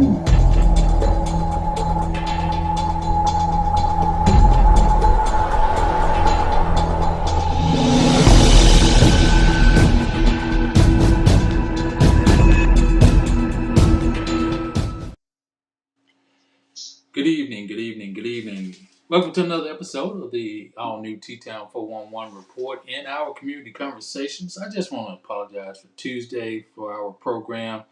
Good evening, good evening, good evening. Welcome to another episode of the all new TTown 411 report and our community conversations. I just want to apologize for Tuesday for our program.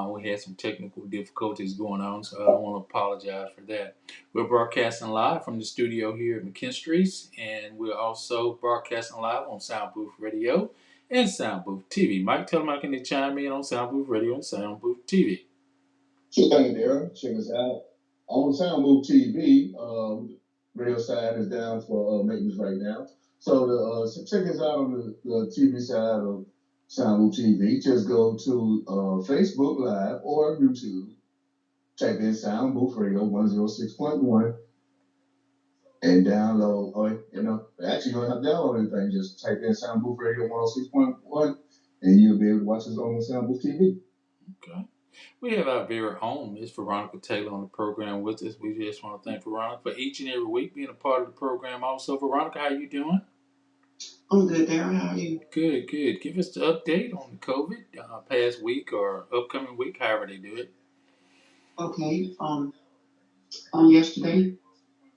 We had some technical difficulties going on, so I want to apologize for that. We're broadcasting live from the studio here at McKinstry's, and we're also broadcasting live on Sound Booth Radio and Sound Booth TV. Mike, tell them I can chime in on Sound Booth Radio and Sound Booth TV. Sure thing, Darren. Check us out on Soundmove TV. Radio side is down for maintenance right now. So check us out on the TV side of Soundmove TV. Just go to Facebook Live or YouTube. Type in Soundmove Radio 106.1 and download. Actually, you don't have to download anything. Just type in Soundmove Radio 106.1 and you'll be able to watch us on Soundmove TV. Okay. We have our very own Miss Veronica Taylor on the program with us. We just want to thank Veronica for each and every week being a part of the program. Also, Veronica, how you doing? I'm good, Darren. How are you? Good, good. Give us the update on the COVID past week or upcoming week, however they do it. Okay. On yesterday,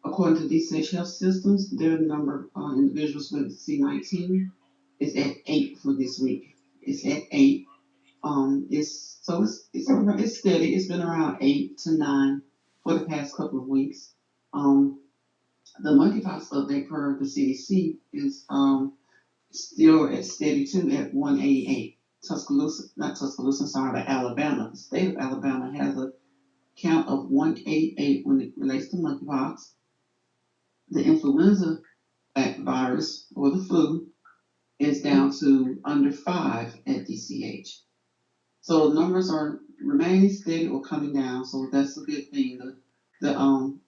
according to DCH Health Systems, their number of individuals with C19 is at 8 for this week. It's at 8. It's steady. It's been around 8 to 9 for the past couple of weeks. The monkeypox update per the CDC is still at steady too at 188. Alabama. The state of Alabama has a count of 188 when it relates to monkeypox. The influenza virus or the flu is down to under 5 at DCH. So numbers are remaining steady or coming down, so that's a good thing. The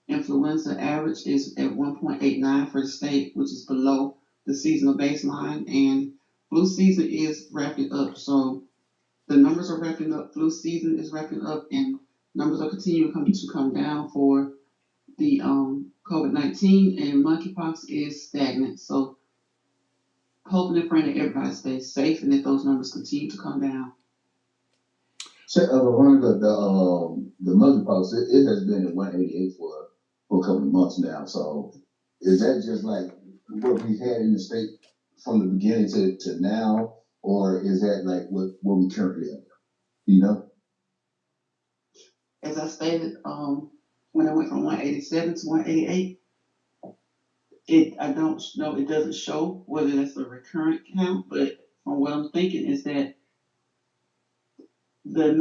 influenza average is at 1.89 for the state, which is below the seasonal baseline, and flu season is wrapping up. So the numbers are wrapping up, flu season is wrapping up, and numbers are continuing to come down for the COVID-19, and monkeypox is stagnant. So hoping and praying that everybody stays safe and that those numbers continue to come down. So, the monkeypox, it has been at 188 for a couple of months now. So, is that just like what we had in the state from the beginning to now, or is that like what we currently have? You know? As I stated, when I went from 187 to 188, I don't know, it doesn't show whether that's a recurrent count, but from what I'm thinking is that the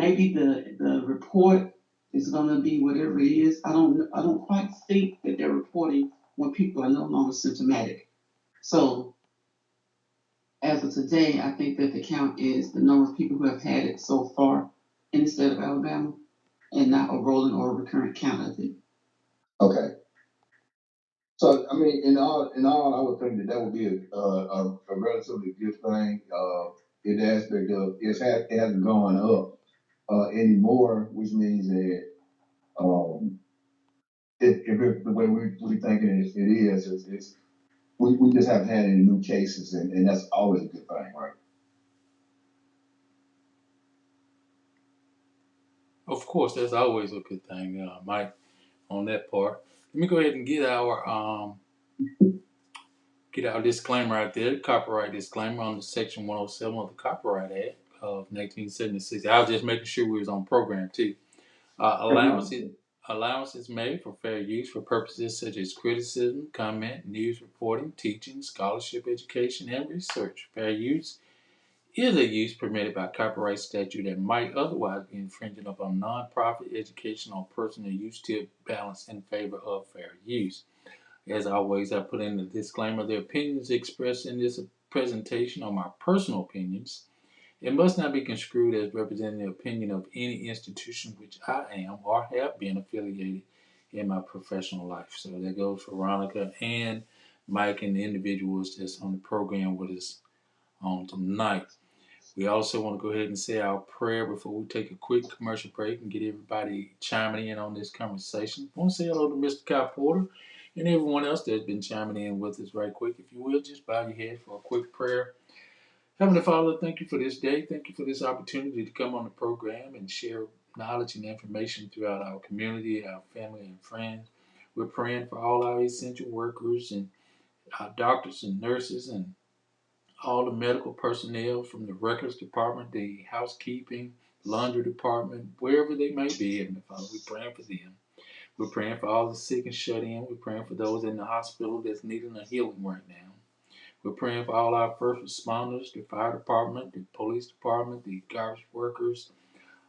report is going to be whatever it is. I don't quite think that they're reporting when people are no longer symptomatic. So as of today, I think that the count is the number of people who have had it so far in the state of Alabama, and not a rolling or a recurrent count of it. Okay. So I mean, in all, I would think that would be a relatively good thing. In the aspect of it hasn't gone up anymore, which means that if the way we thinking it is, we just haven't had any new cases, and that's always a good thing, right? Of course, that's always a good thing, Mike, on that part. Let me go ahead and get our disclaimer out there, copyright disclaimer on the Section 107 of the Copyright Act of 1976. I was just making sure we was on program too. Allowances made for fair use for purposes such as criticism, comment, news reporting, teaching, scholarship, education, and research. Fair use is a use permitted by copyright statute that might otherwise be infringing upon nonprofit, educational, or personal use to balance in favor of fair use. As always, I put in the disclaimer: the opinions expressed in this presentation are my personal opinions. It must not be construed as representing the opinion of any institution which I am or have been affiliated in my professional life. So that goes for Veronica and Mike and the individuals that's on the program with us on tonight. We also want to go ahead and say our prayer before we take a quick commercial break and get everybody chiming in on this conversation. I want to say hello to Mr. Kyle Porter and everyone else that's been chiming in with us right quick. If you will, just bow your head for a quick prayer. Heavenly Father, thank you for this day. Thank you for this opportunity to come on the program and share knowledge and information throughout our community, our family, and friends. We're praying for all our essential workers and our doctors and nurses and all the medical personnel from the records department, the housekeeping, laundry department, wherever they may be, Heavenly Father, we're praying for them. We're praying for all the sick and shut in. We're praying for those in the hospital that's needing a healing right now. We're praying for all our first responders, the fire department, the police department, the garbage workers,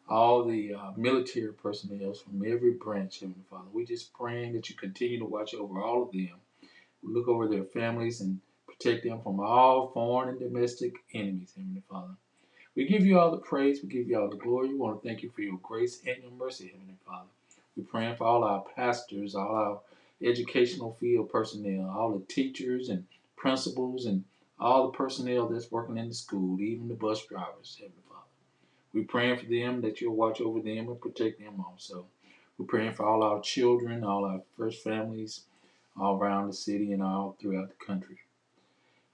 all the military personnel from every branch, Heavenly Father. We're just praying that you continue to watch over all of them. We look over their families and protect them from all foreign and domestic enemies, Heavenly Father. We give you all the praise. We give you all the glory. We want to thank you for your grace and your mercy, Heavenly Father. We're praying for all our pastors, all our educational field personnel, all the teachers and principals and all the personnel that's working in the school, even the bus drivers, Heavenly Father. We're praying for them that you'll watch over them and protect them also. We're praying for all our children, all our first families, all around the city and all throughout the country.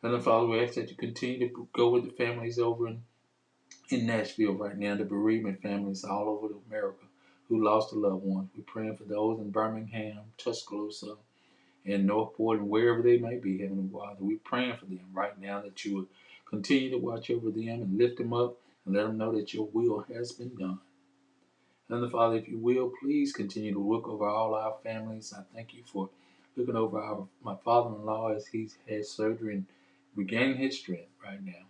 Heavenly Father, we ask that you continue to go with the families over in Nashville right now, the bereavement families all over America who lost a loved one. We're praying for those in Birmingham, Tuscaloosa, and Northport, and wherever they may be, Heavenly Father. We're praying for them right now that you would continue to watch over them and lift them up and let them know that your will has been done. Heavenly Father, if you will, please continue to look over all our families. I thank you for looking over my father-in-law as he's had surgery and regaining his strength right now.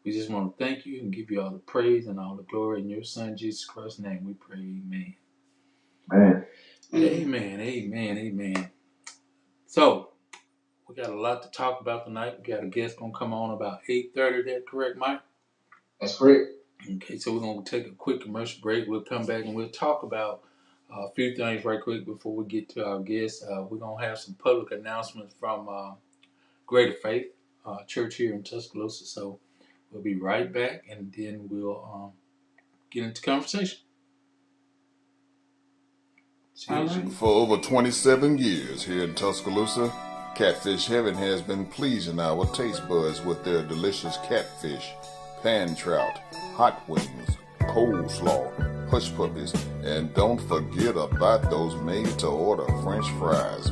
We just want to thank you and give you all the praise and all the glory in your Son, Jesus Christ's name. We pray, amen. Amen, amen, amen. So, we got a lot to talk about tonight. We got a guest going to come on about 8:30. Is that correct, Mike? That's correct. Okay, so we're going to take a quick commercial break. We'll come back and we'll talk about a few things right quick before we get to our guest. We're going to have some public announcements from Greater Faith Church here in Tuscaloosa. So we'll be right back and then we'll get into conversation. For over 27 years here in Tuscaloosa, Catfish Heaven has been pleasing our taste buds with their delicious catfish, pan trout, hot wings, coleslaw, hush puppies, and don't forget about those made-to-order French fries.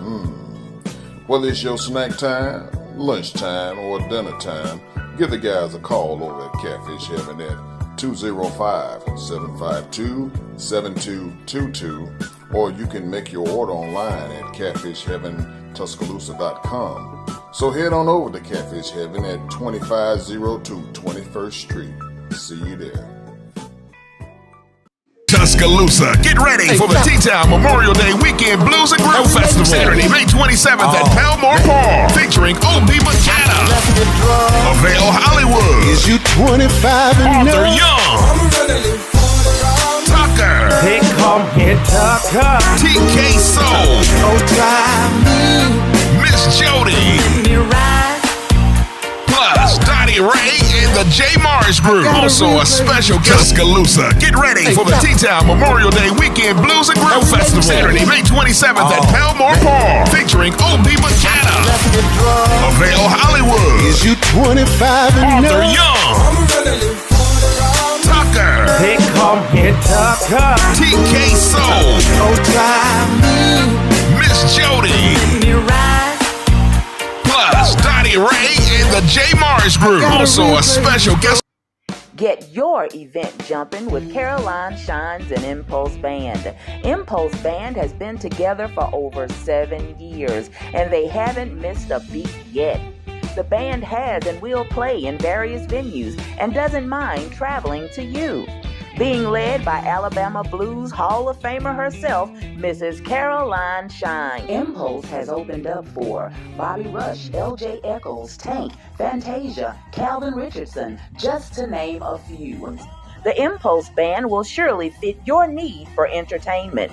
Whether it's your snack time, lunchtime, or dinner time, give the guys a call over at Catfish Heaven at 205-752-7222, or you can make your order online at catfishheaventuscaloosa.com. So head on over to Catfish Heaven at 2502 21st Street. See you there. Tuscaloosa, get ready for the TTown Memorial Day Weekend Blues and Grill Festival, Saturday, May 27th at Palmore Park, featuring O.B. McKenna, Avail Hollywood, Is you 25 and Arthur Young, Tucker, They call me Tucker. TK Soul, Oh, drive Miss Jody, me right. plus Donnie Ray and the J. Mars Group. Also a special Tuscaloosa. Get ready for the TTown Memorial Day Weekend Blues and Grill Festival, Saturday, May 27th at Palmore Park, featuring O.B. McKenna, Avail Hollywood, Is you 25 and Arthur Young, Tucker, They call me Tucker. TK Soul, Oh, drive Miss Jody, me right. plus Donnie Ray and the J. Mars Group. Also a special guest. Get your event jumping with Caroline Shines and Impulse Band. Impulse Band has been together for over 7 years, and they haven't missed a beat yet. The band has and will play in various venues and doesn't mind traveling to you. Being led by Alabama Blues Hall of Famer herself, Mrs. Caroline Shine. Impulse has opened up for Bobby Rush, L.J. Eccles, Tank, Fantasia, Calvin Richardson, just to name a few. The Impulse Band will surely fit your need for entertainment.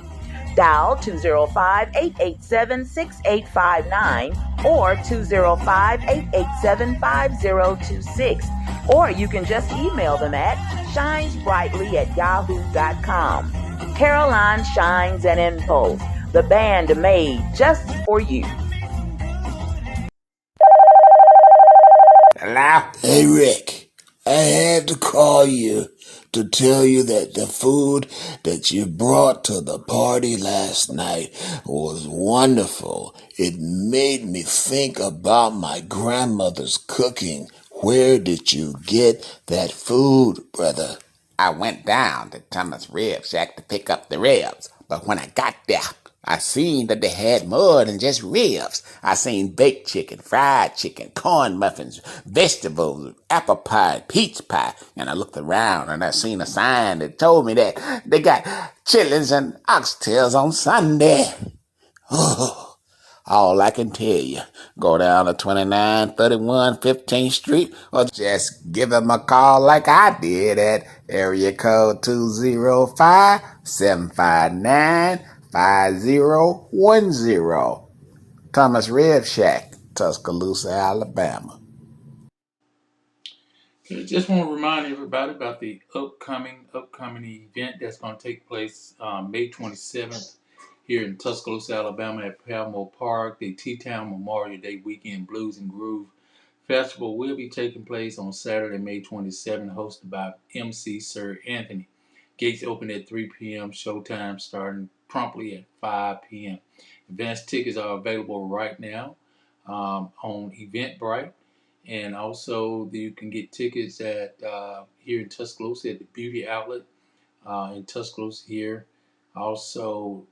Dial 205-887-6859 or 205-887-5026. Or you can just email them at shinesbrightly@yahoo.com. Caroline Shines and Impulse, the band made just for you. Hello? Hey, Rick. I had to call you to tell you that the food that you brought to the party last night was wonderful. It made me think about my grandmother's cooking. Where did you get that food, brother? I went down to Thomas Rib Shack to pick up the ribs, but when I got there, I seen that they had more than just ribs. I seen baked chicken, fried chicken, corn muffins, vegetables, apple pie, peach pie, and I looked around and I seen a sign that told me that they got chitlins and oxtails on Sunday. Oh, all I can tell you, go down to 2931 15th Street or just give them a call like I did at area code 205-759-5010. Thomas Rib Shack, Tuscaloosa, Alabama. I just want to remind everybody about the upcoming event that's going to take place May 27th here in Tuscaloosa, Alabama at Palmore Park. The TTown Memorial Day Weekend Blues and Groove Festival will be taking place on Saturday, May 27th, hosted by MC Sir Anthony. Gates open at 3 p.m., showtime starting promptly at 5 p.m. Advance tickets are available right now on Eventbrite. And also, you can get tickets at here in Tuscaloosa at the Beauty Outlet in Tuscaloosa here. Also,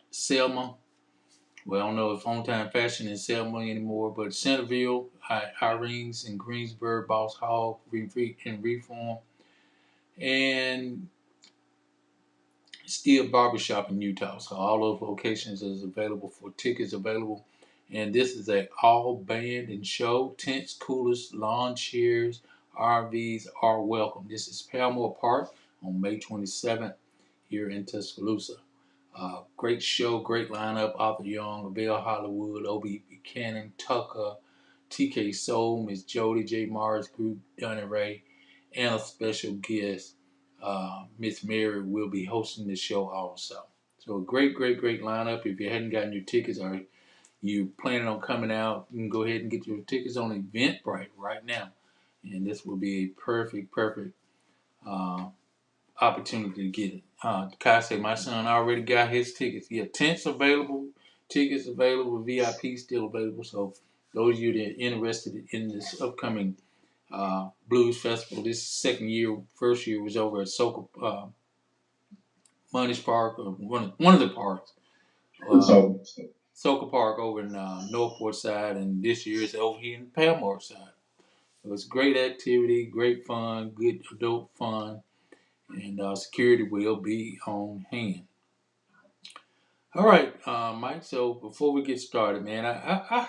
Selma. Well, I don't know if On Time Fashion is Selma anymore, but Centerville, Irene's in Greensburg, Boss Hall, and Reform, and Steel Barbershop in Utah. So all those locations is available for tickets available. And this is a all band and show. Tents, coolers, lawn chairs, RVs are welcome. This is Palmore Park on May 27th here in Tuscaloosa. Great show, great lineup. Arthur Young, Bill Hollywood, Obie Buchanan, Tucker, TK Soul, Miss Jody, J. Mars Group, Donnie Ray, and a special guest, Miss Mary, will be hosting the show also. So a great lineup. If you hadn't gotten your tickets or you planning on coming out, you can go ahead and get your tickets on Eventbrite right now. And this will be a perfect uh, opportunity to get it. Kai said my son already got his tickets. Yeah, tents available, tickets available, VIP still available. So those of you that are interested in this upcoming blues festival, this second year, first year was over at Munnish Park, or one of the parks. Soka Park over in Northport side, and this year is over here in Palmore side. So it's great activity, great fun, good adult fun, and security will be on hand. All right, Mike. So before we get started, man, I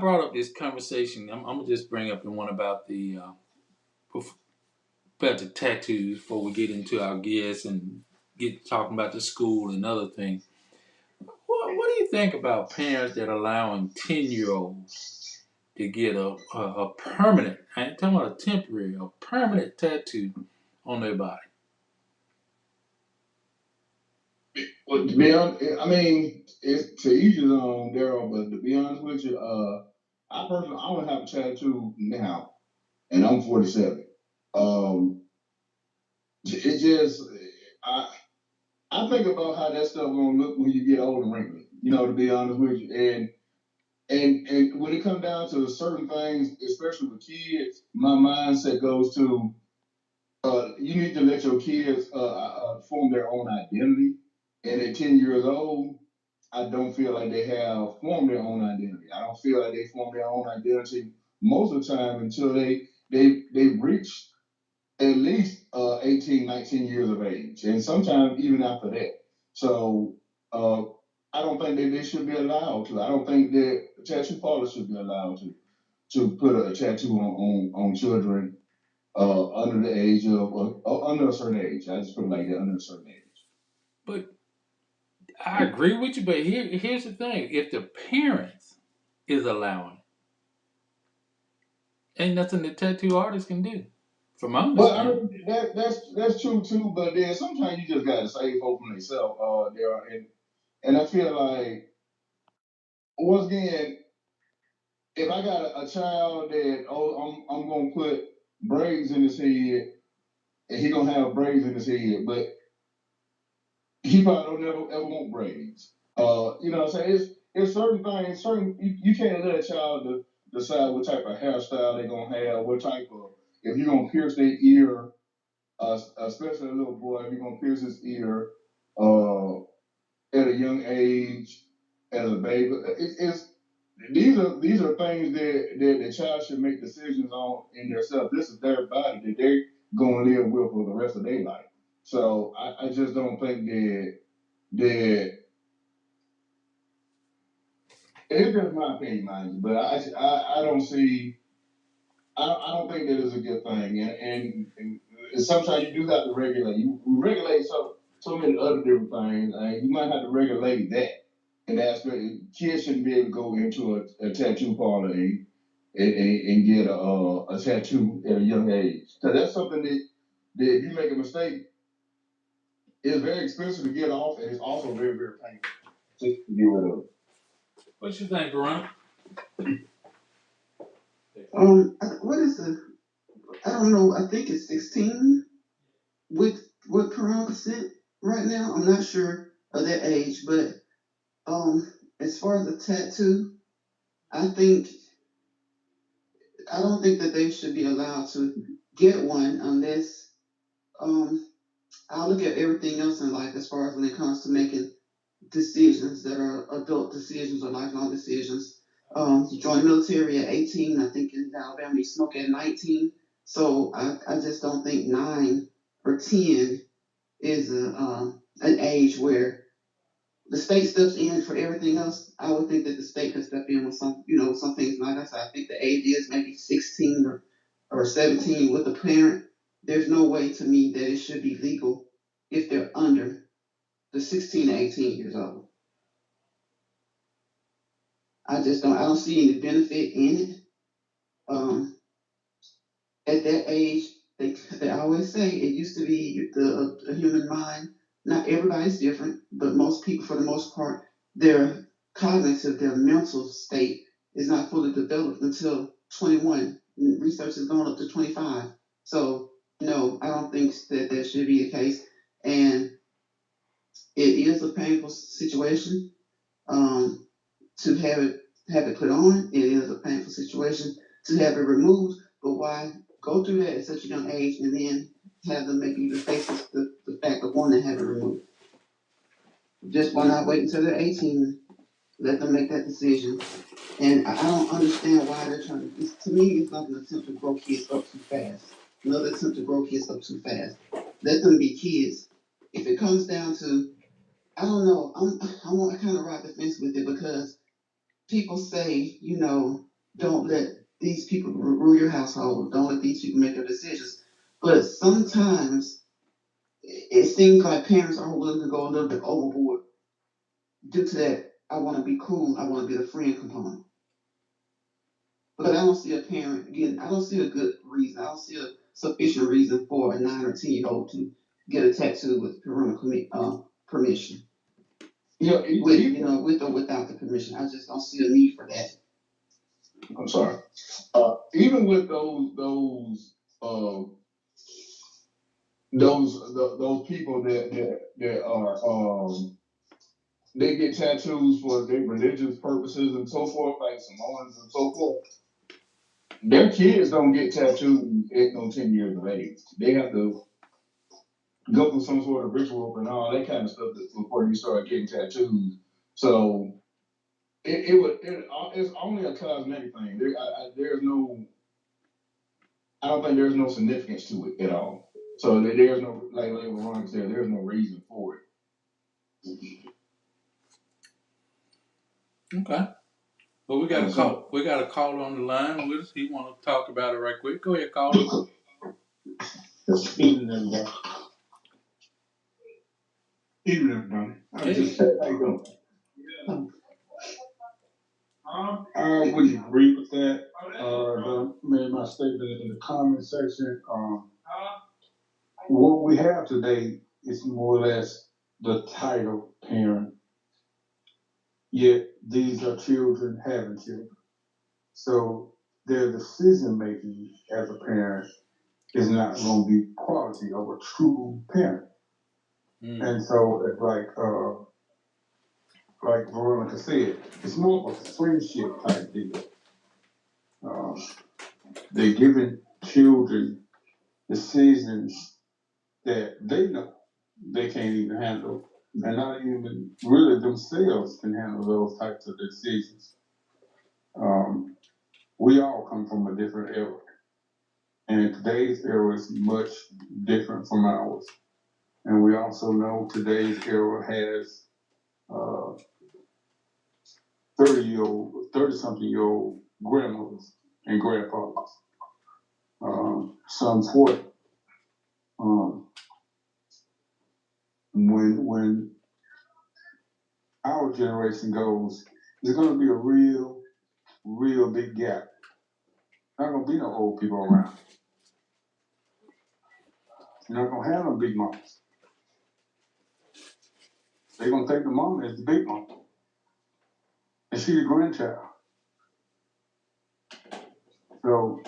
brought up this conversation. I'm gonna just bring up the one about the tattoos before we get into our guests and get talking about the school and other things. What do you think about parents that are allowing 10-year-olds to get a permanent, I ain't talking about a temporary, a permanent tattoo on their body? Well, to be honest, I mean, it's to each his own, Daryl. But to be honest with you, I personally, I don't have a tattoo now, and I'm 47. Um, it just, I, I think about how that stuff gonna look when you get old and wrinkly. You know, to be honest with you, and when it comes down to certain things, especially with kids, my mindset goes to you need to let your kids form their own identity. And at 10 years old, I don't feel like they have formed their own identity. I don't feel like they form their own identity most of the time until they reach at least 18, 19 years of age, and sometimes even after that. So uh, I don't think that they should be allowed to. I don't think that tattoo parlors should be allowed to put a tattoo on children under the age of under a certain age. I just put it like that, under a certain age. But I agree with you. But here's the thing: if the parents is allowing, ain't nothing the tattoo artist can do, from my But I understanding. mean that's true too. But then sometimes you just gotta save hope from themselves. There and I feel like once again, if I got a child that I'm gonna put braids in his head and he gonna have braids in his head, but he probably don't never ever want braids. You know what I'm saying? It's certain things, you can't let a child decide what type of hairstyle they're gonna have, what type of if you're gonna pierce their ear, especially a little boy, if you're gonna pierce his ear uh, at a young age as a baby. It's these are things that the child should make decisions on in themselves. This is their body that they're gonna live with for the rest of their life. So I just don't think that it's just my opinion, mind you, but I don't see I don't think that is a good thing, and sometimes you do have to regulate. You regulate so many other different things. You might have to regulate that, and that's where kids shouldn't be able to go into a tattoo parlor and get a tattoo at a young age. So that's something that if you make a mistake, it's very expensive to get off, and it's also very very painful to get rid of. What you think, Ron? What is the? I don't know. I think it's 16 with parental consent right now. I'm not sure of that age, but as far as the tattoo, I think I don't think that they should be allowed to get one unless I look at everything else in life as far as when it comes to making decisions that are adult decisions or lifelong decisions. You join the military at 18. I think in Alabama you smoke at 19. So I just don't think 9 or 10 is an age where the state steps in for everything else. I would think that the state could step in with some things. Like I said, I think the age is maybe 16 or 17 with a parent. There's no way to me that it should be legal if they're under the 16 to 18 years old. I don't see any benefit in it. Um, at that age, they always say it used to be the human mind. Not everybody's different, but most people, for the most part, their cognitive, their mental state is not fully developed until 21. Research has gone up to 25. So no, I don't think that should be the case. And it is a painful situation. Um, to have it put on. It is a painful situation to have it removed, but why go through that at such a young age and then have them make you face the fact of wanting to have it removed? Just why not wait until they're 18? Let them make that decision. And I don't understand why they're trying to. To me, it's like an attempt to grow kids up too fast. Another attempt to grow kids up too fast. Let them be kids. If it comes down to, I don't know. I kind of ride the fence with it because people say, don't let these people rule your household. Don't let these people make your decisions. But sometimes it seems like parents are willing to go a little bit overboard due to that. I want to be cool. I want to be the friend component. But I don't see a parent, again, I don't see a good reason. I don't see a sufficient reason for a 9 or 10-year-old to get a tattoo with parental permission. With or without the permission. I just don't see a need for that. I'm sorry. Even with those people that are they get tattoos for their religious purposes and so forth, like Samoans and so forth. Their kids don't get tattooed at no 10 years of age. They have to go through some sort of ritual and all that kind of stuff before you start getting tattoos. So it's only a cosmetic thing. I don't think there's no significance to it at all. So there's no, like Ron said, there's no reason for it. Okay. Well, we got a call. We got a call on the line with us. He want to talk about it right quick. Go ahead, call. Even everybody. I just how you doing? I would agree with that. I made my statement in the comment section. What we have today is more or less the title parent, yet these are children having children. So their decision making as a parent is not going to be quality of a true parent. And so it's like Veronica said, it's more of a friendship type deal. They're giving children decisions that they know they can't even handle, and not even really themselves can handle those types of decisions. We all come from a different era, and today's era is much different from ours. And we also know today's era has 30-something-year-old grandmothers and grandfathers, some 40. When our generation goes, there's going to be a real big gap. Not going to be no old people around. You're not going to have no big mamas. They're going to take the mama as the big mama. And she the grandchild. So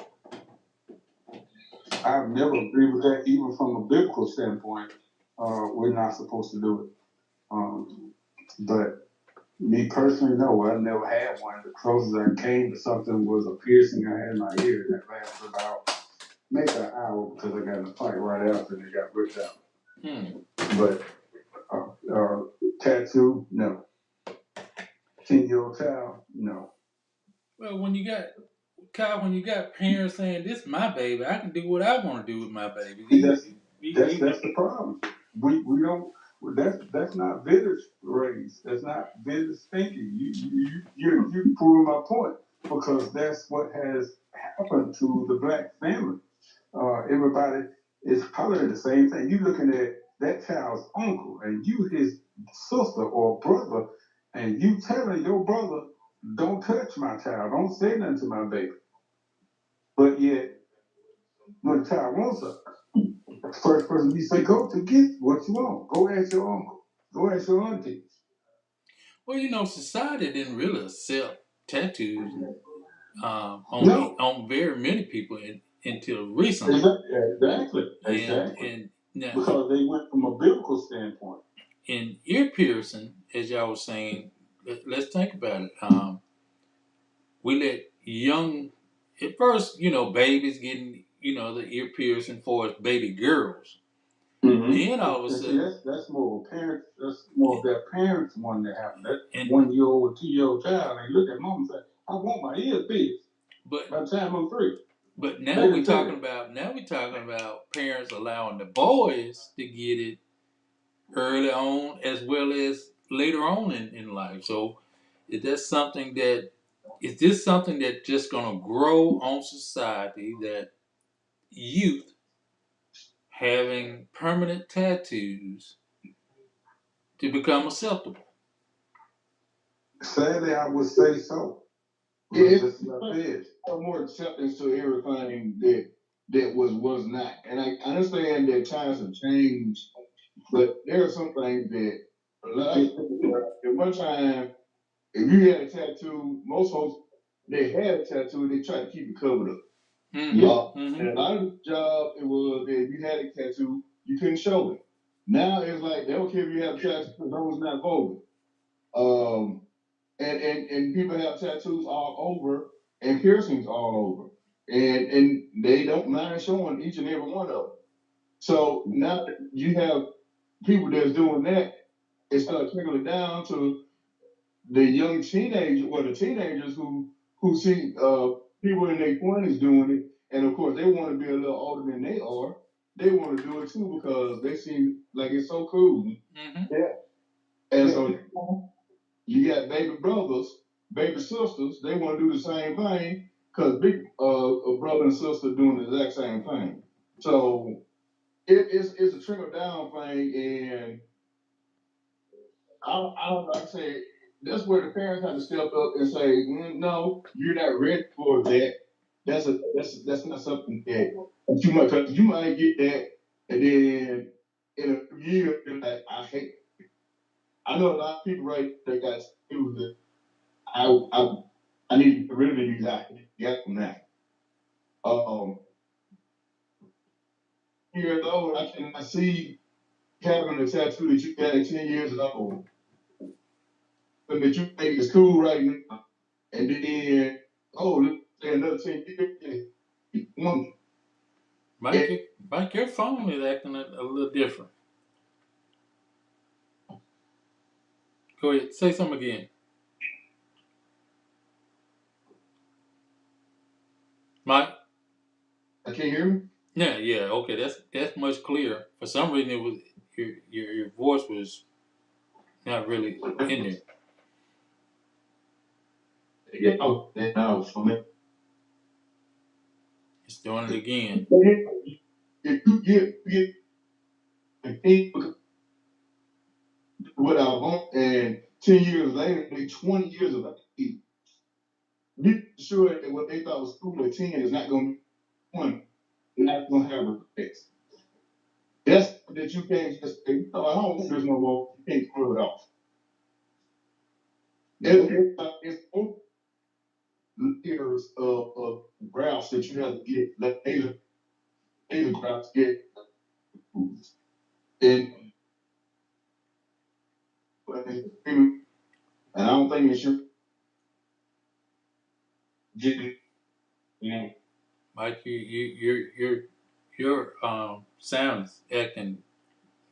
I've never agreed with that, even from a biblical standpoint. We're not supposed to do it. But me personally, no, I never had one. The closest I came to something was a piercing I had in my ear that lasted about maybe an hour because I got in a fight right after and it got ripped out. But tattoo, no. 10-year-old child, no. Well, when you got parents saying, "This is my baby, I can do what I want to do with my baby." That's the problem. We don't. That's not village raised. That's not village thinking. You proving my point because that's what has happened to the black family. Everybody is hollering the same thing. You looking at that child's uncle and you his sister or brother, and you telling your brother, "Don't touch my child. Don't say nothing to my baby." But yet, when the child wants her, the first person you say go to get what you want. Go ask your uncle. Go ask your auntie. Well, society didn't really accept tattoos No. on very many people until recently. Exactly. And now, because they went from a biblical standpoint. in ear piercing, as y'all was saying, let's think about it. We let young, at first, babies getting, the ear piercing for as baby girls. Mm-hmm. Then all of a sudden, that's more of parents. That's more of their parents wanting to happen. That 1-year-old or 2-year-old child, they look at mom and say, "I want my ear pierced." But by the time I'm 3. But now we're talking about parents allowing the boys to get it early on as well as later on in life. So is this something that just gonna grow on society, that youth having permanent tattoos to become acceptable? Sadly, I would say so. It's more acceptance to everything that was not. And I understand that times have changed, but there are some things that, like, at one time, if you had a tattoo, most folks, they had a tattoo, they tried to keep it covered up. And a lot of the job, it was that if you had a tattoo, you couldn't show it. Now it's like, they don't care if you have a tattoo, because that was not vulgar. And people have tattoos all over and piercings all over, and they don't mind showing each and every one of them. So now you have people that's doing that, it starts trickling down to the young teenagers, or the teenagers who see people in their 20s doing it, and of course they want to be a little older than they are. They want to do it too because they seem like it's so cool. Yeah. And so you got baby brothers, baby sisters, they want to do the same thing because big a brother and sister doing the exact same thing. So it's a trickle down thing, and like I say, that's where the parents have to step up and say, no, you're not ready for that. That's not something that you might, cause you might get that, and then in a year, you're like, I hate. I know a lot of people right that got skills that I I I need to get rid of these. I get from that. Um, Years old, I cannot see having a tattoo that you got at 10 years old, and that you think is cool right now, and then let's say another 10 years, one. Mike, your phone is acting a little different. Go ahead, say something again. Mike? I can't hear me. Yeah, okay, that's much clearer. For some reason, it was your voice was not really in there. Yeah, now for me. It's doing it again. If you get a thing what I want, and 10 years later, they 20 years of it, be sure that what they thought was cool at 10 is not going to be one, not going to have effects. That's that you can't just say, no, I don't want this no more. You can't throw it off. It's over years of routes that you have to get, like laser routes get approved. And, and I don't think it should get it, you know. Mike, your sound is acting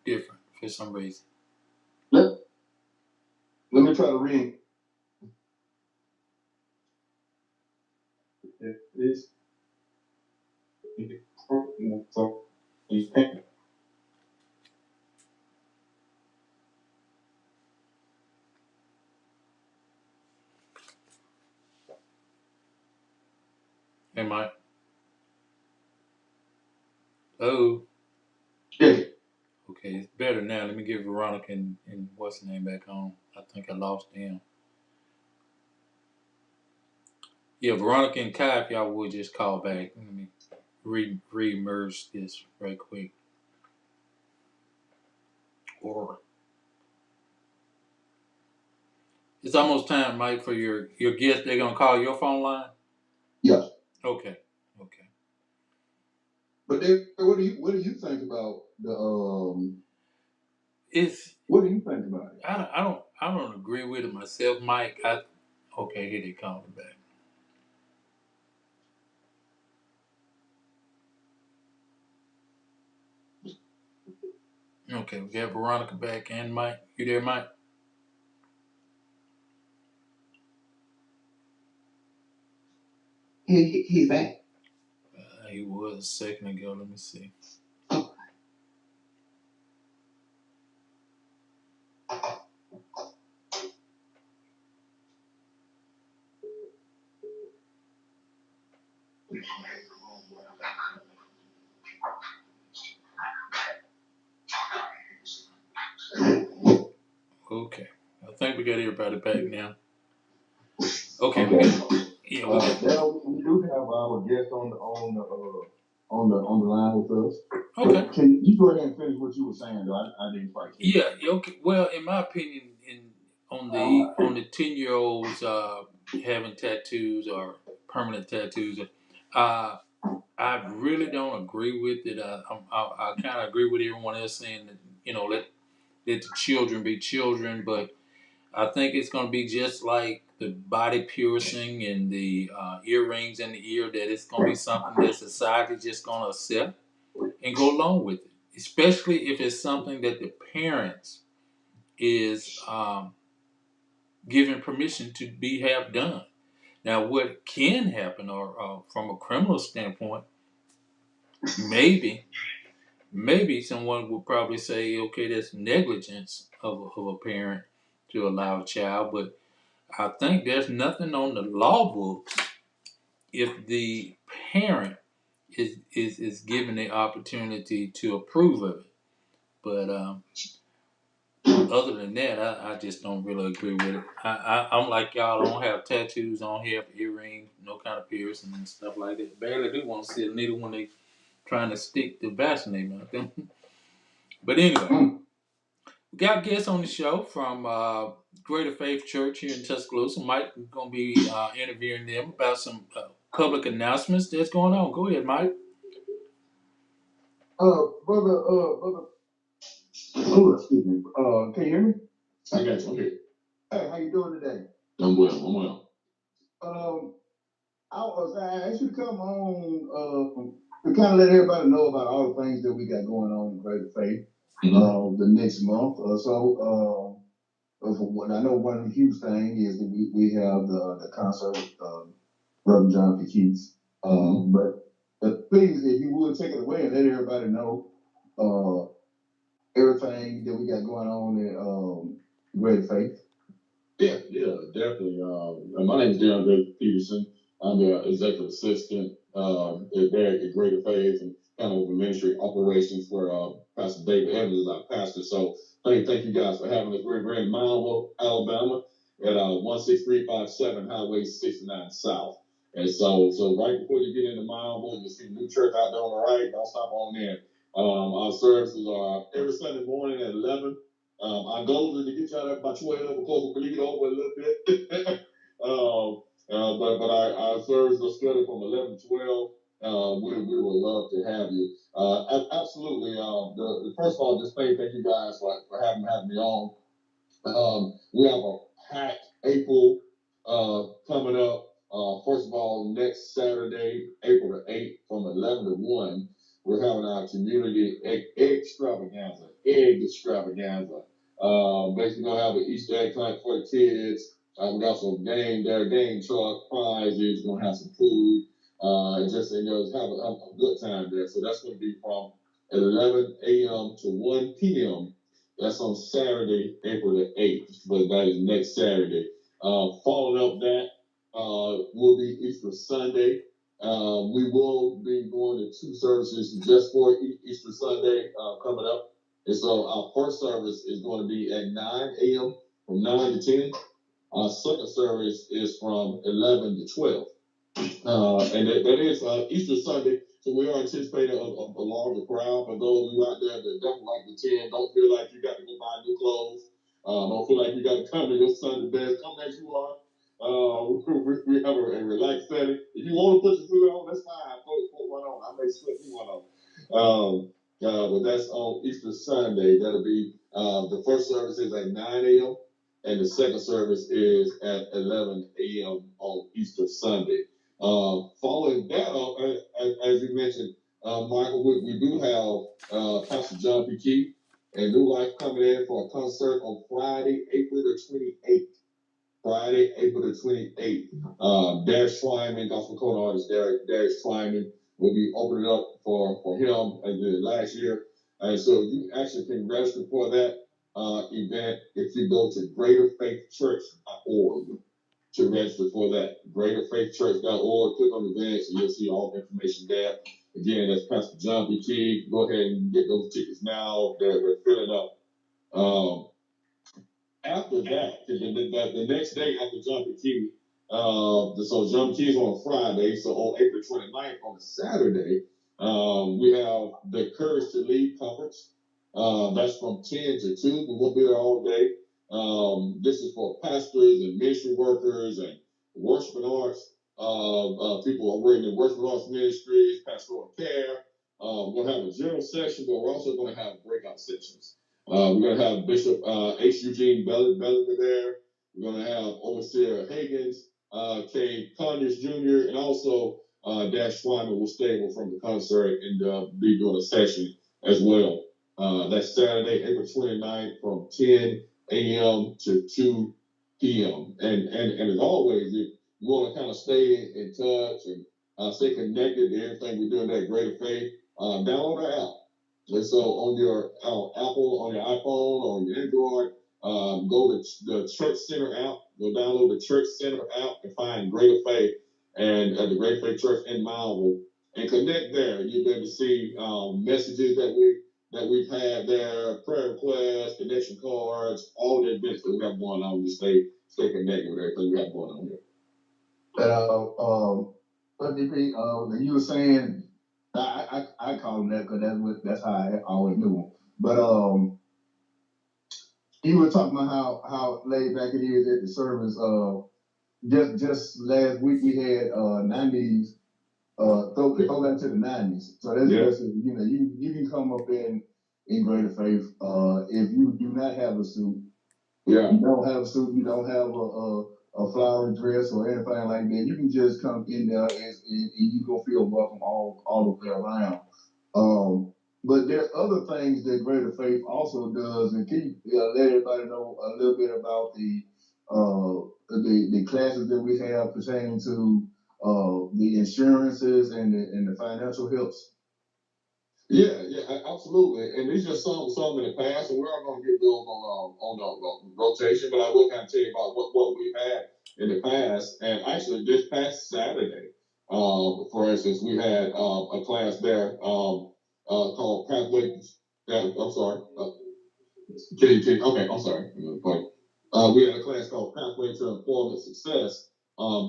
different for some reason. Let, let me try to ring. This. So, Hey, Mike. Oh, yeah. okay, it's better now. Let me get Veronica and what's the name back on. I think I lost them. Yeah, Veronica and Kai, if y'all would just call back. Let me re-merge this right quick. Or it's almost time, Mike, for your guest. They're gonna call your phone line. Yeah. Okay. But then, what do you think about the It's what do you think about it? I don't agree with it myself, Mike. Okay, here they calling back. Okay, we got Veronica back and Mike. You there, Mike? He's back. He was a second ago. Let me see. Okay, I think we got everybody back now. Okay, we got. Yeah, we got. We do have our guest on the line with us. Okay. Can you go ahead and finish what you were saying? Though I didn't quite get it. Yeah. Okay. Well, in my opinion, on the 10-year-olds having tattoos or permanent tattoos, I really don't agree with it. I kind of agree with everyone else saying that let the children be children, but I think it's going to be just like the body piercing and the earrings in the ear, that it's going to be something that society just going to accept and go along with it, especially if it's something that the parents is given permission to have done. Now, what can happen, or from a criminal standpoint, maybe someone would probably say, okay, that's negligence of a parent to allow a child, but I think there's nothing on the law books if the parent is given the opportunity to approve of it. But Other than that, I just don't really agree with it. I'm like y'all. I don't have tattoos on here, earrings, no kind of piercing and stuff like that. Barely do want to see a needle when they trying to stick the vaccinate out them. But anyway, we got guests on the show from Greater Faith Church here in Tuscaloosa. Mike is going to be interviewing them about some public announcements that's going on. Go ahead, Mike. Brother, oh, excuse me. Can you hear me? I got you. Okay. Hey, how you doing today? I'm well. I'm well. I asked you to come on to kind of let everybody know about all the things that we got going on in Greater Faith. The next month. I know one huge thing is that we have the concert with Reverend John P. Keats. But please, if you would take it away and let everybody know everything that we got going on in Greater Faith. Yeah, definitely. My name is Darren Peterson. I'm the executive assistant there at Greater Faith and kind of over ministry operations for Pastor David Evans is our pastor. So thank you guys for having us. We're in Mineville, Alabama at 16357 Highway 69 South. And so right before you get into Mineville, you'll see a new church out there on the right. Don't stop on in. Our services are every Sunday morning at 11. Our goal is to get y'all up by 12, of course, we'll lead over a little bit. But our services are scheduled from 11 to 12. We would love to have you. Absolutely. First of all, just thank you guys for having me on. We have a packed April coming up. First of all, next Saturday, April the 8th, from 11 to 1, we're having our community egg extravaganza. Basically, gonna have an Easter egg hunt for the kids. We got some game truck prizes. We're gonna have some food. Just have a good time there. So that's gonna be from 11 a.m. to 1 p.m. That's on Saturday, April the 8th, but that is next Saturday. Following up that will be Easter Sunday. We will be going to 2 services just for Easter Sunday coming up. And so our first service is going to be at 9 a.m. from 9 to 10. Our second service is from 11 to 12. And that is Easter Sunday, so we are anticipating a larger crowd. For those of you out there that don't like the 10, don't feel like you got to go buy new clothes. Don't feel like you got to come to your Sunday best. Come as you are. We have a relaxed setting. If you want to put your suit on, that's fine. Put one on. I may slip you one on. But that's on Easter Sunday. That'll be the first service is at 9 a.m. and the second service is at 11 a.m. on Easter Sunday. Following that up, as you mentioned, Michael, we do have Pastor John P. Keith and New Life coming in for a concert on Friday, April the 28th. Friday, April the 28th. Darius Twyman, gospel choir artist Darius Twyman, will be opening up for him as did last year. And so you actually can register for that event if you go to greaterfaithchurch.org to register for that. Greaterfaithchurch.org. Click on events and you'll see all the information there. Again, that's Pastor John P. Keith. Go ahead and get those tickets now. They're filling up. After that, the next day after Jumping Kiwi, so Jumping Kiwi is on a Friday, so on April 29th, on a Saturday, we have the Courage to Lead conference. That's from 10 to 2. We won't be there all day. This is for pastors and ministry workers and worship and arts, people operating in worship and arts ministries, pastoral care. We're going to have a general session, but we're also going to have breakout sessions. We're going to have Bishop H. Eugene Bellinger there. We're going to have Overseer Higgins, K. Conyers Jr., and also Dash Schweiman will stay from the concert and be doing a session as well. That's Saturday, April 29th from 10 a.m. to 2 p.m. And as always, if you want to kind of stay in touch and stay connected to everything we're doing at Greater Faith, download our app. And so on your Apple, on your iPhone, on your Android, go to the Church Center app. Go download the Church Center app and find Greater Faith and the Greater Faith Church in Mineville and connect there. You'll be able to see messages that that we've had there, prayer requests, connection cards, all the events that we have going on to stay connected with everything we have going on here. But DP, you were saying, I call him that because that's how I always knew him. But he was talking about how laid back it is at the service. Just last week we had 90s. Go back to the 90s. So that's just, you can come up in greater faith. If you do not have a suit, you don't have a suit, you don't have a flowery dress or anything like that. You can just come in there and you gonna feel welcome all the way around. But there are other things that Greater Faith also does, and can you let everybody know a little bit about the classes that we have pertaining to the insurances and the financial helps? Yeah, absolutely. And these are some in the past, and we're not going to get those on the rotation, but I will kind of tell you about what we've had in the past. And actually, this past Saturday, for instance, we had a class there called Pathway. I'm sorry. Okay, I'm sorry. We had a class called Pathway to Employment Success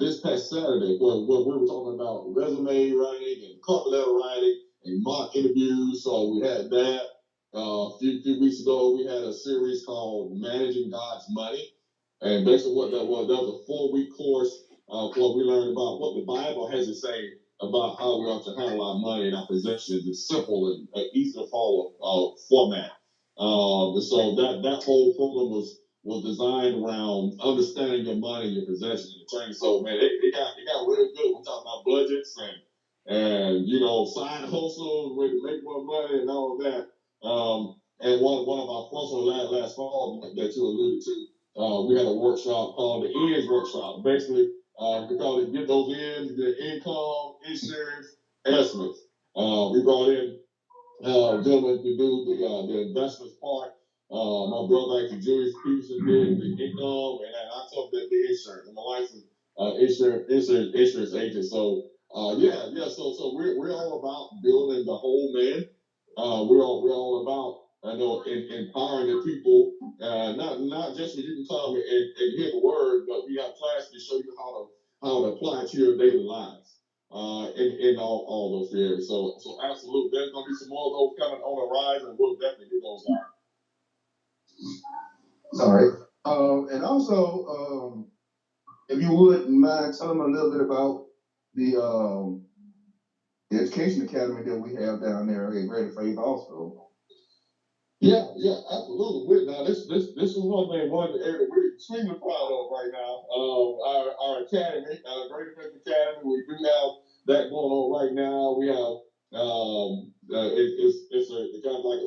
this past Saturday, where we were talking about resume writing and cover letter writing and mock interviews. So we had that. A few weeks ago, we had a series called Managing God's Money. And basically what that was a 4-week course where we learned about what the Bible has to say about how we ought to handle our money and our possessions in simple and easy to follow format. So that whole program was designed around understanding your money, your possessions, and your training. So man, it got really good. We're talking about budgets and side hustles with to make more money and all of that. And one of our functions last fall that you alluded to, we had a workshop called the ends workshop. Basically, we called it get those ends, the income, insurance, estimates. We brought in gentlemen to do the investments part. My brother, actually, Julius Peterson, did the income, and I took the insurance. I'm a licensed insurance agent. So, So we're all about building the whole man. We're all about empowering the people. Not just so you can come and hear the word, but we have classes to show you how to apply it to your daily lives. In all those areas. So absolutely, there's gonna be some more of those coming on the rise, and we'll definitely get those out. All right. And also, if you wouldn't mind telling me a little bit about the education academy that we have down there at Greater Faith also. Yeah, absolutely. Now, this is one area that we're extremely proud of right now. Our academy, Greater Faith Academy, we do have that going on right now. We have it's kind of like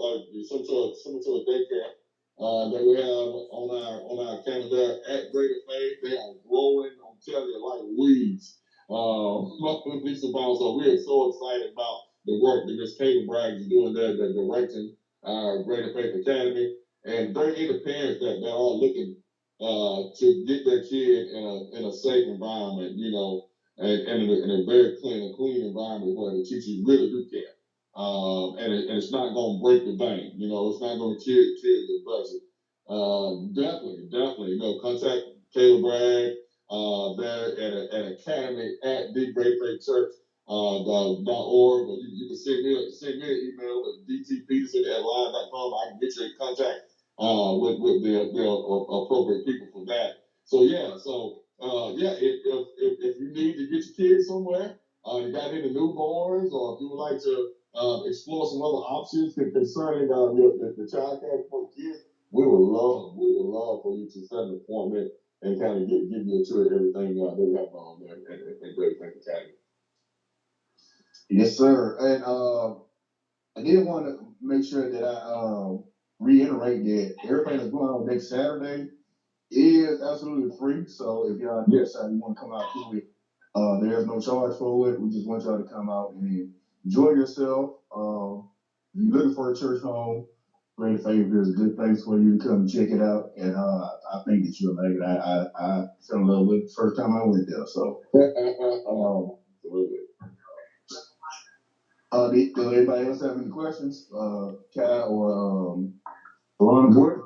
similar to a daycare that we have on our academy there at Greater Faith. They are growing, I'm telling you, like weeds. So we're so excited about the work that Ms. Katie Bragg is doing there, the directing Greater Faith Academy, and there are any parents that are looking to get their kid in a safe environment, and in a very clean environment where the teachers really do care. And it's not going to break the bank, it's not going to kill your budget. Definitely, contact Caleb Bragg there at Academy at the Great Faith Church. .org, or you can send me an email at dtpeterson@live.com. I can get you in contact with the appropriate people for that. So if you need to get your kids somewhere, you got any newborns, or if you would like to explore some other options concerning the child care for kids, we would love for you to set an appointment and kind of give you a tour of everything that we have on there at Great Faith Academy. Yes, sir. And I did want to make sure that I reiterate that everything that's going on next Saturday is absolutely free. So if y'all decide you want to come out to it, there's no charge for it. We just want y'all to come out and enjoy yourself. If you're looking for a church home, Greater Faith is a good place for you to come check it out. And I think that you'll like it. I fell in love with it the first time I went there. So absolutely. Does anybody else have any questions? Kat or Veronica?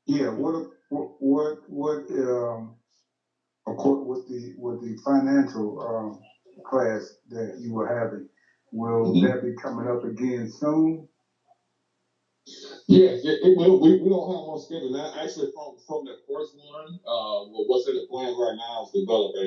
Yeah, of course, with the financial class that you were having, will that be coming up again soon? Yes, it will. We don't have one scheduled now. Actually, from the first one, what's in the plan right now is to develop a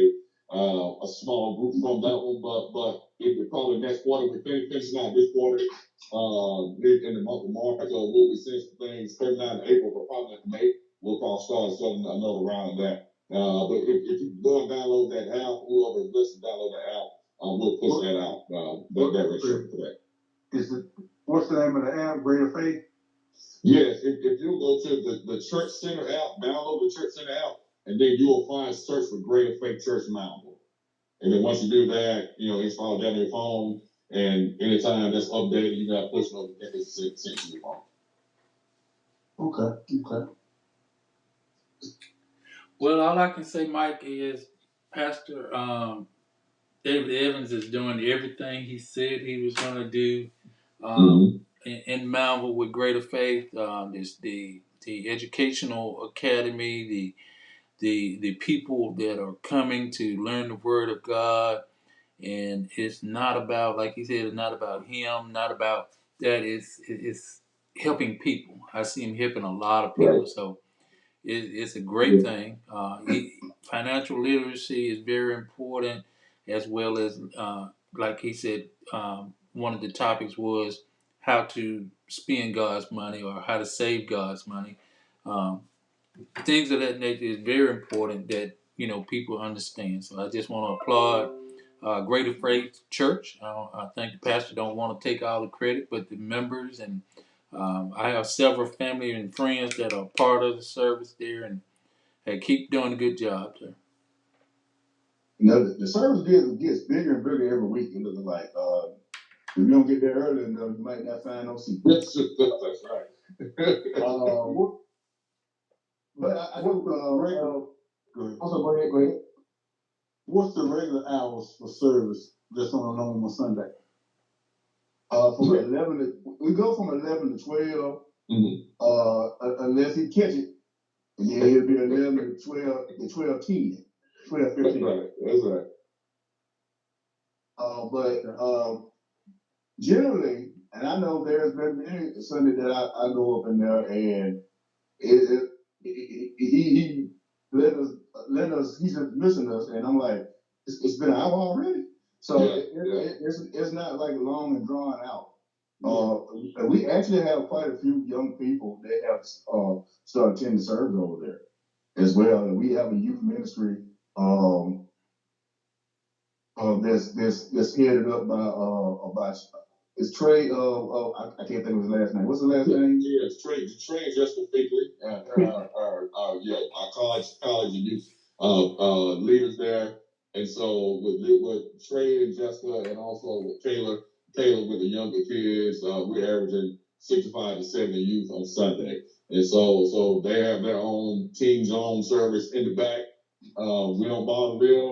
small group from that one. But it will probably next quarter we finish out this quarter. In the month of March, we'll be seeing some things. 39 April, but probably in May, we'll probably start setting another round of that. But if you go and download that app, whoever is listening, download that app. We'll push that out. That restriction for that. What's the name of the app? Greater Faith. Yes, if you go to the Church Center app, download the Church Center app, and then you will find search for Greater Faith Church Mountain. And then once you do that, install that on your phone, and anytime that's updated, you got push notifications sent to your phone. Okay. Well, all I can say, Mike, is Pastor David Evans is doing everything he said he was going to do in Mountville with Greater Faith. There's the educational academy, the people that are coming to learn the Word of God, and it's not about, like he said, it's not about him, not about that. It's helping people. I see him helping a lot of people, right. So it's a great thing. Financial literacy is very important, as well as, like he said, one of the topics was how to spend God's money or how to save God's money. Things of that nature is very important that people understand. So I just want to applaud Greater Faith Church. I think the pastor don't want to take all the credit, but the members and I have several family and friends that are part of the service there, and they keep doing a good job there. The service gets bigger and bigger every week. It looks like if you don't get there early enough, you might not find no seat. That's right. But I know. Go ahead. What's the regular hours for service just on a normal Sunday? From 11 to, we go from 11 to 12. Unless he catch it, yeah, it'll be 11 to 12 to 12:10, 12:15. That's right. But generally, and I know there's been many Sunday that I go up in there, and he let us, he's missing us, and I'm like, it's been an hour already. So it's not like long and drawn out. We actually have quite a few young people that have started attending service over there as well. And we have a youth ministry that's headed up by it's Trey. I can't think of his last name. What's the last name? Yeah, it's Trey. Trey Jessica Figley. Our college and youth leaders there. And so with Trey and Jessica, and also with Taylor with the younger kids, we're averaging 65 to 70 youth on Sunday. And so they have their own team zone service in the back. We don't bother them.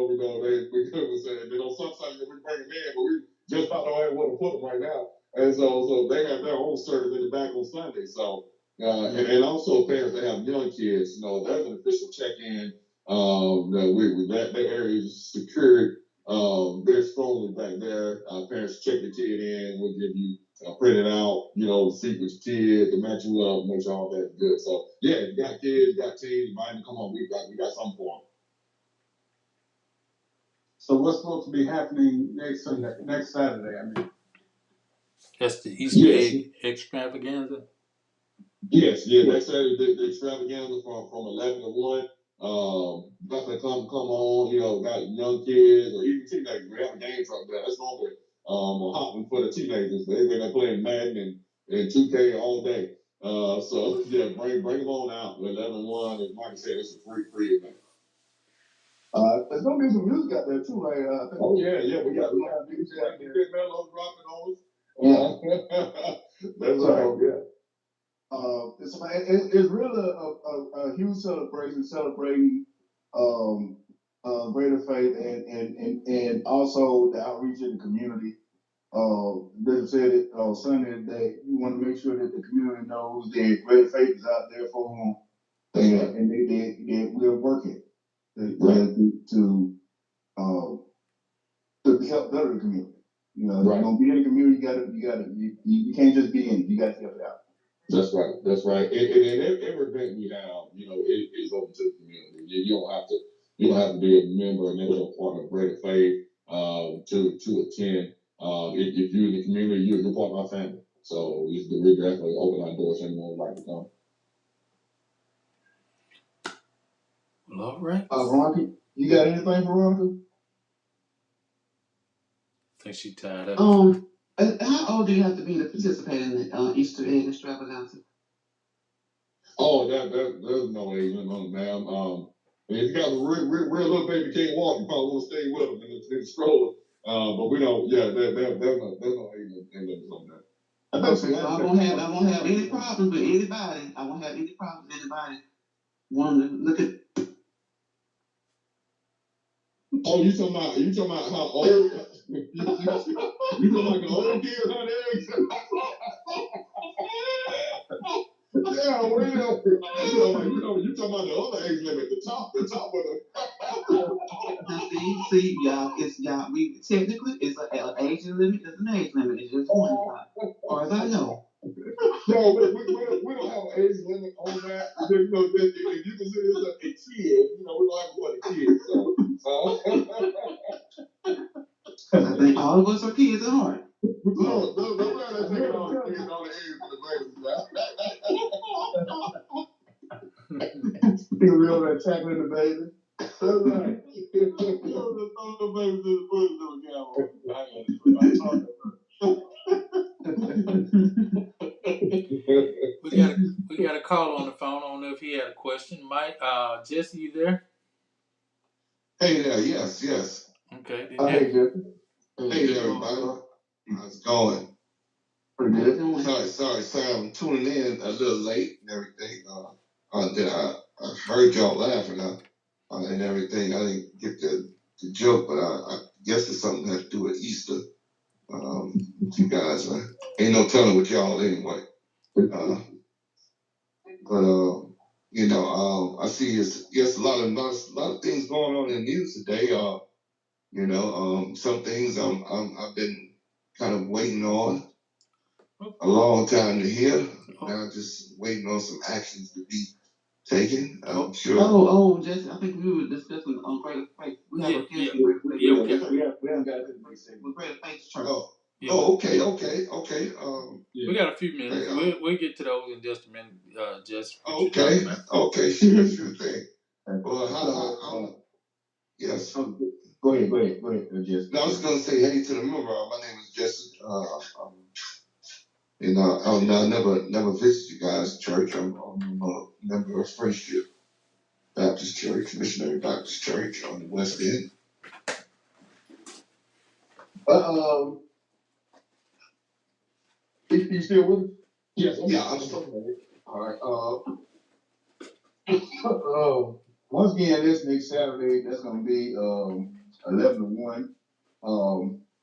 Sometimes we bring them in, but we just about don't have where to put them right now. And so they have their own service in the back on Sunday. So and also parents that have young kids, there's an official check-in. That area is secured very strongly back there. Parents check the kid in. We'll give you print it out, seat with your kid, to match you up, make sure all that's good. So yeah, you got kids, you got teens, you might come on. We got something for them. So what's supposed to be happening next Saturday? I mean, that's the Easter egg extravaganza. Yes, next Saturday the extravaganza from 11 to 1. Definitely come on. Got young kids or even teenagers. We have a game truck there. That's normally a hot one for the teenagers. They've been playing Madden and 2K all day. So yeah, bring them on out. 11 to 1. As Mark said, it's a free event. There's gonna be some music out there too, right? We got music out there. Big Mellow dropping on us. That's right. It's really a huge celebration, celebrating greater faith, and also the outreach in the community. Bishop said it Sunday that you want to make sure that the community knows that greater faith is out there for them, and they we're working to help better the community. You know, right. You're gonna be in the community. You can't just be in it. You got to help it out. That's right. That's right. And every event we have, it is open to the community. You don't have to be a member and a part of Greater Faith to attend. If you're in the community, you're part of our family. So we definitely open our doors to anyone who would like to come. Well, all right. Veronica, you got anything for Veronica? I think she tied up. How old do you have to be to participate in the Easter egg extravaganza? Oh, there's no age limit on it, ma'am. If you got a real little baby can't walk, you probably want to stay with them in the stroller. But we don't. Yeah, there's no age limit on that. Okay, so I won't have any problems with anybody. I won't have any problems with anybody wanting to look at. Oh, you talking about how old? You talking about the old kids on eggs? Yeah, well, you talking about the other age limit, the top of the. Now, see, y'all. We technically it's an age limit. It's an age limit. It's just one, as far as I know. No, we don't have an age limit on that. If you consider yourself a kid, we don't have one a kid. I think all of us are kids at heart. No, that's taking all the kids all the age for the babies. People over there tackling the baby. That's right. The babies in the We got a call on the phone. I don't know if he had a question. Mike, Jesse, you there? Hey there, yes. Okay. Hey, Jesse. Hey there, everybody. How's it going? Pretty good. Sorry, I'm tuning in a little late and everything. I heard y'all laughing and everything. I didn't get the joke, but I guess it's something that has to do with Easter. You guys, ain't no telling with y'all anyway. I see a lot of things going on in the news today. Some things I've been kind of waiting on a long time to hear. Now just waiting on some actions to be taken. I'm sure. Jesse, I think we were discussing on Greater Faith. We have a guest We haven't got to with Greater Faith Church. Okay. We got a few minutes. We'll get to those in just a minute, Jess. Okay, sure thing. Well, yes. Go ahead, Jesse. No, I was going to say hey to the member. My name is Jesse. I never visit you guys' church. I'm a member of Friendship Baptist Church, Missionary Baptist Church on the West End. You still with us? Yes. Yeah, I'm still. All right. Once again, this next Saturday, that's going to be 11 to 1.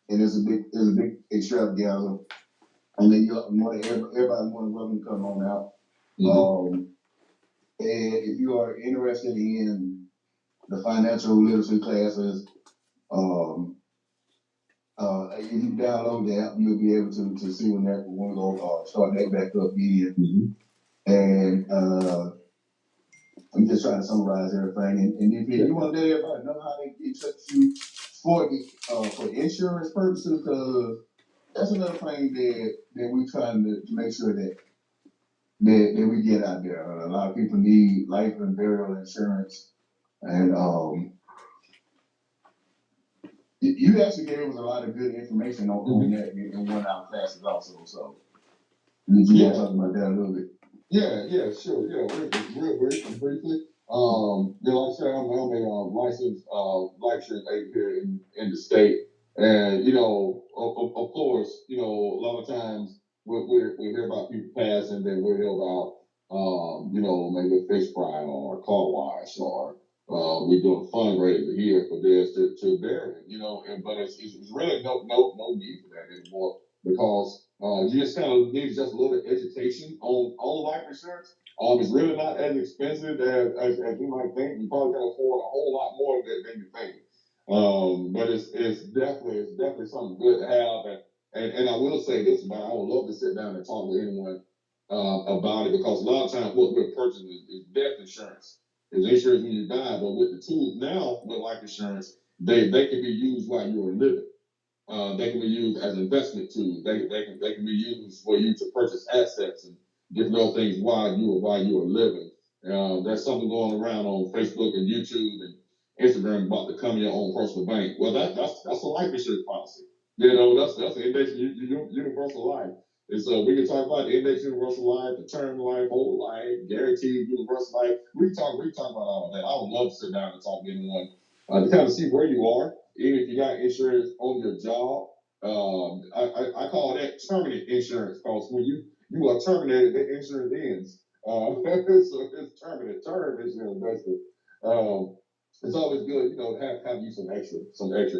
And it's a big extravaganza. And then everybody more than welcome to come on out. And if you are interested in the financial literacy classes, if you download the app, you'll be able to see when we go start that back up again. And I'm just trying to summarize everything. And if you want to let everybody know how they get in touch with you for insurance purposes, because that's another thing that we're trying to make sure that we get out there. A lot of people need life and burial insurance, and you actually gave us a lot of good information on that in one of our classes also. So, did you want to talk about that a little bit? Yeah, sure. Yeah, real briefly. Like I said, I'm a licensed life insurance agent here in the state, and of course, a lot of times we hear about people passing, then we hear about maybe a fish fry or a car wash or we're doing a fundraiser here for this to bury it, but it's really no need for that anymore because you just kind of need just a little education on life insurance. It's really not as expensive as you might think. You probably can afford a whole lot more than you think. But it's definitely something good to have. And I will say this, but I would love to sit down and talk with anyone about it because a lot of times what we're purchasing is death insurance. It's insurance when you die, but with the tools now with life insurance, they can be used while you are living. They can be used as investment tools. They can be used for you to purchase assets and different other things while you are living. There's something going around on Facebook and YouTube and Instagram about becoming your own personal bank. Well, that's a life insurance policy. That's the index universal life. And so we can talk about the index universal life, the term life, whole life, guaranteed universal life. We can talk about all of that. I would love to sit down and talk to anyone to kind of see where you are, even if you got insurance on your job. I call that terminate insurance because when you are terminated, the insurance ends. So it's terminate term insurance basically. It's always good, to have you some extra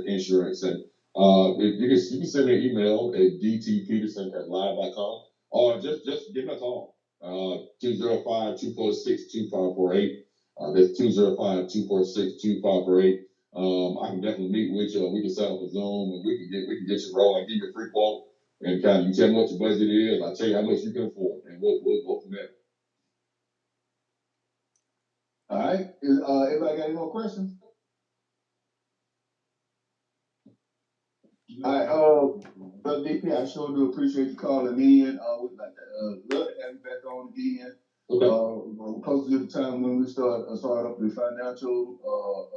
insurance. And you can send me an email at dtpeterson@live.com or just give me a call. 205-246-2548. That's 205-246-2548. I can definitely meet with you. We can set up a Zoom and we can get you rolling. Give you a free quote and kind of you tell me what your budget is. I'll tell you how much you can afford, and we'll go from there. All right. Everybody got any more questions? All right. Brother DP, I sure do appreciate you calling in. We'd like to love to have you back on again. Okay. Close to the time when we start up the financial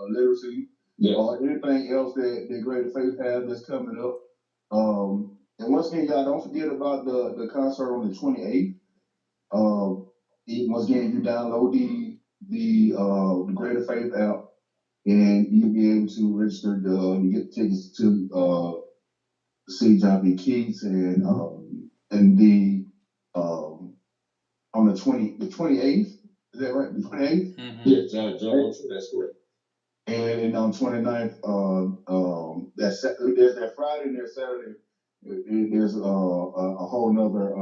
literacy. Yeah. Or anything else that Greater Faith has that's coming up. And once again, y'all don't forget about the concert on the 28th. Once again, you download the Greater Faith app, and you'll be able to register to get tickets to see John B. Keats and the on the 28th. Is that right? The 28th? Mm-hmm. Yeah, John, that's correct. And on 29th, there's that Friday and there's Saturday. There's a whole nother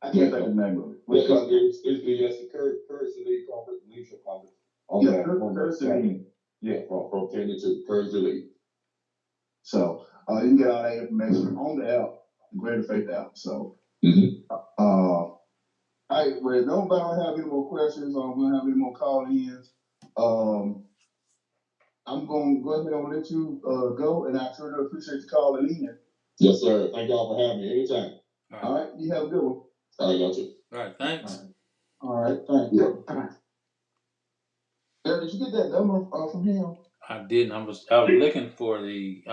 I can't think of the name of it. It's the Courage to Lead Conference, Leadership Conference. Courage to Lead. Yeah, from 10 to Courage to Lead. So you can get all that information on the app, the Greater Faith app. So all right, well, nobody don't have any more questions or we don't have any more call-ins. I'm going to go ahead and let you go, and I sure do appreciate you calling in. Yes, sir. Thank y'all for having me anytime. All right. You have a good one. All right, y'all too. All right, thanks. All right, thank you. All right. Did you get that number from him? I didn't. I was looking for the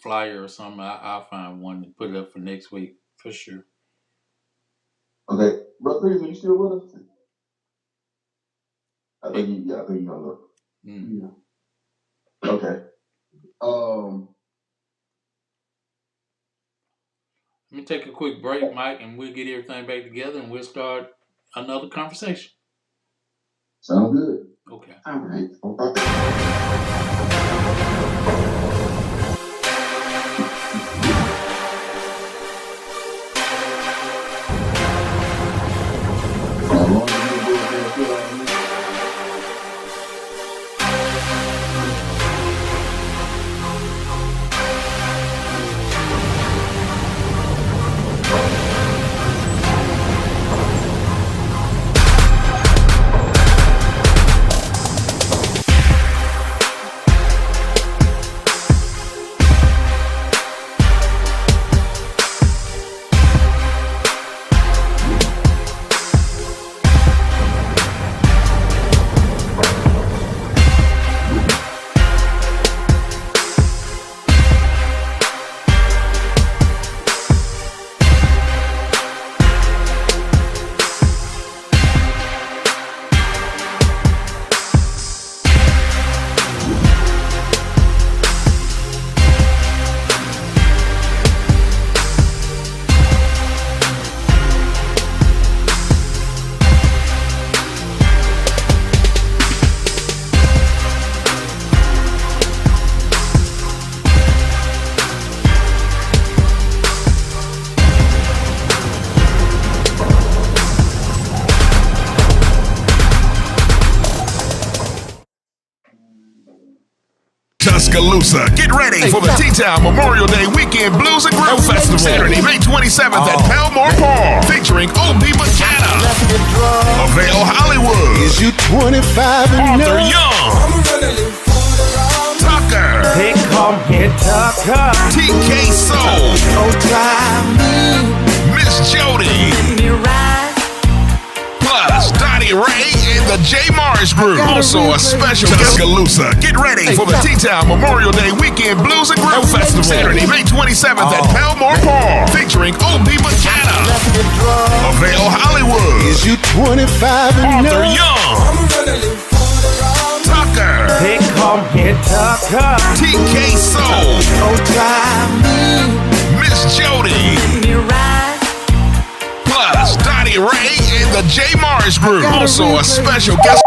flyer or something. I'll find one and put it up for next week for sure. Okay, Brother Peterson, you still with us? I think you gonna look. Yeah. Okay. Let me take a quick break, Mike, and we'll get everything back together and we'll start another conversation. Sound good. Okay. All right. Tuscaloosa. Get ready for the TTown Memorial Day Weekend Blues and Grill Festival. Saturday, May 27th at Palmore Park. Featuring O.B. McKenna, Avail Hollywood, Is you 25 and Arthur up? Young, Tucker, They call me Tucker. TK Soul, Oh, drive me. Miss Jody, Me right. plus Donnie Ray and the J. Mars Group. Also a special Tuscaloosa. Get ready for the T-Town Memorial Day Weekend Blues and Grill Festival. Saturday, May 27th at Palmore Park. Featuring O.B. McKenna, Avail Hollywood, Is you 25 and Arthur up? Young, Tucker, They call me Tucker. TK Soul, Oh, drive me. Miss Jody, Me right. plus Donnie Ray and the J. Mars Group. Also a special guest.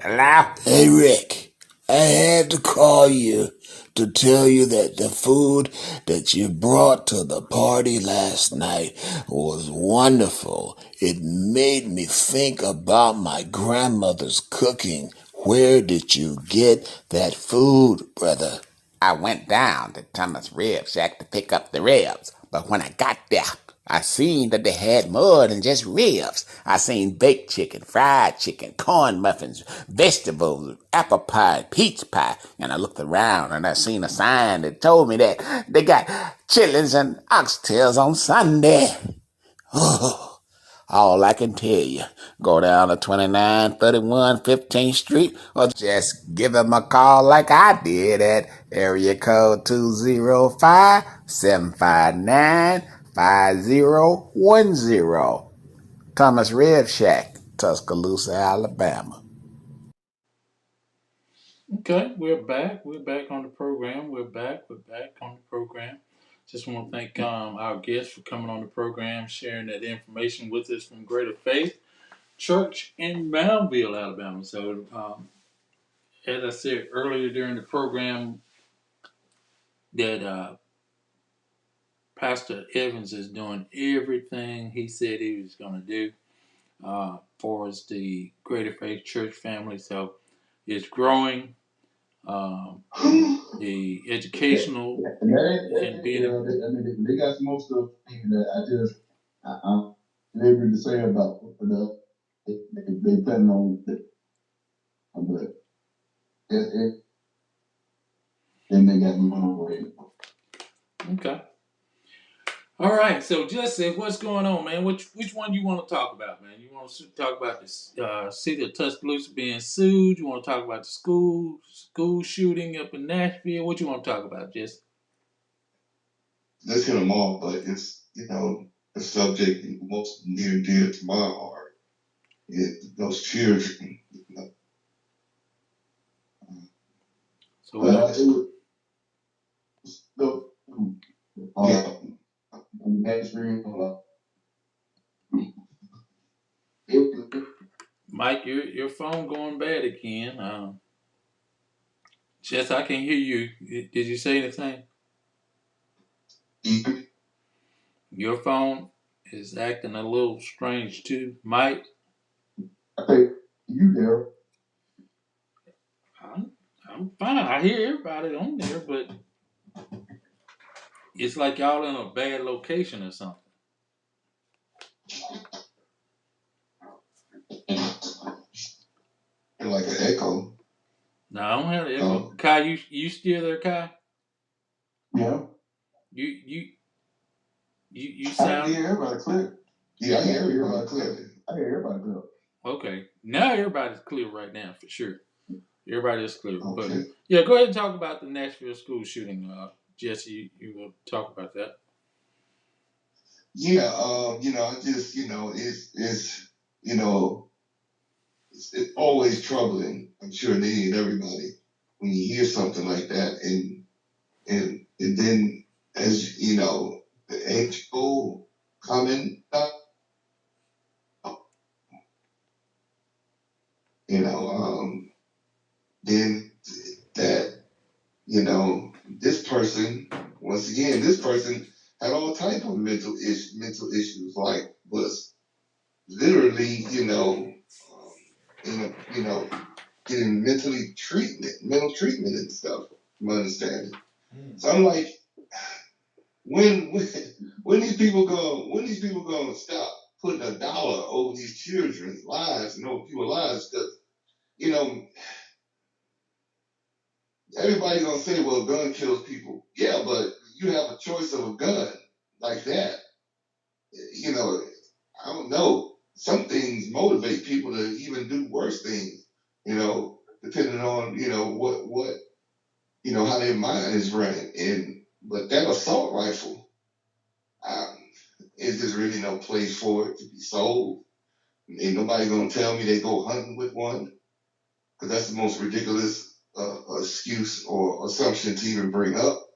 Hello? Hey, Rick, I had to call you to tell you that the food that you brought to the party last night was wonderful. It made me think about my grandmother's cooking. Where did you get that food, brother? I went down to Thomas' Rib Shack to pick up the ribs, but when I got there, I seen that they had more than just ribs. I seen baked chicken, fried chicken, corn muffins, vegetables, apple pie, peach pie, and I looked around and I seen a sign that told me that they got chitlins and oxtails on Sunday. All I can tell you, go down to 2931 15th Street or just give them a call like I did at area code 205-759-5010. Thomas Rib Shack, Tuscaloosa, Alabama. Okay, we're back. We're back on the program. We're back on the program. Just want to thank our guests for coming on the program, sharing that information with us from Greater Faith Church in Moundville, Alabama. So, as I said earlier during the program, that Pastor Evans is doing everything he said he was going to do for us, the Greater Faith Church family. So, it's growing. The educational and being they got some more stuff that I'm able to say about they planning on but then they got more. okay. All right, so Jesse, what's going on, man? Which one you want to talk about, man? You want to talk about the city of Tuscaloosa being sued? You want to talk about the school shooting up in Nashville? What you want to talk about, Jesse? Let's hit them all, but it's, a subject most near and dear to my heart. Those children. So It was Nashville. Mike, your phone going bad again. Jess, I can hear you. Did you say anything? Your phone is acting a little strange too, Mike. I think you there. I'm fine. I hear everybody on there, but it's like y'all in a bad location or something. Like an echo. No, I don't have the echo. Kai, you still there, Kai? Yeah. You I sound. hear everybody clear. Yeah, I hear everybody clearly. I hear everybody clear. Okay, now everybody's clear right now for sure. Everybody is clear. Okay. But yeah, go ahead and talk about the Nashville school shooting. Jesse, you will talk about that. Yeah, I just, it's always troubling. I'm sure Nene and everybody when you hear something like that, and then as the HO coming up, then that this person once again had all type of mental issues, like was literally in a getting mental treatment and stuff, from my understanding. So I'm like, when these people gonna stop putting $1 over these children's lives and over people's lives? Because, you know, everybody gonna say, well, a gun kills people. Yeah, but you have a choice of a gun like that. You know, I don't know. Some things motivate people to even do worse things, you know, depending on, you know, what you know, how their mind is running. But that assault rifle, um, is just really no place for it to be sold. Ain't nobody gonna tell me they go hunting with one, because that's the most ridiculous excuse or assumption to even bring up.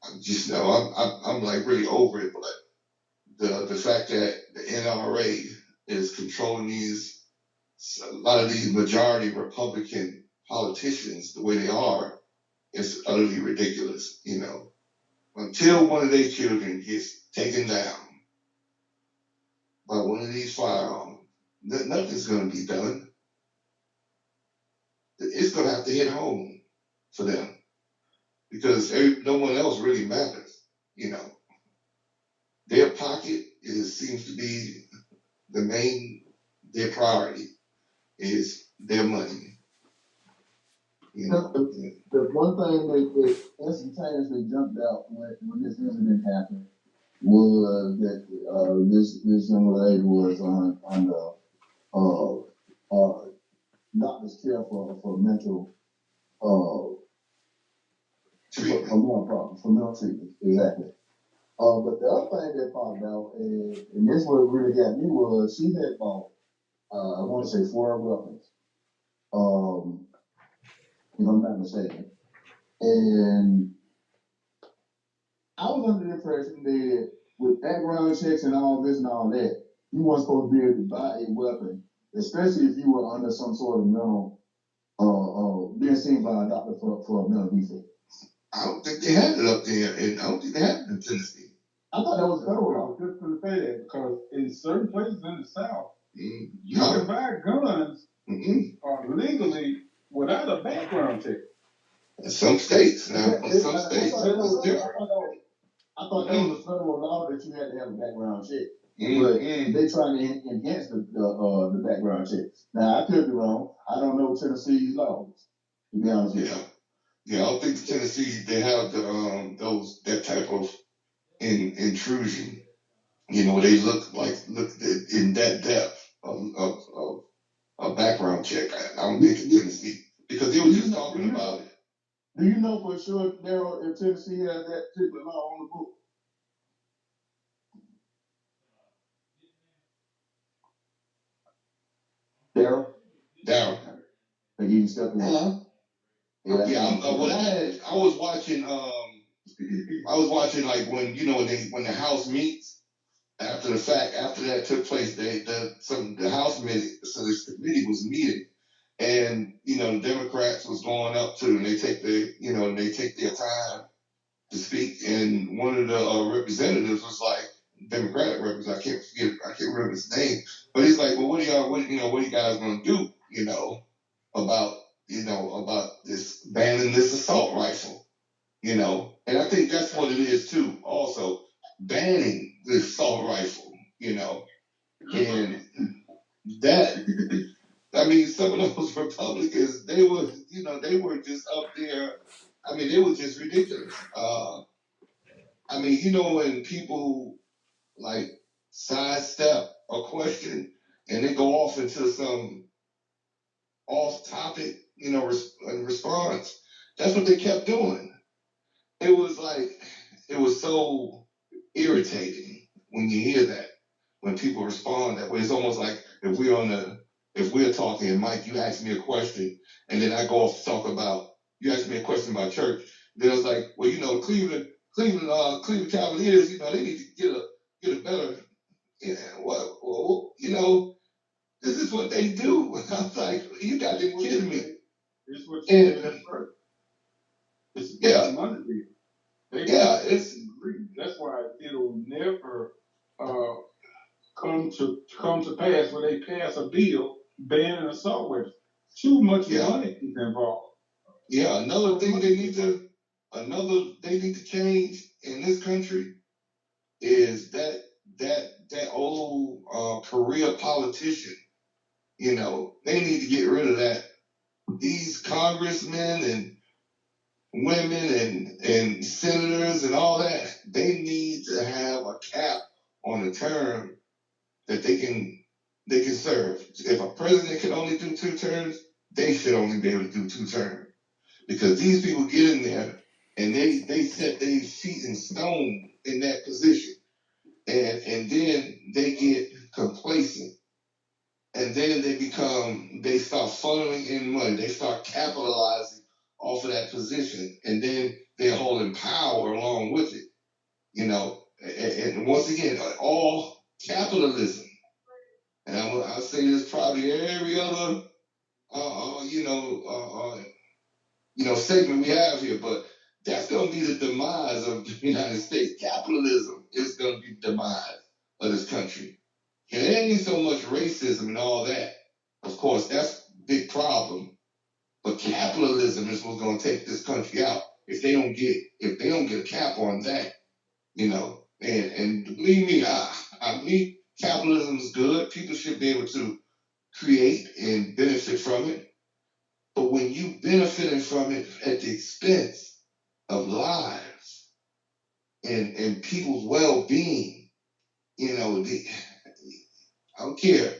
I'm just no, I'm like really over it. But the fact that the NRA is controlling a lot of these majority Republican politicians the way they are is utterly ridiculous. You know, until one of their children gets taken down by one of these firearms, nothing's going to be done. It's going to have to hit home for them because no one else really matters. You know, their pocket seems to be their priority is their money. You know, the one thing that instantaneously jumped out when this incident happened was that this young lady was on the doctor's care for mental for mental treatment, exactly. But the other thing that popped out, and this what really got me was she had bought I want to say 4 weapons, if I'm not mistaken, and I was under the impression that with background checks and all this and all that, you weren't supposed to be able to buy a weapon, especially if you were under some sort of mental, being seen by a doctor for a mental defect. I don't think they had it up there, and I don't think they had it in Tennessee. I thought that was federal law. I was just going to say that because in certain places in the South, you can buy guns legally without a background check. In some states, now, in some states, it's different. I thought that was a federal law that you had to have a background check. But they trying to enhance the background checks. Now I could be wrong. I don't know Tennessee's laws, to be honest with you. Yeah, I don't think Tennessee they have that type of intrusion. You know, they look in that depth of a background check. I don't think in Tennessee because they were just talking about it. Do you know for sure, Daryl, if Tennessee has that particular law on the book? Daryl. You step in. Hello. Yeah, I was watching. I was watching like when when the House meets after the fact. After that took place, the House committee, so this committee was meeting, and the Democrats was going up to, and they take their time to speak, and one of the representatives was like, Democratic representative, I can't remember his name, but he's like, well, what are you guys gonna do, about this banning this assault rifle, and I think that's what it is too, also banning the assault rifle, and that, I mean, some of those Republicans, they were just up there. I mean, they were just ridiculous. I mean, when people like sidestep a question and they go off into some off-topic, response. That's what they kept doing. It was so irritating when you hear that, when people respond that way. It's almost like if we're talking, and Mike, you ask me a question, and then I go off to talk about, you ask me a question about church. Then it's like, well, Cleveland Cavaliers, they need to get a better, this is what they do. I was like, you got to be kidding me. It's what you said at first. It's money. That's why it'll never come to pass when they pass a bill banning assault weapons. Too much Yeah. money is involved. Yeah, another thing they need to change in this country is that old career politician. You know, they need to get rid of that. These congressmen and women and senators and all that, they need to have a cap on the term that they can serve. If a president can only do 2 terms, they should only be able to do 2 terms. Because these people get in there and they set their feet in stone in that position. And then they get complacent. And then they start funneling in money. They start capitalizing off of that position. And then they're holding power along with it. You know, and once again, all capitalism. And I'll say this probably every other, segment we have here, but that's going to be the demise of the United States. Capitalism is going to be the demise of this country. And it ain't so much racism and all that. Of course, that's a big problem. But capitalism is what's going to take this country out if they don't get a cap on that, you know. And believe me, I believe capitalism is good. People should be able to create and benefit from it. But when you benefiting from it at the expense of lives and people's well-being, you know, I don't care.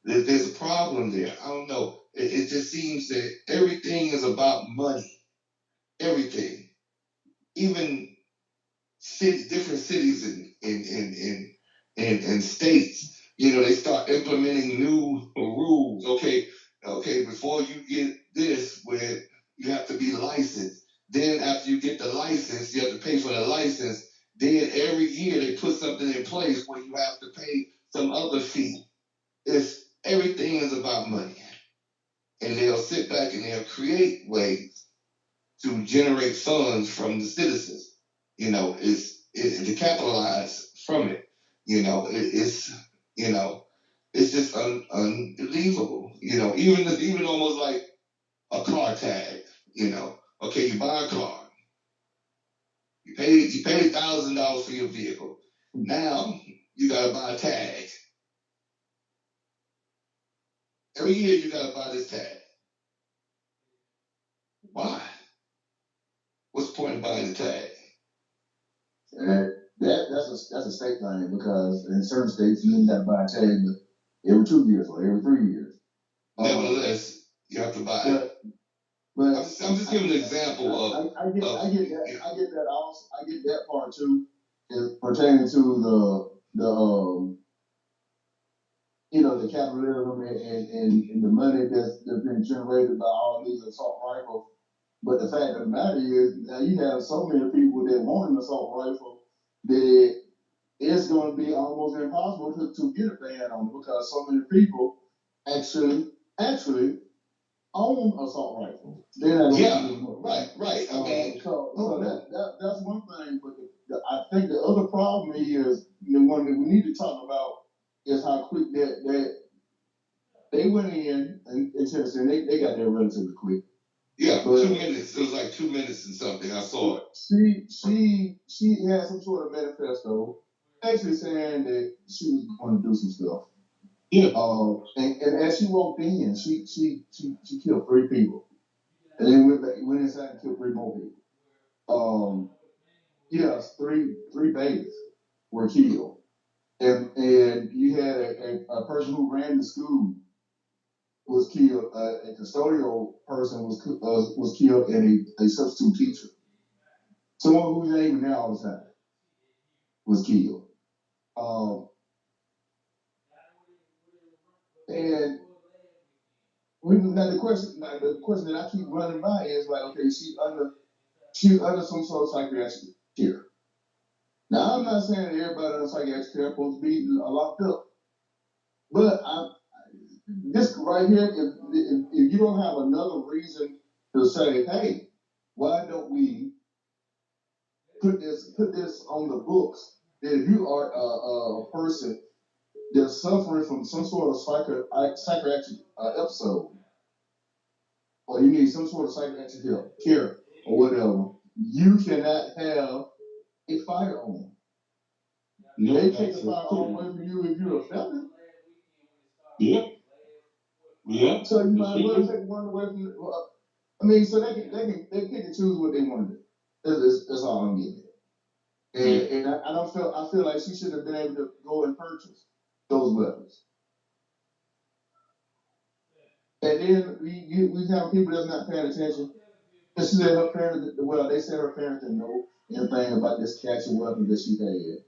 There's a problem there. I don't know. It just seems that everything is about money. Everything. Even different cities and states, you know, they start implementing new rules. Okay, before you get this, where you have to be licensed. Then after you get the license, you have to pay for the license. Then every year they put something in place where you have to pay some other fee. Everything is about money. And they'll sit back and they'll create ways to generate funds from the citizens. You know, to capitalize from it. You know, it's just unbelievable. You know, even almost like a car tag. You know, okay, you buy a car, you pay $1,000 for your vehicle. Now you gotta buy a tag. Every year you gotta buy this tag. Why? What's the point of buying the tag? That's a state thing because in certain states you ain't got to buy a tag every 2 years or every 3 years. Nevertheless, you have to buy it. But I'm just giving an example of. I get that also. I get that part too, is pertaining to the the capitalism and the money that's been generated by all these assault rifles. But the fact of the matter is, now you have so many people that want an assault rifle that it's going to be almost impossible to get a ban on it because so many people actually own assault rifles. They're not right. I mean, so that's one thing. But I think the other problem is the one that we need to talk about is how quick that they went in and Tennessee. They got there relatively quick. Yeah, but 2 minutes. It was like 2 minutes and something. I saw it. She had some sort of manifesto, actually saying that she was going to do some stuff. Yeah. And as she walked in, she killed 3 people, and then went inside and killed 3 more people. Three babies were killed, and you had a person who ran the school was killed. A custodial person was killed, and a substitute teacher, someone who's not even there all the time, was killed. And the question that I keep running by is like, okay, she's under some sort of psychiatric care. Now, I'm not saying that everybody under psychiatric care is supposed to be locked up, but this right here, if you don't have another reason to say, hey, why don't we put this on the books? That if you are a person that's suffering from some sort of psychiatric episode, or you need some sort of psychiatric care or whatever, you cannot have a firearm. They take a firearm away from you if you're a felon. Yeah. Yeah. So you might as well take one away from. I mean, so they pick and choose what they want to do. That's all I'm getting at. And I feel like she should have been able to go and purchase those weapons. And then we have people that's not paying attention. And she said her parents, well, they said her parents didn't know anything about this catch of weapons that she had.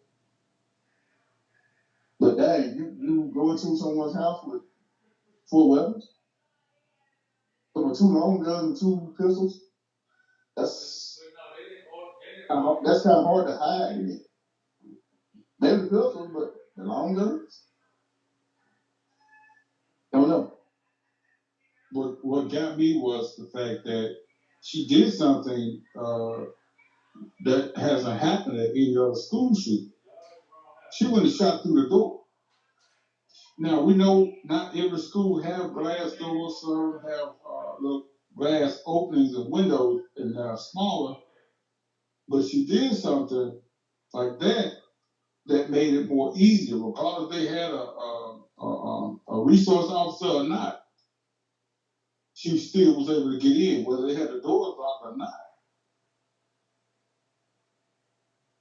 But dang, you go into someone's house with full weapons? With 2 long guns and 2 pistols? That's kind of hard to hide in it. Maybe the pistols, but the long guns? Don't know. What got me was the fact that she did something that hasn't happened at any other school shooting. She went and shot through the door. Now we know not every school have glass doors, some have little glass openings and windows, and they're smaller. But she did something like that made it more easier, regardless if they had a resource officer or not. She still was able to get in, whether they had the doors locked or not.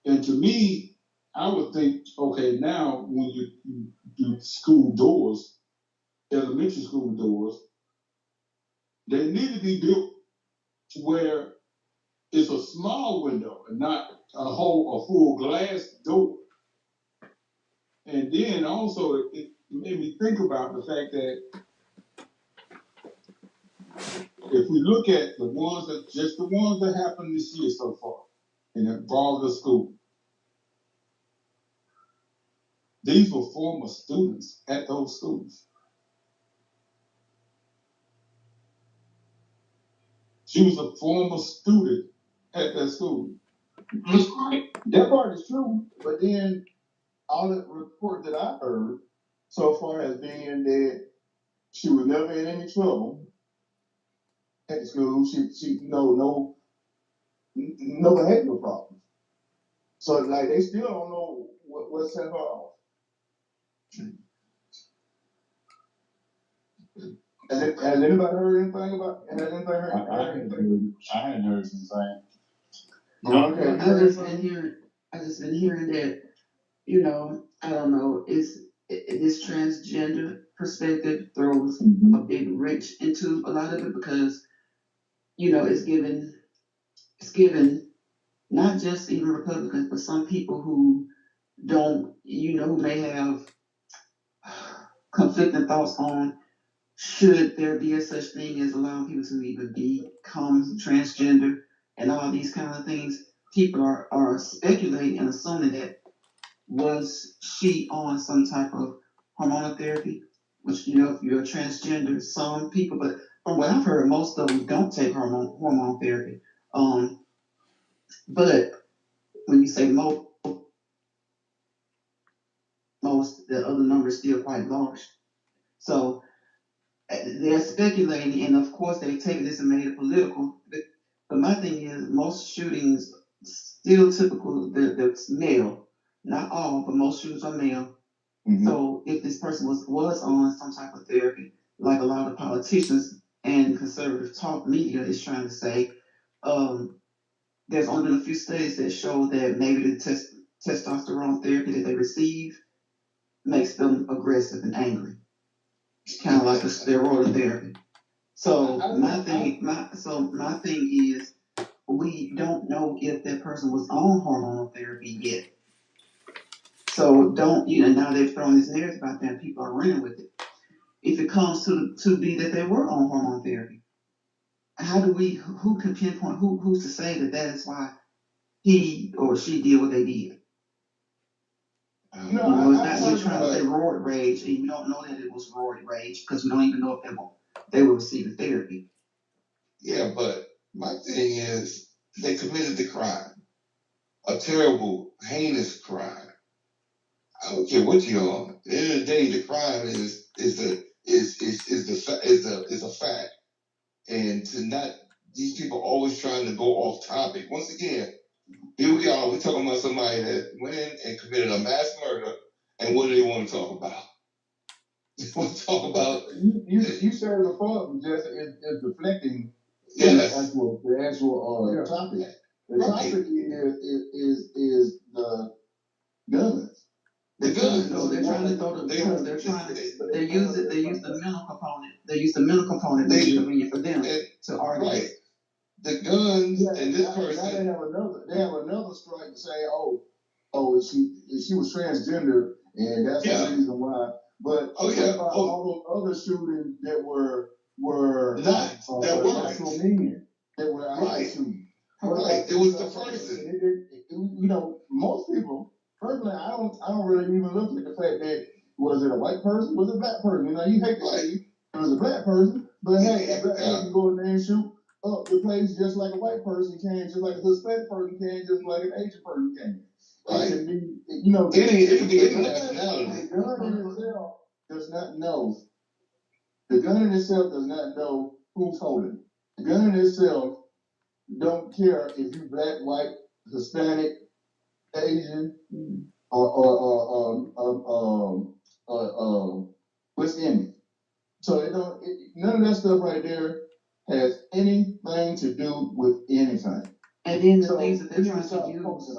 And to me, I would think, okay, now when you do school doors, elementary school doors, they need to be built to where it's a small window and not a full glass door. And then also it made me think about the fact that if we look at the ones that happened this year so far and involved the school, these were former students at those schools. She was a former student at that school. That's right. That part is true, but then all the report that I heard so far has been that she was never in any trouble at the school. She no behavioral problems. So like they still don't know what set her off. Has anybody heard anything about? Has anybody heard? I hadn't heard anything. Okay. I just been hearing that, I don't know, this transgender perspective throws a big wrench into a lot of it because, it's given not just even Republicans, but some people who don't, who may have conflicting thoughts on should there be a such thing as allowing people to even become transgender and all these kind of things. People are speculating and assuming that was she on some type of hormonal therapy, which, if you're a transgender, some people, but from what I've heard, most of them don't take hormone therapy. But when you say most, the other number is still quite large. So they're speculating, and of course they've taken this and made it political. But my thing is, most shootings still typical. They're male, not all, but most shootings are male. Mm-hmm. So if this person was on some type of therapy, like a lot of politicians and conservative talk media is trying to say, there's only been a few studies that show that maybe the testosterone therapy that they receive makes them aggressive and angry, kind of like a steroid therapy. So my thing is, we don't know if that person was on hormonal therapy yet. So now they've thrown this narrative out there and people are running with it. If it comes to be that they were on hormone therapy, who can pinpoint, who's to say that is why he or she did what they did? It's not we're trying to say roid rage, and we don't know that it was roid rage because we don't even know if they were receiving therapy. Yeah, but my thing is they committed the crime, a terrible, heinous crime. I don't care what you're on. At the end of the day, the crime is a fact. and to not these people always trying to go off topic. Once again, here we are. We're talking about somebody that went in and committed a mass murder, and what do they want to talk about? They want to talk about you said it before, just is deflecting yes. the actual topic. The topic is the guns. The guns. No, they're trying to throw the guns. They use the mental component. They use the mental component to make it convenient for them to argue. Right. The guns and this person. Now they have another strike to say, she was transgender and that's the reason why. But all those other shootings that were not that weren't actual men that were actually shooting. Right. It was the person. Most people, personally, I don't really even look at the fact that was it a white person, was it a black person? You hate to say it was a black person, but hey, a black person go in there and shoot up the place just like a white person can, just like a Hispanic person can, just like an Asian person can. Right. It can be, it can be any nationality. The gun in itself does not know. The gun in itself does not know who's holding it. The gun in itself don't care if you black, white, Hispanic, Asian, or West Indian. So none of that stuff right there has anything to do with anything. And then the things that they're trying to use,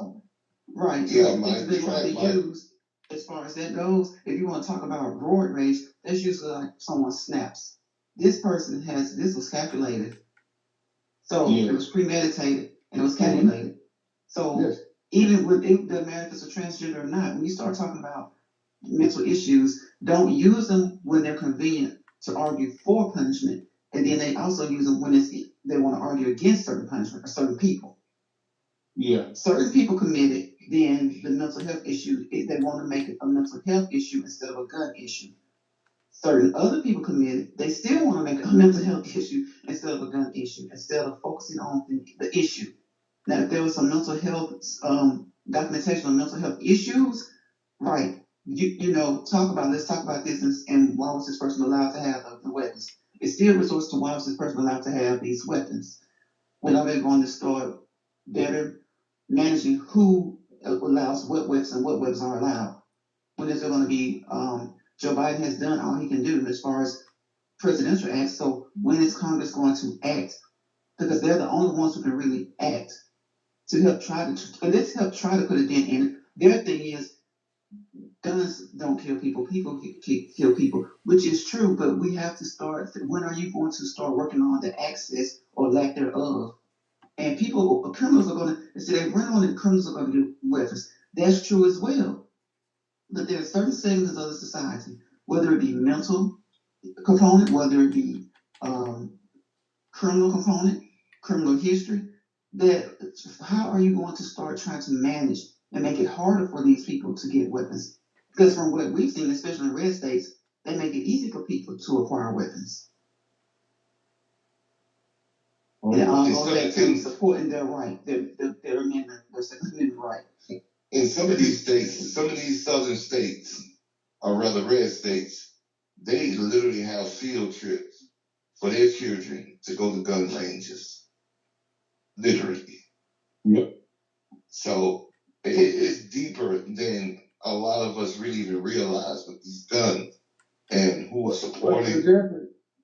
right? Yeah, the things that they're trying to use, as far as that goes, if you want to talk about roid rage, that's usually like someone snaps. This person this was calculated, so it was premeditated and it was calculated. So even with it doesn't matter if it's a transgender or not, when you start talking about mental issues, don't use them when they're convenient to argue for punishment, and then they also use them when they want to argue against certain punishment or certain people. Yeah. Certain people committed, then the mental health issue, they want to make it a mental health issue instead of a gun issue. Certain other people committed, they still want to make it a mental health issue instead of a gun issue, instead of focusing on the issue. Now, if there was some mental health documentation on mental health issues, right? Let's talk about this, and why was this person allowed to have the weapons? It still resorts to why was this person allowed to have these weapons. When are they going to start better managing who allows what weapons and what weapons are allowed? When is there going to be? Joe Biden has done all he can do as far as presidential acts. So when is Congress going to act? Because they're the only ones who can really act to help try to put a dent in it. Their thing is guns don't kill people. People kill people, which is true. But we have to start. When are you going to start working on the access or lack thereof? And criminals are going to say they run on it. Criminals are going to get weapons. That's true as well. But there are certain segments of the society, whether it be mental component, whether it be criminal component, criminal history, that how are you going to start trying to manage and make it harder for these people to get weapons? Because from what we've seen, especially in red states, they make it easy for people to acquire weapons. And it all goes back to supporting their right, their amendment, their Second Amendment right. In some of these states, some of these southern states, or rather red states, they literally have field trips for their children to go to gun ranges. Literally. Yep. So it's deeper than a lot of us really even realize with these guns and who are supporting.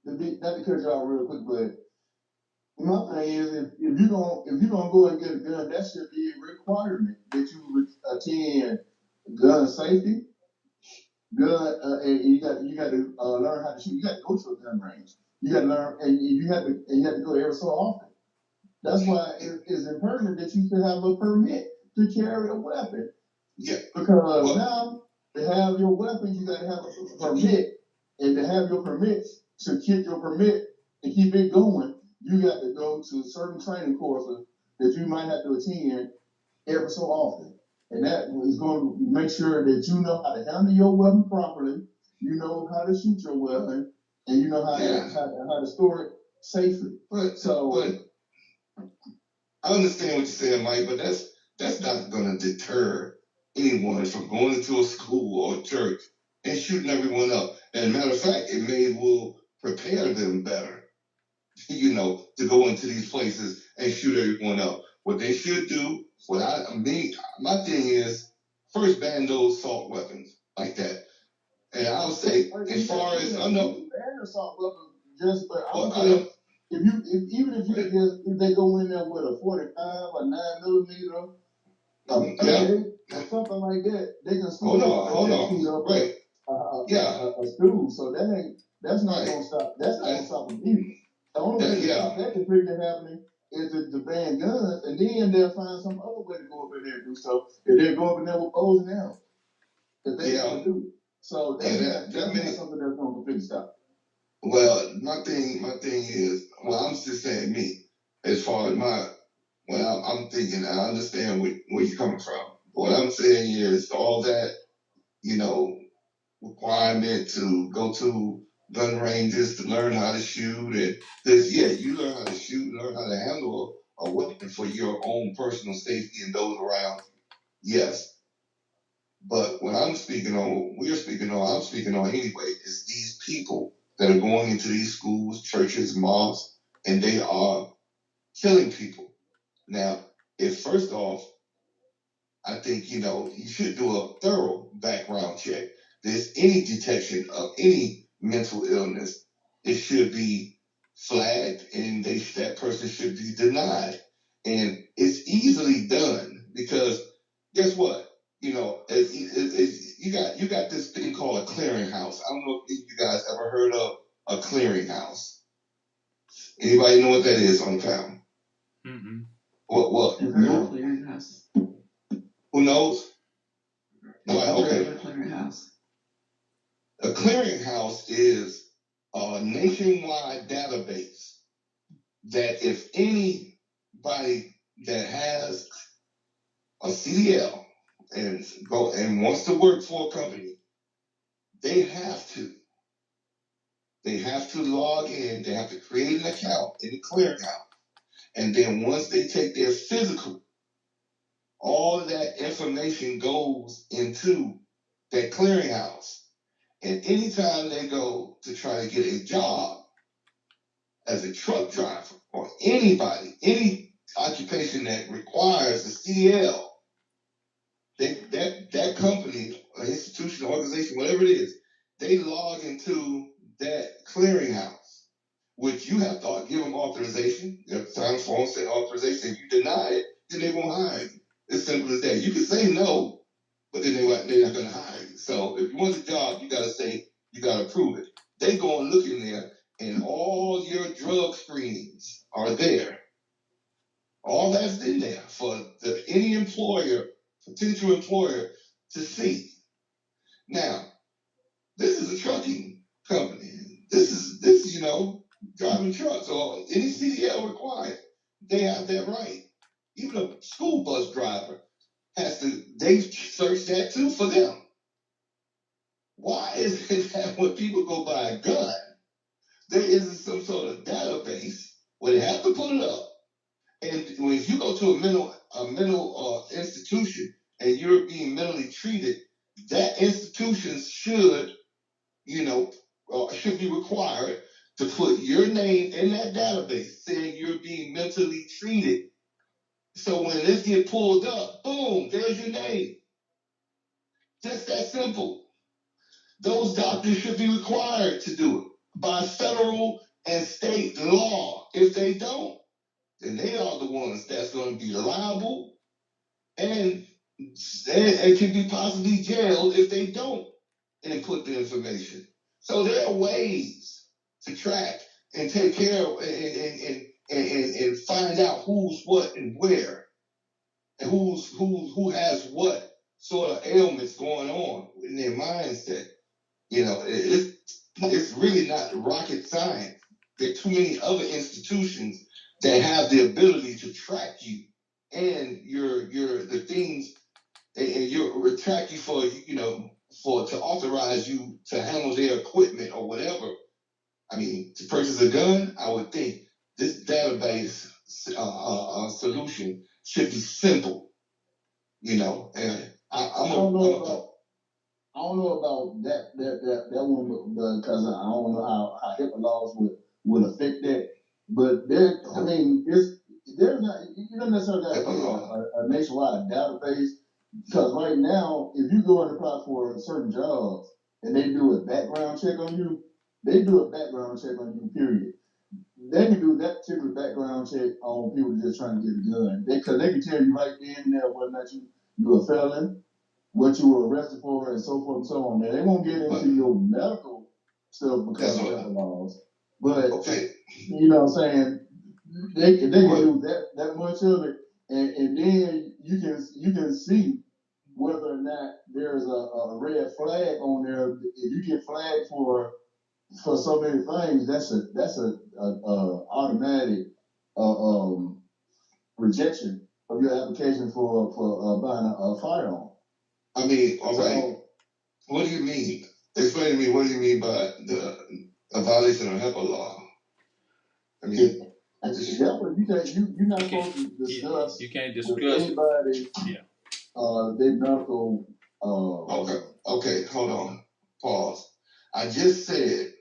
Not to cut you off real quick, but my thing is, if you don't go and get a gun, that should be a requirement that you attend gun safety, and you got to learn how to shoot. You got to go to a gun range. You got to learn, and you have to go every so often. That's why it's imperative that you should have a permit to carry a weapon. Yeah. Because now to have your weapon, you got to have a permit, and to have your permit, to keep your permit and keep it going, you got to go to certain training courses that you might have to attend every so often. And that is going to make sure that you know how to handle your weapon properly, you know how to shoot your weapon, and you know how to store it safely. But I understand what you're saying, Mike, but that's not going to deter anyone from going into a school or a church and shooting everyone up. And matter of fact, will prepare them better to go into these places and shoot everyone up. What they should do, my thing is, first ban those assault weapons like that. And I would say, as far as I know, ban assault weapons just, but if they go in there with a 45 or 9mm, or something like that, they can still hold on, right? A school. So that's not gonna stop. That's not gonna stop them either. The only thing that can figure happening is to ban guns, and then they'll find some other way to go up in there and do stuff. If they go up in there with bows and arrows, that they gonna do. So that's not something that's gonna completely stop. Well, my thing is, I'm just saying me, as far as I'm thinking, I understand where you're coming from. What I'm saying is all that, requirement to go to gun ranges to learn how to shoot and this, you learn how to shoot, learn how to handle a weapon for your own personal safety and those around. Yes. But what I'm speaking on anyway, is these people that are going into these schools, churches, mosques, and they are killing people. Now, if first off, I think, you should do a thorough background check. There's any detection of any mental illness, it should be flagged and that person should be denied. And it's easily done because guess what? You got this thing called a clearinghouse. I don't know if you guys ever heard of a clearinghouse. Anybody know what that is on the panel? Mm-hmm. What? Clearinghouse. Who knows? Okay. Clearinghouse. A clearinghouse is a nationwide database that if anybody that has a CDL and wants to work for a company, they have to log in, they have to create an account in the clearinghouse. And then once they take their physical, all of that information goes into that clearinghouse. And anytime they go to try to get a job as a truck driver or any occupation that requires a CDL, that company, or institution, organization, whatever it is, they log into that clearinghouse, which you have to give them authorization. You have to sign a form saying authorization. If you deny it, then they won't hire you. It's simple as that. You can say no, but then they're not going to hire you. So if you want a job, you got to prove it. They go and look in there, and all your drug screenings are there. All that's in there for any potential employer to see. Now, this is a trucking company. This is driving trucks or any CDL required. They have that right. Even a school bus driver they search that too for them. Why is it that when people go buy a gun, there isn't some sort of database where they have to put it up? And if you go to a mental institution and you're being mentally treated, that institution should be required to put your name in that database saying you're being mentally treated. So when this get pulled up, boom, there's your name. Just that simple. Those doctors should be required to do it by federal and state law. If they don't, then they are the ones that's going to be liable and can be possibly jailed if they don't input the information. So there are ways to track and take care of and find out who's what and where, and who has what sort of ailments going on in their mindset. It's really not rocket science. There are too many other institutions that have the ability to track you and the things and track you to authorize you to handle their equipment or whatever. I mean, to purchase a gun, I would think this database solution should be simple. And I don't know about that one because I don't know how HIPAA laws would affect that. But there, I mean, there's not, you don't necessarily got to be a nationwide database, because right now, if you go and apply for certain jobs and they do a background check on you, they do a background check on you, period. They can do that particular background check on people just trying to get a gun. Because they can tell you right then and there whether or not you a felon, what you were arrested for, and so forth and so on. Now, they won't get into your medical stuff because of federal laws. But, you know what I'm saying, they can do that much of it, and then you can see whether or not there's a red flag on there. If you get flagged for so many things, that's a automatic rejection of your application for buying a firearm. I mean, all right. What do you mean? Explain to me. What do you mean by a violation of HIPAA law? I mean, you're not supposed to discuss. You can't with discuss anybody. Their medical. Okay. Hold on. Pause. I just said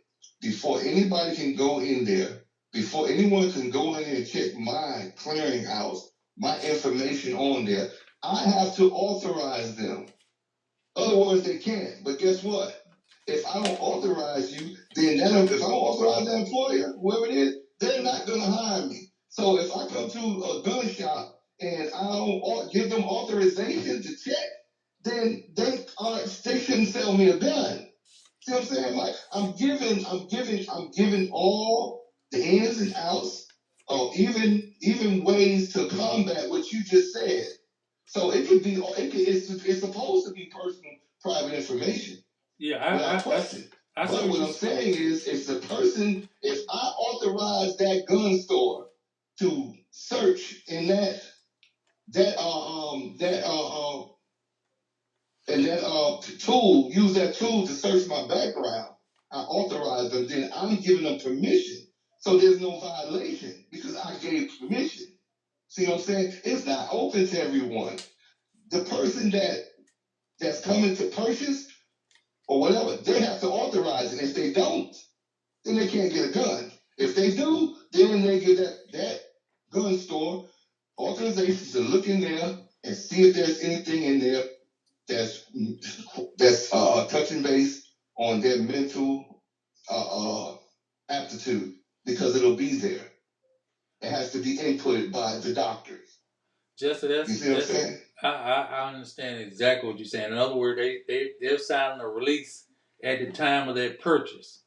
before anybody can go in there, before anyone can go in and check my clearinghouse, my information on there, I have to authorize them. Other words, they can't. But guess what? If I don't authorize you, then if I don't authorize the employer, whoever it is, they're not going to hire me. So if I come to a gun shop and I don't give them authorization to check, then they shouldn't sell me a gun. See what I'm saying? Like I'm giving all the ins and outs, or even ways to combat what you just said. So it's supposed to be personal, private information. Yeah, without question. But what I'm saying is, if I authorize that gun store to search in use that tool to search my background, I authorize them, then I'm giving them permission. So there's no violation because I gave permission. See what I'm saying? It's not open to everyone. The person that's coming to purchase or whatever, they have to authorize it. If they don't, then they can't get a gun. If they do, then they give that gun store authorization to look in there and see if there's anything in there that's touching base on their mental aptitude, because it'll be there. It has to be inputted by the doctors. You see what I'm saying? I understand exactly what you're saying. In other words, they're signing a release at the time of their purchase.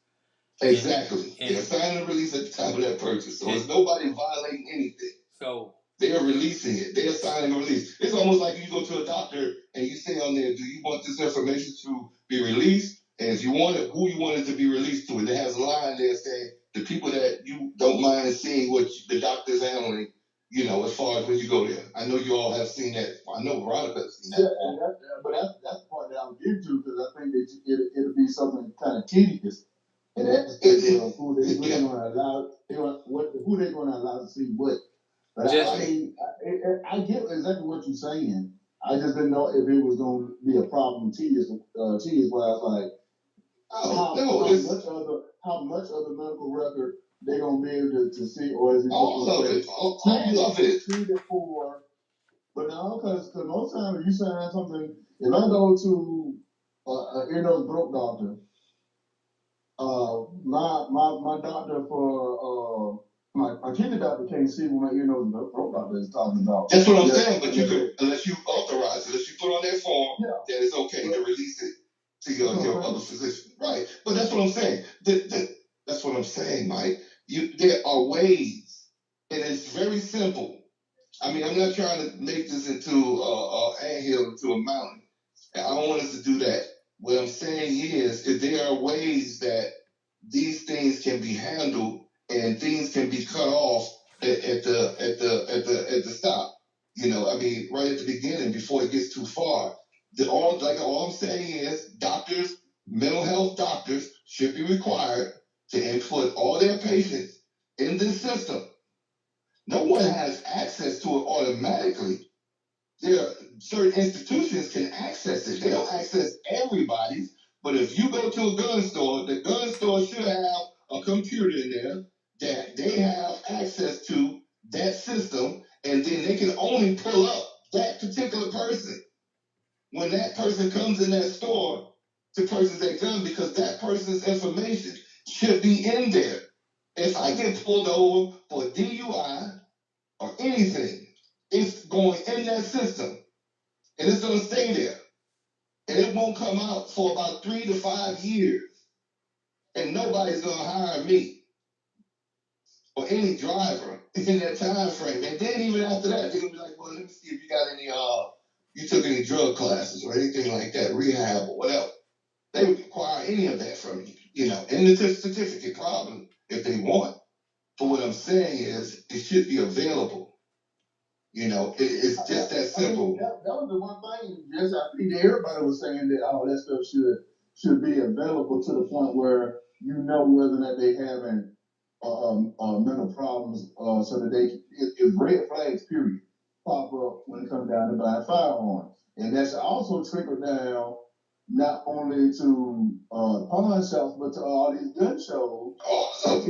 Exactly. They're signing a release at the time of that purchase. So it's nobody violating anything. So they're releasing it. They're signing a release. It's almost like you go to a doctor and you say on there, do you want this information to be released? And if you want it, who you want it to be released to? And it has a line there saying the people that you don't mind seeing what the doctor's handling, as far as when you go there. I know you all have seen that. I know Veronica has seen that. Yeah, that's the part that I'm getting to, because I think that it'll be something kind of tedious. And that's who they're going to allow, who they're going to allow to see what. But I get exactly what you're saying. I just didn't know if it was going to be a problem tedious wise, like how much of the medical record they're going to be able to see, or is it all of it? Treated for. But now, because most times if you sign something, if I go to an ear, nose, throat doctor, my doctor for my kidney doctor can't see what my ear, nose, and throat doctor is talking about. That's what I'm saying. But you could, unless you authorize, unless you put on that form that it's okay to release it to your other physician, right? But that's what I'm saying. That's what I'm saying, Mike. There are ways, and it's very simple. I mean, I'm not trying to make this into an anthill, into a mountain. I don't want us to do that. What I'm saying is there are ways that these things can be handled and things can be cut off at the stop. I mean, right at the beginning before it gets too far. All I'm saying is doctors, mental health doctors should be required to input all their patients in this system. No one has access to it automatically. There are certain institutions can access it. They don't access everybody's. But if you go to a gun store, the gun store should have a computer in there that they have access to that system, and then they can only pull up that particular person when that person comes in that store to purchase that gun, because that person's information should be in there. If I get pulled over for DUI or anything, it's going in that system and it's going to stay there. And it won't come out for about 3 to 5 years. And nobody's going to hire me or any driver in that time frame. And then even after that, they're going to be like, well, let me see if you got any, you took any drug classes or anything like that, rehab or whatever. They would require any of that from you, you know, and the certificate problem if they want. But what I'm saying is it should be available. You know, it's just that simple. That was the one thing. Yes, I think everybody was saying that all that stuff should be available to the point where you know whether or not they having mental problems, so that they if red flags period pop up when it comes down to buying firearms, and that's also trickled down not only to pawn shops but to all these gun shows. That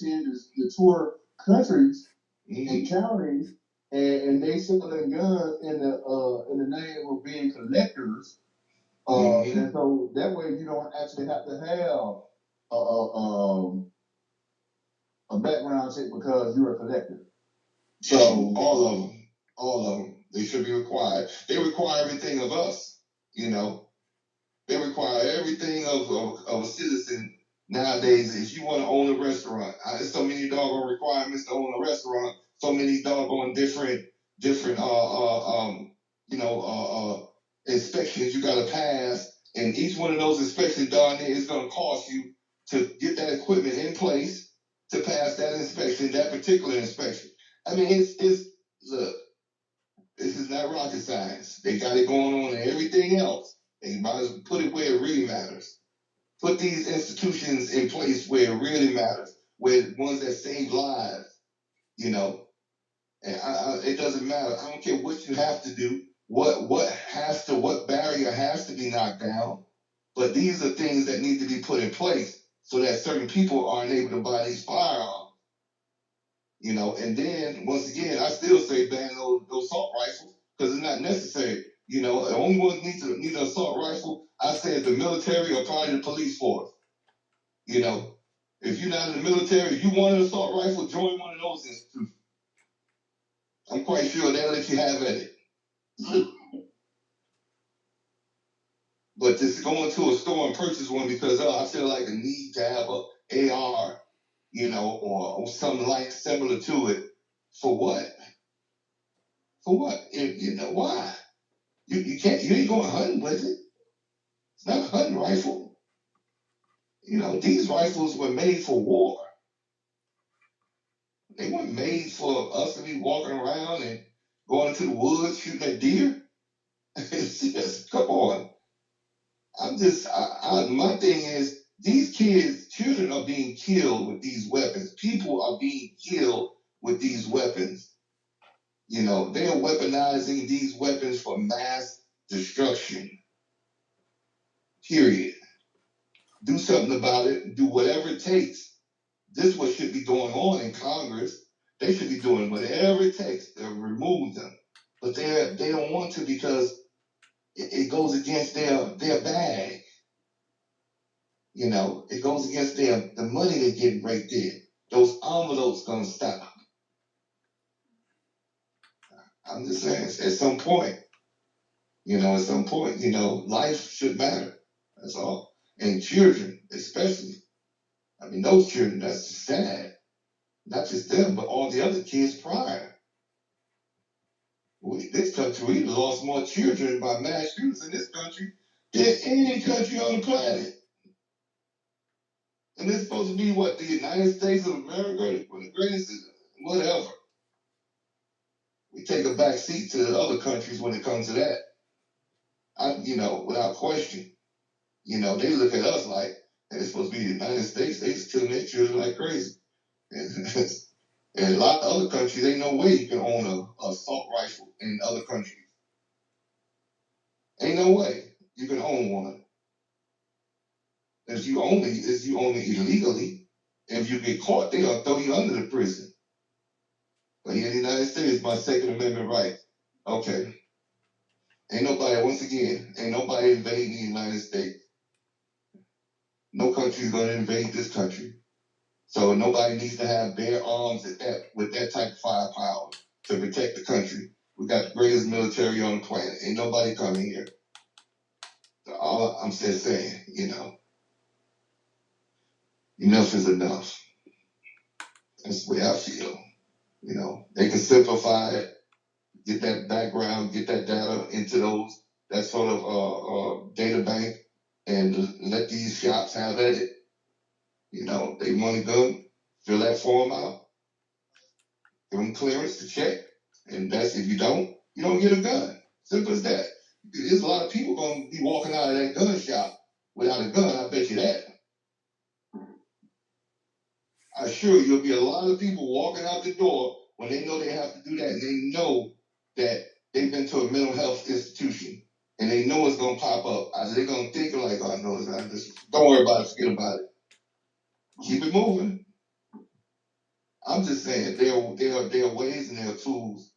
tend to tour countries and counties, and they selling guns in the name of being collectors, and so that way you don't actually have to have a background check because you're a collector. So all of them, they should be required. They require everything of us, you know. They require everything of a citizen nowadays. If you want to own a restaurant, there's so many doggone requirements to own a restaurant. So many doggone different inspections you got to pass, and each one of those inspections down there is going to cost you to get that equipment in place to pass that inspection, that particular inspection. I mean, look, this is not rocket science. They got it going on and everything else. They might as well put it where it really matters. Put these institutions in place where it really matters, where ones that save lives, you know. And it doesn't matter. I don't care what you have to do, what barrier has to be knocked down. But these are things that need to be put in place so that certain people aren't able to buy these firearms. You know, and then once again, I still say ban those assault rifles because it's not necessary. You know, the only ones need an assault rifle, I say, is the military or probably the police force. You know, if you're not in the military, if you want an assault rifle, join one of those institutions. I'm quite sure they'll let you have at it. But just go into a store and purchase one because I feel like a need to have a AR, you know, or something like similar to it. For what? For what? You know, why? You can't. You ain't going hunting with it. It's not a hunting rifle. You know, these rifles were made for war. They weren't made for us to be walking around and going into the woods shooting at deer. It's just, come on. My thing is, these children are being killed with these weapons. People are being killed with these weapons. You know, they are weaponizing these weapons for mass destruction. Period. Do something about it. Do whatever it takes. This is what should be going on in Congress. They should be doing whatever it takes to remove them. But they don't want to because it goes against their bag. You know, it goes against the money they're getting right there. Those envelopes gonna stop. I'm just saying, at some point, life should matter. That's all. And children, especially. I mean, those children, that's sad. Not just them, but all the other kids prior. This country, we lost more children by mass shootings in this country than any country on the planet. And it's supposed to be what, the United States of America, the greatest, whatever. We take a back seat to the other countries when it comes to that. Without question. You know, they look at us like, hey, it's supposed to be the United States. They just killing their children like crazy. And a lot of other countries, ain't no way you can own an assault rifle in other countries. Ain't no way you can own one. If you own it illegally. If you get caught, they're gonna throw you under the prison. But here in the United States, my Second Amendment right. Okay. Ain't nobody invading the United States. No country is gonna invade this country. So nobody needs to have bare arms with that type of firepower to protect the country. We got the greatest military on the planet. Ain't nobody coming here. So all I'm just saying, enough is enough. That's the way I feel. They can simplify it, get that background, get that data into that sort of data bank, and let these shops have at it. They want a gun, fill that form out, give them clearance to check, and that's if you don't get a gun. Simple as that. There's a lot of people gonna be walking out of that gun shop without a gun. I bet you that. I assure you, there'll be a lot of people walking out the door when they know they have to do that, and they know that they've been to a mental health institution, and they know it's gonna pop up. They're gonna think like, "Oh no, it's not this. Don't worry about it. Forget about it. Keep it moving." I'm just saying there are ways and there are tools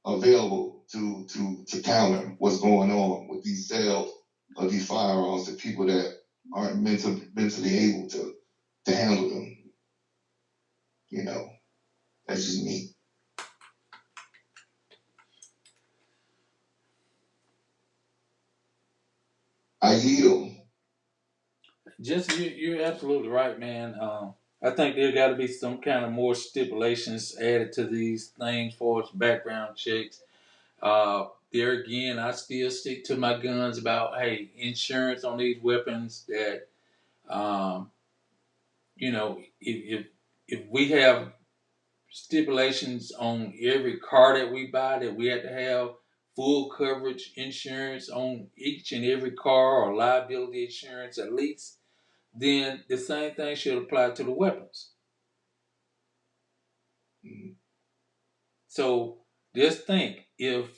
available to counter what's going on with these sales of these firearms to people that aren't mentally able to handle them. That's just me. I yield. Just you're absolutely right, man. I think there got to be some kind of more stipulations added to these things for its background checks. There again, I still stick to my guns about insurance on these weapons. That if we have stipulations on every car that we buy, that we have to have full coverage insurance on each and every car, or liability insurance at least, then the same thing should apply to the weapons. So just think, I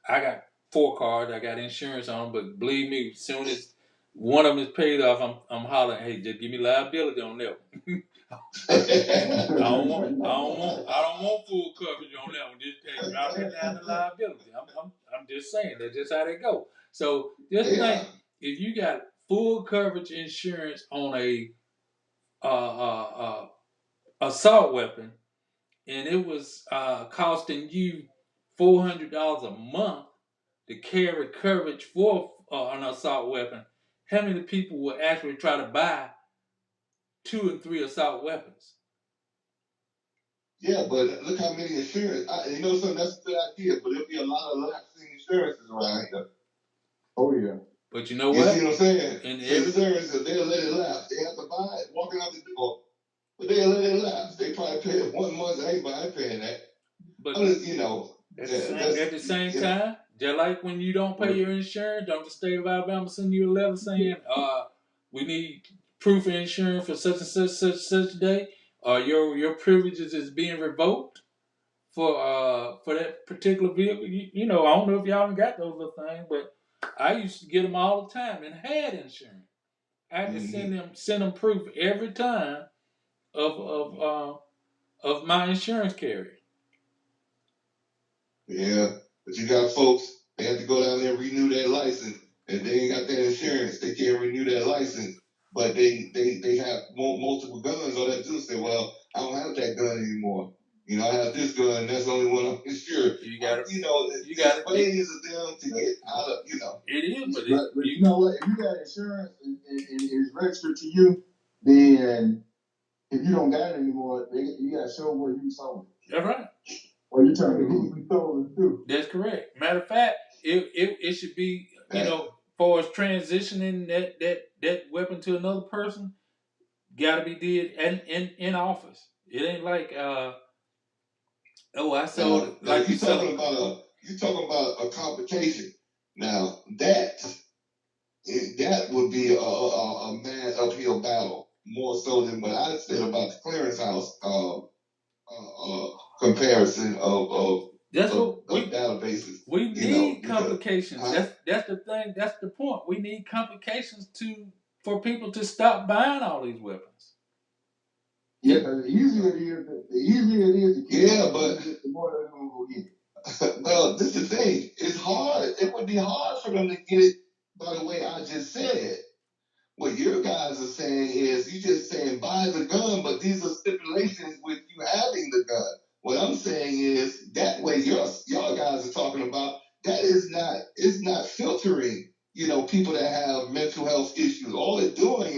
got 4 cars, I got insurance on them, but believe me, as soon as one of them is paid off, I'm hollering, hey, just give me liability on that one. I don't want full coverage on that one. Just drop that down to liability. I'm just saying that's just how they go. So just think, if you got full coverage insurance on a assault weapon, and it was costing you $400 a month to carry coverage for an assault weapon, how many people will actually try to buy 2 and 3 assault weapons? Yeah, but look how many insurance. Something, that's a good idea, but there'll be a lot of lapsing insurances around here. Oh yeah. But you know what? You see what I'm saying? And insurance, they'll let it lapse. They have to buy it, walking out the door, but they'll let it lapse. They probably pay it 1 month. I ain't paying that. But at the same time, just like when you don't pay your insurance, don't the state of Alabama send you a letter saying, we need proof of insurance for such and such day, or your privileges is being revoked for that particular vehicle. I don't know if y'all got those little things, but I used to get them all the time and had insurance. I had to send them proof every time of my insurance carrier. Yeah, but you got folks, they have to go down there and renew their license, and they ain't got that insurance. They can't renew their license, but they have multiple guns. All that do say, well, I don't have that gun anymore. I have this gun. That's the only one I'm insured. You got it. You got ways of them to get out of. It is, but you know what? If you got insurance and it's registered to you, then if you don't got it anymore, you got to show where you sold it. That's right. Or you trying to who you sold it to. That's correct. Matter of fact, it should be, for us transitioning that weapon to another person, got to be did in office. It ain't like I sold it. Like you're talking about a complication. Now that would be a mad uphill battle, more so than what I said about the clearinghouse comparison of databases. We need complications. That's the thing. That's the point. We need complications to for people to stop buying all these weapons. Yeah, because the easier it is to keep the more they're going to go get it. Well, this is the thing. It's hard. It would be hard for them to get it by the way I just said. What your guys are saying is you just saying buy the gun, but these are stipulations with you having the gun. What I'm saying is that way y'all guys are talking about that is not filtering, people that have mental health issues. All it's doing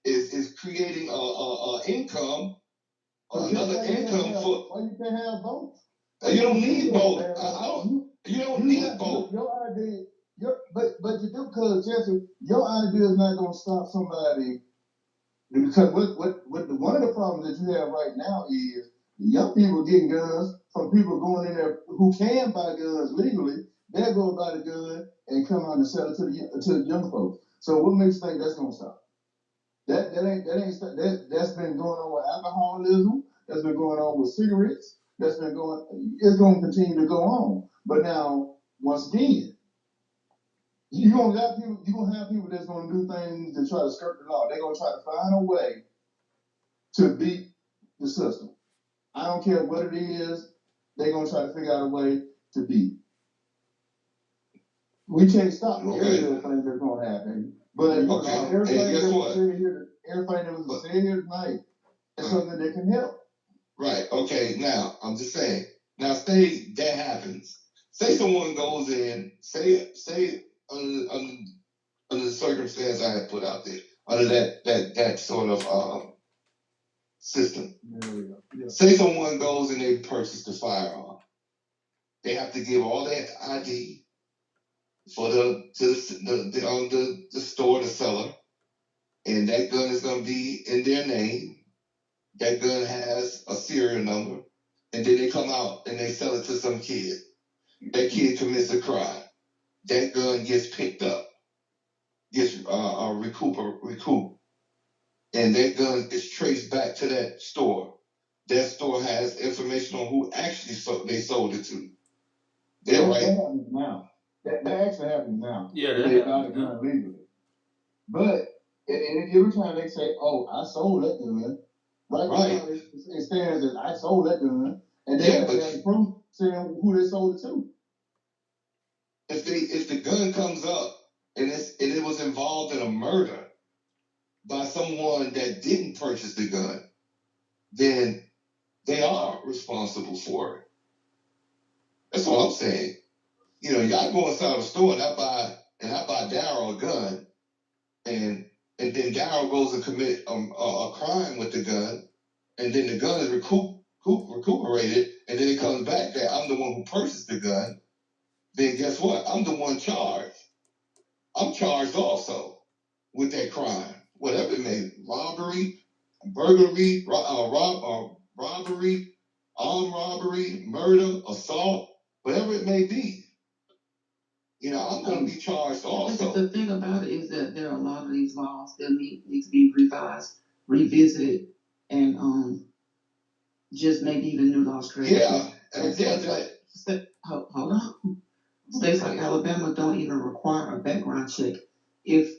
is creating a income, another income for. Why you can't have both? You don't need both. You don't need both. Your idea, but you do, because Jesse, your idea is not going to stop somebody. Because one of the problems that you have right now is young people getting guns from people going in there who can buy guns legally. They'll go buy the gun and come out and sell it to the young folks. So what makes you think that's going to stop? That's been going on with alcoholism. That's been going on with cigarettes. It's going to continue to go on. But now, once again, you're going to have people that's going to do things to try to skirt the law. They're going to try to find a way to beat the system. I don't care what it is. They're going to try to figure out a way to beat. We can't stop everything that's going to happen. But everything that was said here tonight is something that can help. Right. Okay. Now, I'm just saying. Now, say that happens. Say someone goes in. Say under the circumstance I had put out there, under that sort of system. Yeah. Say someone goes and they purchase the firearm. They have to give all that ID for the store, the seller, and that gun is going to be in their name. That gun has a serial number, and then they come out and they sell it to some kid. That kid commits a crime. That gun gets picked up, gets recouped, and that gun is traced back to that store. That store has information on who actually they sold it to. They're right. That happens now. That actually happens now. Yeah, they buy the gun legally. But every time they say, "Oh, I sold that gun," right now it stands as I sold that gun, and they have proof saying who they sold it to. If the gun comes up and it was involved in a murder by someone that didn't purchase the gun, then they are responsible for it. That's what I'm saying. Y'all go inside a store and I buy Darryl a gun, and then Darryl goes and commit a crime with the gun, and then the gun is recuperated, and then it comes back that I'm the one who purchased the gun. Then guess what? I'm the one charged. I'm charged also with that crime, whatever it may be, robbery, burglary, robbery, armed robbery, murder, assault, whatever it may be. I'm going to be charged also. The thing about it is that there are a lot of these laws that need to be revised, revisited, and just maybe even new laws created. Yeah. Hold on. States like Alabama don't even require a background check if,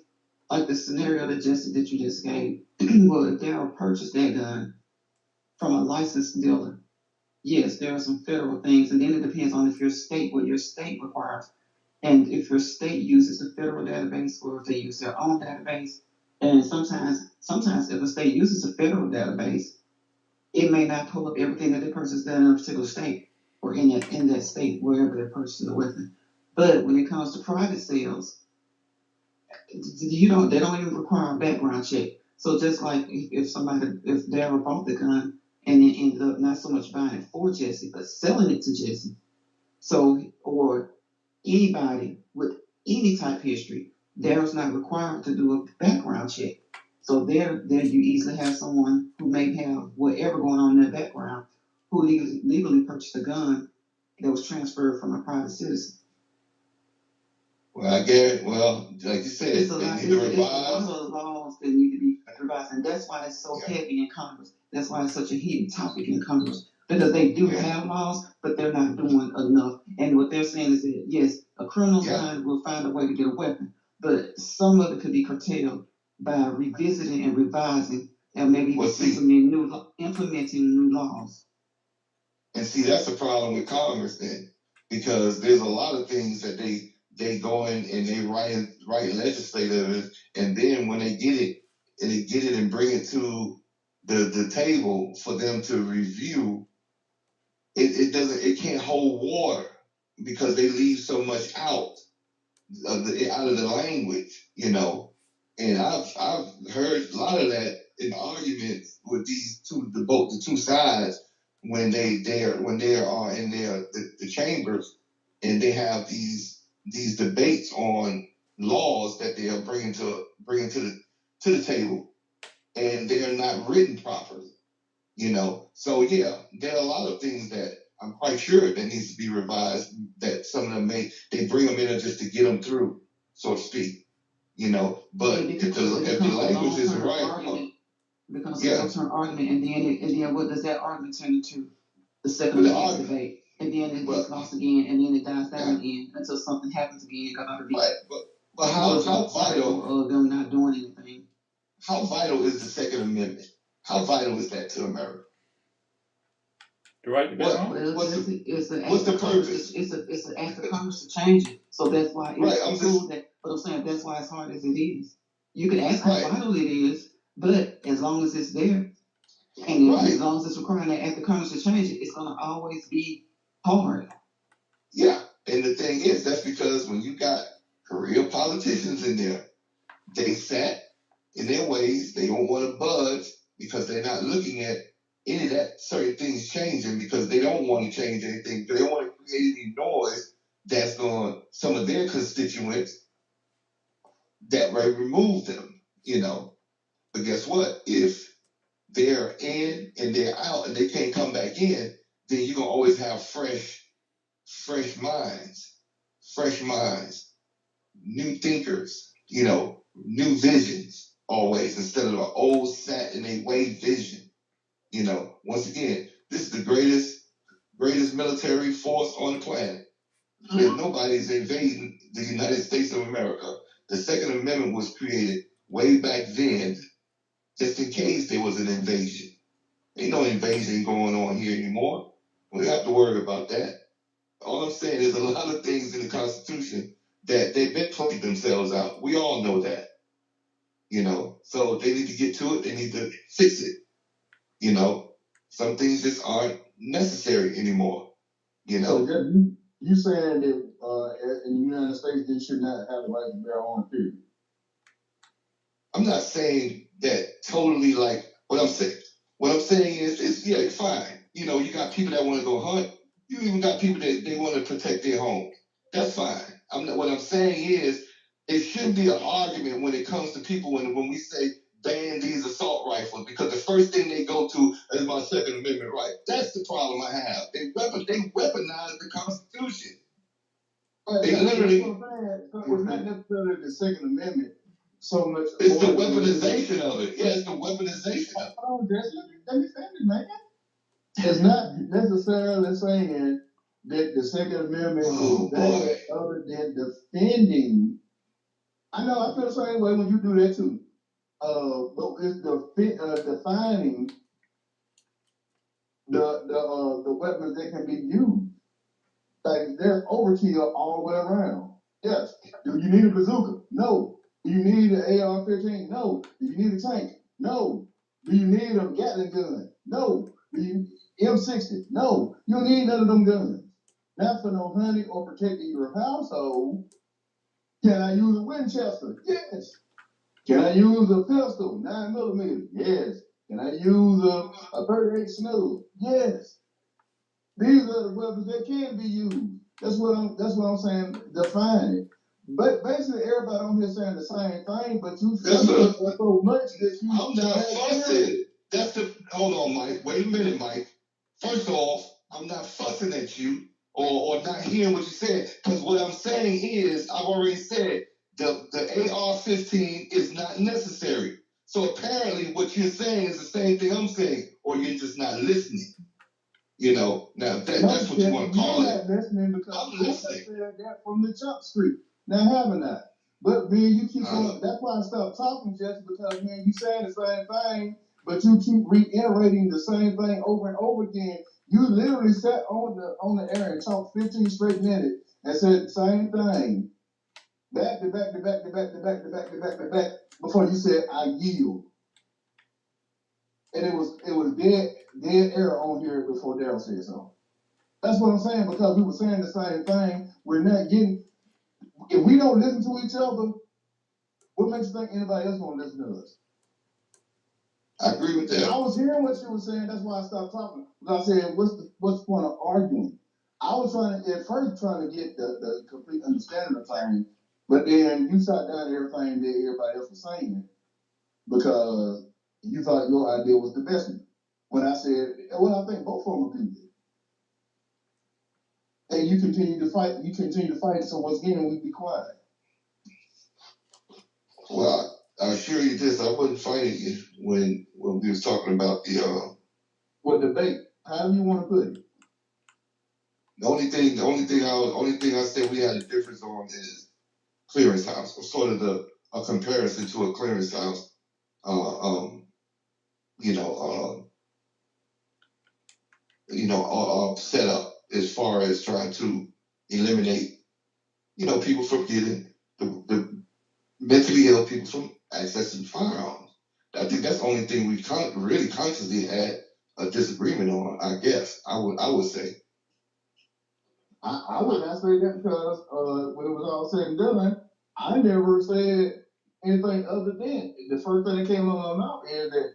like the scenario that you just gave, well, if Darryl purchased that gun from a licensed dealer, yes, there are some federal things, and then it depends on what your state requires. And if your state uses the federal database or if they use their own database, and sometimes if a state uses a federal database, it may not pull up everything that the person's done in a particular state or in that state wherever they're purchasing the weapon. But when it comes to private sales, they don't even require a background check. So just like if Darryl bought the gun and then ended up not so much buying it for Jesse, but selling it to Jesse, or anybody with any type of history, Darryl's not required to do a background check. So there you easily have someone who may have whatever going on in their background who legally purchased a gun that was transferred from a private citizen. Well, like you said, it's a lot of laws that need to be revised, and that's why it's so heavy in Congress. That's why it's such a heated topic in Congress, because they do have laws, but they're not doing enough. And what they're saying is that, yes, a criminal will find a way to get a weapon, but some of it could be curtailed by revisiting and revising and maybe Well, see, implementing new laws. and see, that's the problem with Congress then, because there's a lot of things that they go in and they write legislators, and then when they get it and bring it to the table for them to review, it can't hold water because they leave so much out of the language, you know. And I've heard a lot of that in arguments with the two sides when they are in the chambers, and they have these debates on laws that they are bringing to the table, and they are not written properly, you know. So yeah, there are a lot of things that I'm quite sure that needs to be revised. That some of them they bring them in just to get them through, so to speak, you know. But if the language is right, it becomes a long-term argument, and then what does that argument turn into? The second debate, and then it gets lost again, and then it dies down again until something happens again. But how vital of them not doing anything? How vital is the Second Amendment? How vital is that to America? The right to bear arms? What's the purpose? It's an act of Congress to change it. So that's why but I'm saying that's why it's hard as it is. You can ask how vital it is, but as long as it's there, and as long as it's requiring that act of Congress to change it, it's gonna always be hard. Yeah. And the thing is, that's because when you got career politicians in there, they sat in their ways, they don't want to budge because they're not looking at any of that certain things changing, because they don't want to change anything. They don't want to create any noise that's going some of their constituents that may remove them, you know. But guess what? If they're in and they're out and they can't come back in, then you're gonna always have fresh minds, new thinkers, you know, new visions always, instead of an old set in a way vision. You know, once again, this is the greatest military force on the planet. If nobody's invading the United States of America, the Second Amendment was created way back then, just in case there was an invasion. Ain't no invasion going on here anymore. We don't have to worry about that. All I'm saying is a lot of things in the Constitution that they've been playing themselves out. We all know that, you know. So they need to get to it. They need to fix it. You know, some things just aren't necessary anymore. You know. So you saying that in the United States they should not have the right to bear arms, period? I'm not saying that totally. Like what I'm saying. What I'm saying is yeah, fine. You know, you got people that want to go hunt. You even got people that they want to protect their home. That's fine. What I'm saying is it shouldn't be an argument when it comes to people when we say ban these assault rifles, because the first thing they go to is my Second Amendment right. That's the problem I have. They weaponize the Constitution. They literally. So it's not necessarily the Second Amendment so much. It's the weaponization of it. Yeah, it's the weaponization of it. Oh, let me finish, man. It's not necessarily saying that the Second Amendment is that other than defending. I know I feel the same way when you do that too. But it's defining the weapons that can be used. Like there's overkill all the way around. Yes. Do you need a bazooka? No. Do you need an AR-15? No. Do you need a tank? No. Do you need a Gatling gun? No. Do you M60? No. You don't need none of them guns. Not for no hunting or protecting your household. Can I use a Winchester? Yes. Can I use a pistol, 9mm? Yes. Can I use a 38 Snug? Yes. These are the weapons that can be used. That's what I'm saying. Define it. But basically, everybody on here saying the same thing. But you so much that you. I'm not fussing. Hold on, Mike. Wait a minute, Mike. First off, I'm not fussing at you or not hearing what you said, because what I'm saying is I've already said the AR-15 is not necessary. So apparently, what you're saying is the same thing I'm saying, or you're just not listening. You know, now that's what you want to call it. You're not listening because I'm listening. I said that from the jump street. Now, haven't I? But man, you keep on. That's why I stopped talking, Jesse, because man, you saying the same thing, but you keep reiterating the same thing over and over again. You literally sat on the air and talked 15 straight minutes and said the same thing, back to back to back to back to back to back to back to back, before you said I yield. And it was dead air on here before Daryl said something. That's what I'm saying, because we were saying the same thing. We're not getting. If we don't listen to each other, what makes you think anybody else gonna listen to us? I agree with that. I was hearing what she was saying. That's why I stopped talking. Because I said, what's the point of arguing? I was trying to get the complete understanding of things, but then you sat down everything that everybody else was saying because you thought your idea was the best one. When I said, well, I think both of them are good. And you continue to fight. So once again, we be quiet. Well, I assure you this: I wasn't fighting you when we was talking about the debate. How do you want to put it? The only thing I said we had a difference on is clearance house, or sort of a comparison to a clearance house. You know, setup as far as trying to eliminate, people from getting the mentally ill people from accessing firearms. I think that's the only thing we really consciously had a disagreement on. I guess I would say. I would not say that because when it was all said and done, I never said anything other than the first thing that came out of my mouth is that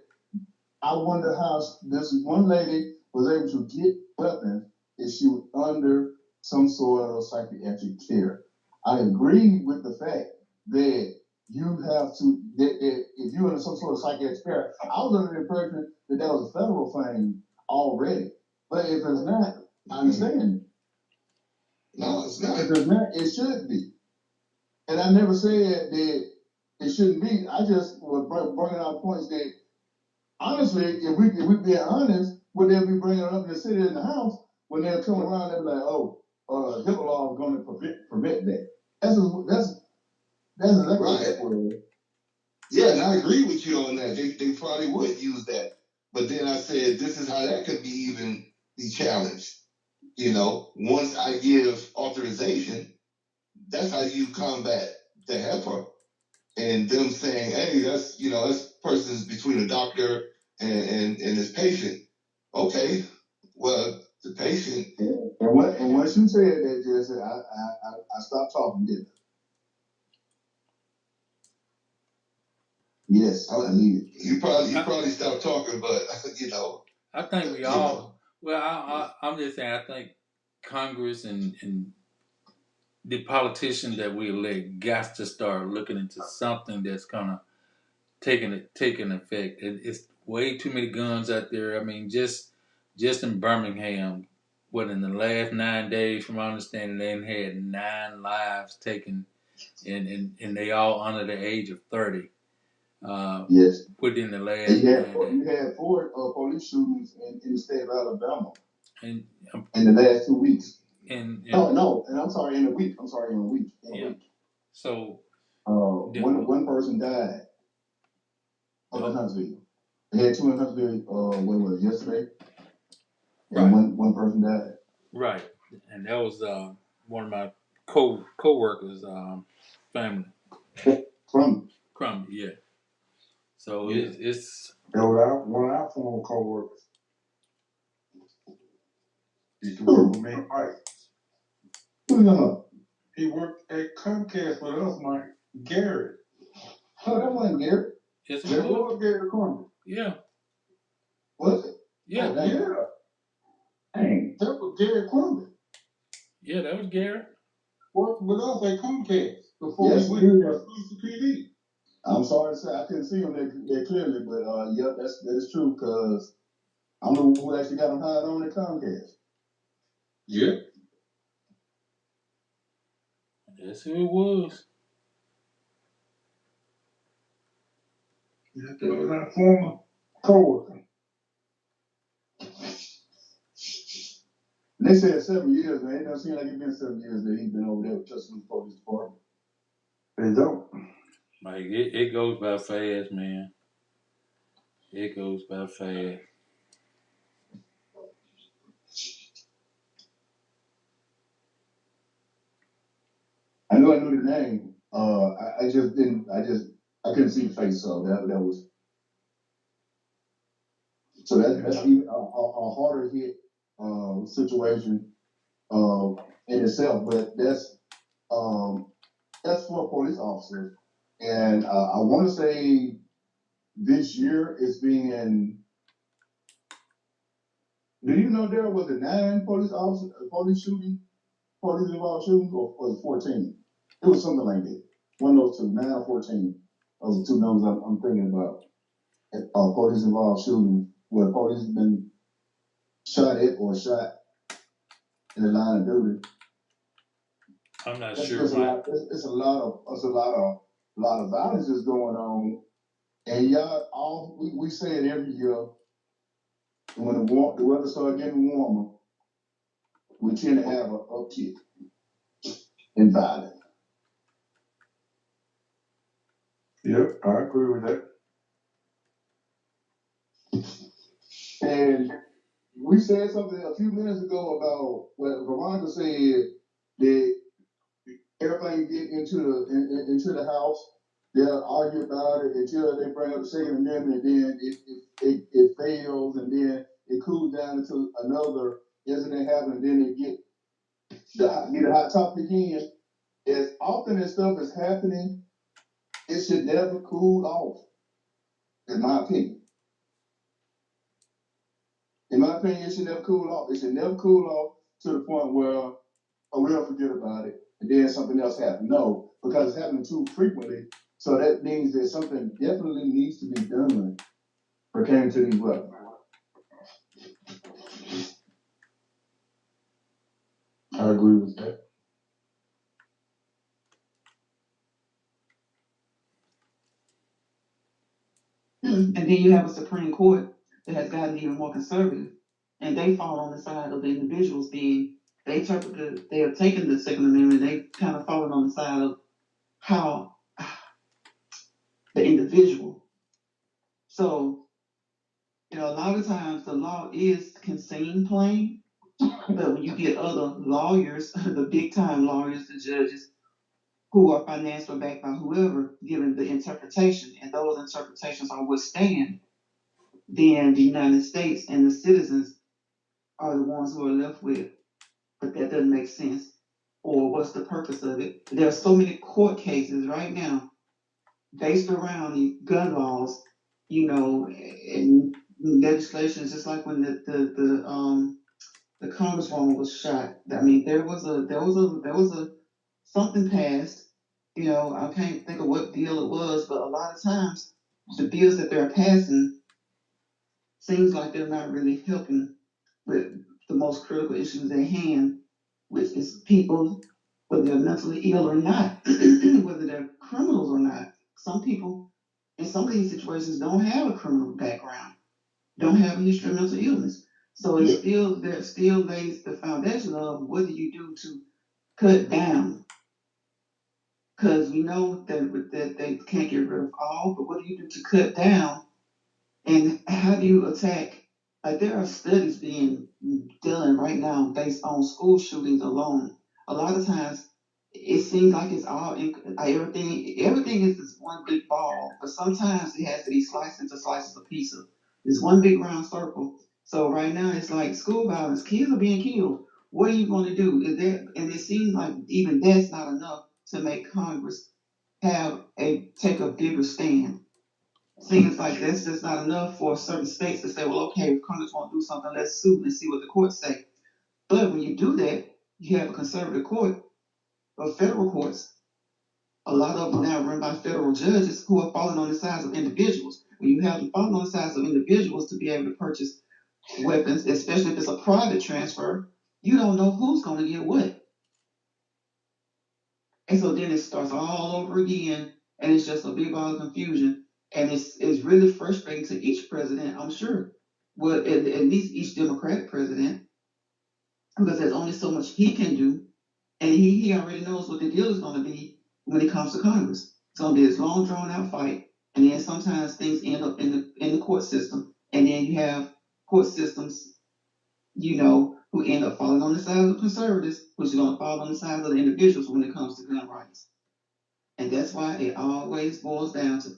I wonder how this one lady was able to get weapons if she was under some sort of psychiatric care. I agree with the fact that you have to, that if you're under some sort of psychiatric care, I was under the impression that that was a federal thing already. But if it's not, I understand. No, it's not. If it's not, it should be. And I never said that it shouldn't be. I just was bringing out points that, honestly, if we be honest, would they be bringing it up to sit in the house when they're coming around and be like, oh, HIPAA law is going to prevent that. That's exactly right. what it is. Yeah, and I agree with you on that. They probably would use that. But then I said, this is how that could be challenged. Once I give authorization, that's how you combat the HEPA. And them saying, hey, that's person's between a doctor and his patient. Okay, well, the patient. And once you said that, Jesse, I stopped talking, didn't I? Yes, I need it. You probably stopped talking, but I think we all. Well, I'm just saying. I think Congress and the politicians that we elect got to start looking into something that's gonna take an effect. It's way too many guns out there. I mean, just in Birmingham, in the last 9 days, from my understanding, they had 9 lives taken, and they all under the age of 30. Yes. Within the last 9 days. You had 4 police shootings in the state of Alabama in the last 2 weeks. And I'm sorry, in a week. So one person died up in Huntsville. They had 2 in Huntsville. What was it, yesterday? And right. one person died. Right, and that was one of my co-workers' family. Crumb, yeah. So yeah. It's one of our former co-workers. Used to work with me, Mike. Who's that? He worked at Comcast with us, Mike. Garrett. Oh, that wasn't Garrett. Yes, it was Garrett Crumb. Yeah. Was it? Yeah. Oh, yeah. Dang, that was Garrett Crumb. Yeah, that was Garrett. Worked with us at Comcast before yes, he went to PD. I'm sorry to say I couldn't see him that clearly, but yeah, that is true because I'm the one who actually got him hired on at Comcast. Yeah. That's who it was. Yeah, that was our former co-worker. They said 7 years, man. It doesn't seem like it's been 7 years that he's been over there with Tuscaloosa Police Department. They don't. Like it goes by fast, man. It goes by fast. I knew the name. I just didn't. I couldn't see the face. So that was that's even a harder hit situation in itself. But that's for police officers, and I want to say this year it's being. Do you know there was a 9 police involved shootings, or was it 14? It was something like that. One of those two, 9 or 14. Those are two numbers I'm thinking about. Police involved shootings where police have been shot at or shot in the line of duty. I'm not It's, sure, it's a Mike. lot. It's a lot of violence is going on, and y'all all we say it every year. When the weather starts getting warmer, we tend to have an uptick in violence. Yep, I agree with that. And we said something a few minutes ago about what Veronica said that everything get into the house, they'll argue about it until they bring up the Second Amendment, and then it fails, and then it cools down into another incident happens, and then they get a hot topic again. As often as stuff is happening, it should never cool off, in my opinion. In my opinion, it should never cool off. It should never cool off to the point where we'll forget about it and then something else happens. No, because it's happening too frequently. So that means that something definitely needs to be done pertaining to these weapons. I agree with that. And then you have a Supreme Court that has gotten even more conservative, and they fall on the side of the individuals being they have taken the Second Amendment, they kind of fallen on the side of how the individual. So, a lot of times the law can seem plain, but when you get other lawyers, the big time lawyers, the judges, who are financially backed by whoever, giving the interpretation, and those interpretations are what stand, then the United States and the citizens are the ones who are left with, but that doesn't make sense. Or what's the purpose of it? There are so many court cases right now based around the gun laws, and legislation, just like when the congresswoman was shot. I mean, there was a something passed. I can't think of what bill it was, but a lot of times the bills that they're passing seems like they're not really helping with the most critical issues at hand, which is people, whether they're mentally ill or not, whether they're criminals or not. Some people in some of these situations don't have a criminal background, don't have a history of mental illness. So it's still there still lays the foundation of what do you do to cut down. Because we know that they can't get rid of all, but what do you do to cut down? And how do you attack? Like there are studies being done right now based on school shootings alone. A lot of times it seems like it's everything is this one big ball, but sometimes it has to be sliced into slices of pizza. It's one big round circle. So right now it's like school violence, kids are being killed. What are you going to do? And it seems like even that's not enough to make Congress take a bigger stand. Seems like that's just not enough for certain states to say, well, okay, if Congress won't do something, let's sue and see what the courts say. But when you do that, you have a conservative court or federal courts. A lot of them now run by federal judges who are falling on the sides of individuals. When you have them falling on the sides of individuals to be able to purchase weapons, especially if it's a private transfer, you don't know who's going to get what. And so then it starts all over again, and it's just a big ball of confusion. And it's really frustrating to each president, I'm sure. Well, at least each Democratic president, because there's only so much he can do, and he already knows what the deal is going to be. when it comes to Congress. It's gonna be this long drawn out fight, and then sometimes things end up in the court system, and then you have court systems, who end up falling on the side of the conservatives, which are gonna fall on the side of the individuals when it comes to gun rights. And that's why it always boils down to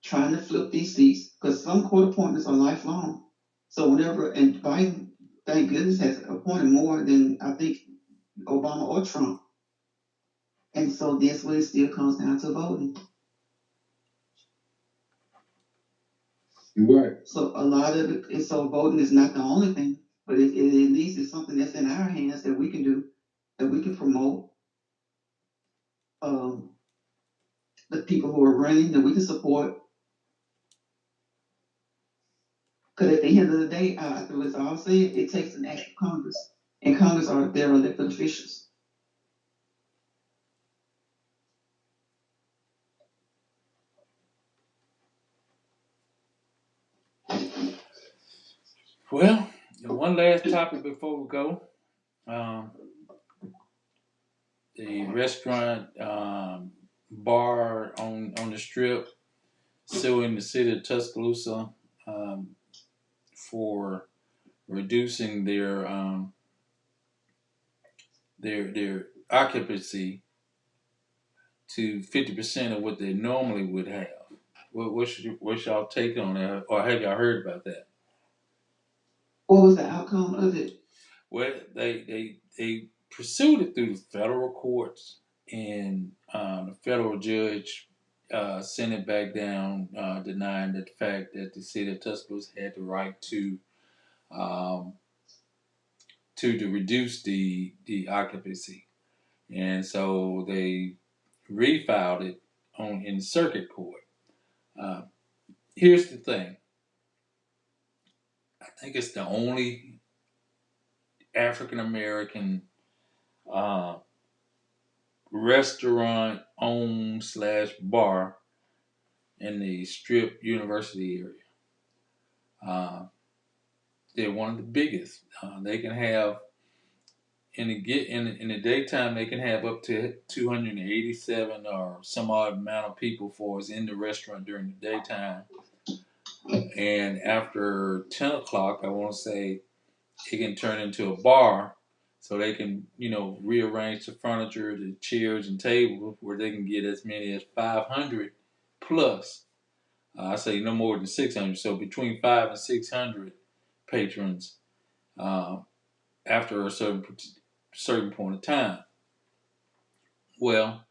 trying to flip these seats, because some court appointments are lifelong. So and Biden, thank goodness, has appointed more than I think Obama or Trump. And so that's when it still comes down to voting. Right. So a lot of it, and so voting is not the only thing, but it at least is something that's in our hands that we can do, that we can promote. The people who are running, that we can support. Because at the end of the day, after it's all said, it takes an act of Congress, and Congress are their elected officials. Well, one last topic before we go. The restaurant bar on the strip suing the city of Tuscaloosa for reducing their occupancy to 50% of what they normally would have. What's y'all take on that, or have y'all heard about that? What was the outcome of it? Well, they pursued it through the federal courts, and the federal judge sent it back down, denying the fact that the city of Tuscaloosa had the right to reduce the occupancy, and so they refiled it in circuit court. Here's the thing: I think it's the only African American restaurant owned / bar in the Strip University area. They're one of the biggest. They can have in the daytime they can have up to 287 or some odd amount of people for us in the restaurant during the daytime. And after 10 o'clock, I want to say it can turn into a bar, so they can rearrange the furniture, the chairs and tables where they can get as many as 500 plus. I say no more than 600. So between 500 and 600 patrons after a certain point of time. Well,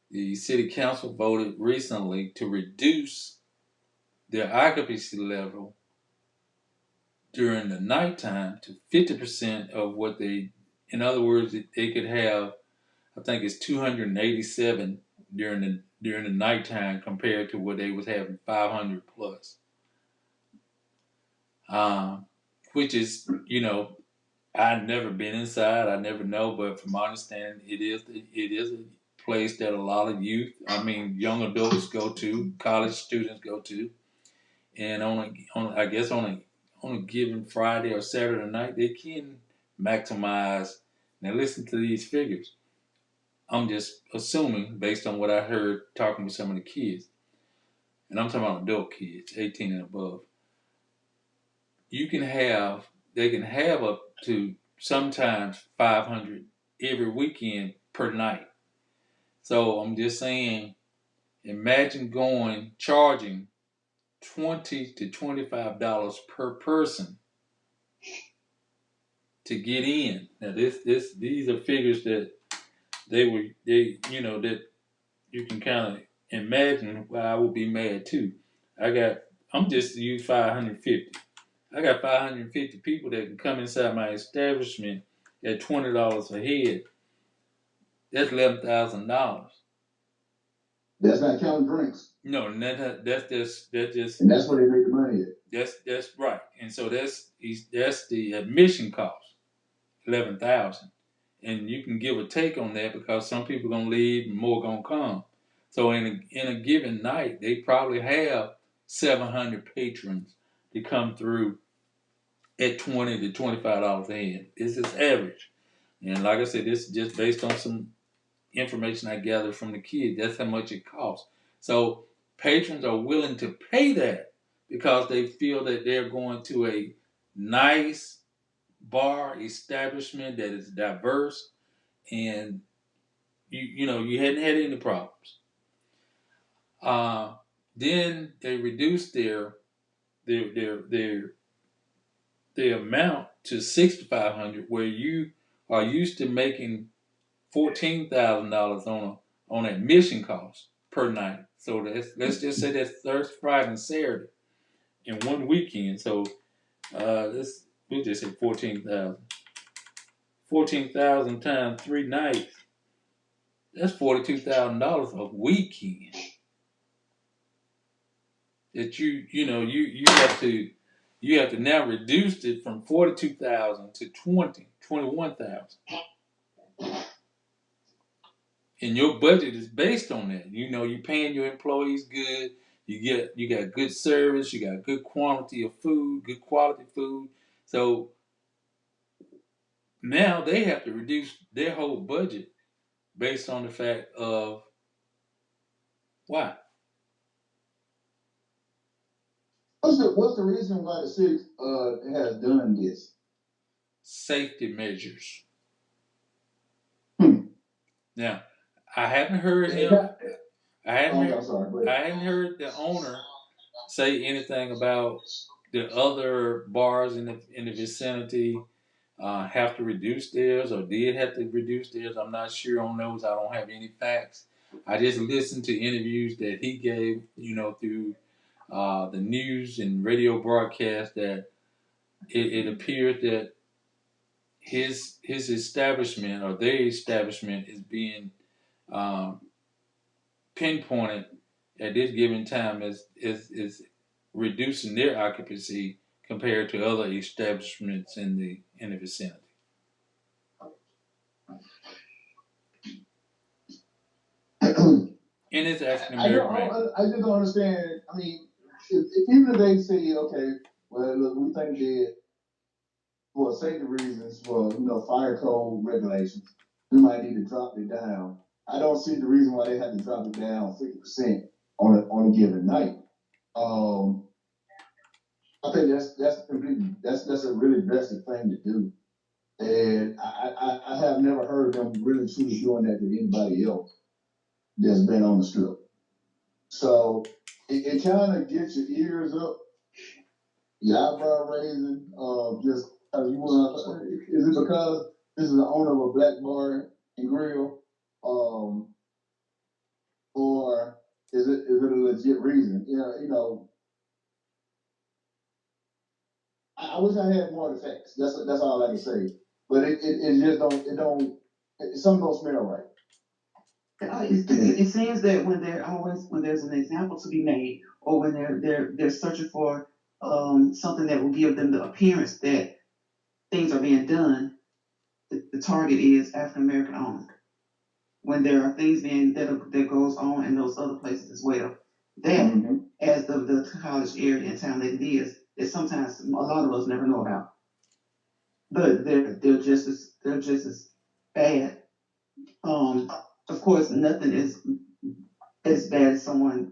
the city council voted recently to reduce their occupancy level during the nighttime to 50% of what they, in other words, they could have, I think it's 287 during the nighttime compared to what they was having 500 plus. Which is, I've never been inside. I never know, but from my understanding, it is a place that a lot of young adults go to, college students go to, and on a given Friday or Saturday night, they can maximize. Now, listen to these figures. I'm just assuming based on what I heard talking with some of the kids, and I'm talking about adult kids, 18 and above. They can have up to sometimes 500 every weekend per night. So I'm just saying, imagine charging $20 to $25 per person to get in. Now these are figures that that you can kind of imagine. Well, I would be mad too. I'm just to use 550. I got 550 people that can come inside my establishment at $20 a head. That's $11,000. That's not counting drinks. No, that's just. And that's where they make the money at. That's right. And so that's the admission cost, 11,000, and you can give a take on that because some people gonna leave and more gonna come. So in a given night, they probably have 700 patrons to come through at $20 to $25 a head. This is average, and like I said, this is just based on some information I gather from the kids. That's how much it costs. So patrons are willing to pay that because they feel that they're going to a nice bar establishment that is diverse, and you hadn't had any problems. Uh, then they reduced their their their their amount to $6,500, where you are used to making $14,000 on admission costs per night. So let's just say that's Thursday, Friday, and Saturday in one weekend. So we just say 14,000. 14,000 times 3 nights. That's $42,000 a weekend. That you have to now reduce it from 42,000 to 21,000. And your budget is based on that. You're paying your employees good. You got good service. You got good quantity of food, good quality food. So now they have to reduce their whole budget based on the fact of why? What's the reason why the city has done this? Safety measures. Hmm. Now, I haven't heard him. I hadn't heard the owner say anything about the other bars in the vicinity have to reduce theirs or did have to reduce theirs. I'm not sure on those. I don't have any facts. I just listened to interviews that he gave, through the news and radio broadcast, that it appears that his establishment or their establishment is being um, pinpointed at this given time is reducing their occupancy compared to other establishments in the vicinity. And it's African American man. I just don't understand. I mean, if even if they say, okay, well, look, we think that for safety reasons, for fire code regulations, we might need to drop it down. I don't see the reason why they have to drop it down 50% on a given night. I think that's a really drastic thing to do, and I have never heard them really truly doing that to anybody else that's been on the strip. So it kind of gets your ears up, your eyebrow raising. Just you want to? Is it because this is the owner of a black bar and grill, or is it a legit reason? I wish I had more of the facts. That's all I can say. But it just don't something don't smell right. It seems that when there's an example to be made, or when they're searching for something that will give them the appearance that things are being done, the target is African American owned. When there are things that goes on in those other places as well, that as the college area and town that it is, that sometimes a lot of us never know about. But they're just as bad. Of course, nothing is as bad as someone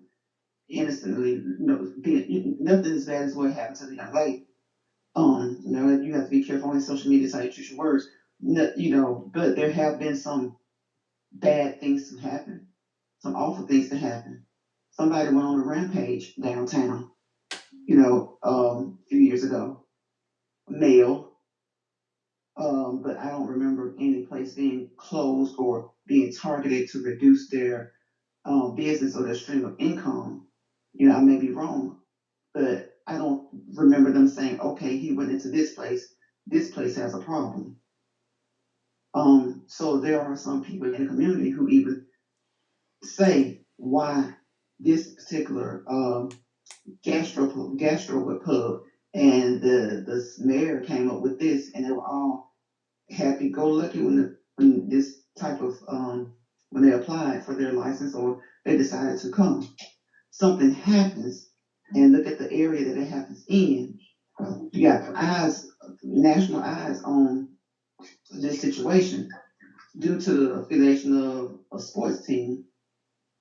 innocently, nothing as bad as what happened to the young lady. You have to be careful on social media how you choose your words. But there have been some bad things to happen, some awful things to happen. Somebody went on a rampage downtown, a few years ago, male. But I don't remember any place being closed or being targeted to reduce their business or their stream of income. I may be wrong, but I don't remember them saying, okay, he went into this place has a problem. So there are some people in the community who even say why this particular gastro pub and the mayor came up with this, and they were all happy go lucky when this type of when they applied for their license or they decided to come. Something happens, and look at the area that it happens in. You got national eyes on this situation due to the affiliation of a sports team.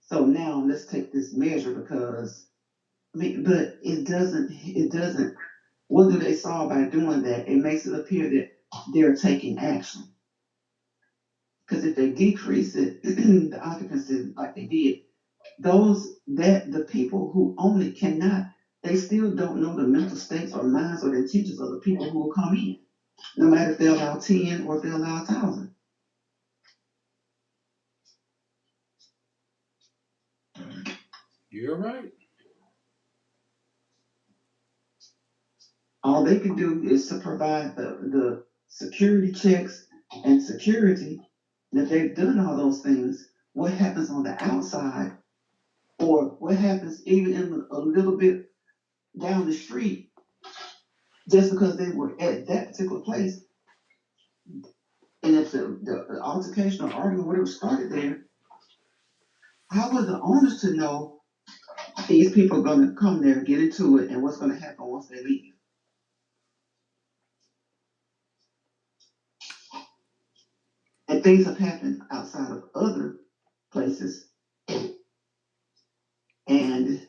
So now let's take this measure because but it doesn't. What do they solve by doing that? It makes it appear that they're taking action. Because if they decrease it, the occupancy like they did, the people who own it cannot. They still don't know the mental states or minds or the intentions of the people who will come in, no matter if they allow 10 or if they allow 1,000. You're right. All they can do is to provide the security checks and security. And if they've done all those things, what happens on the outside, or what happens even in a little bit down the street, just because they were at that particular place, and if the altercation or argument, whatever started there, how are the owners to know these people are going to come there, get into it, and what's going to happen once they leave? And things have happened outside of other places, and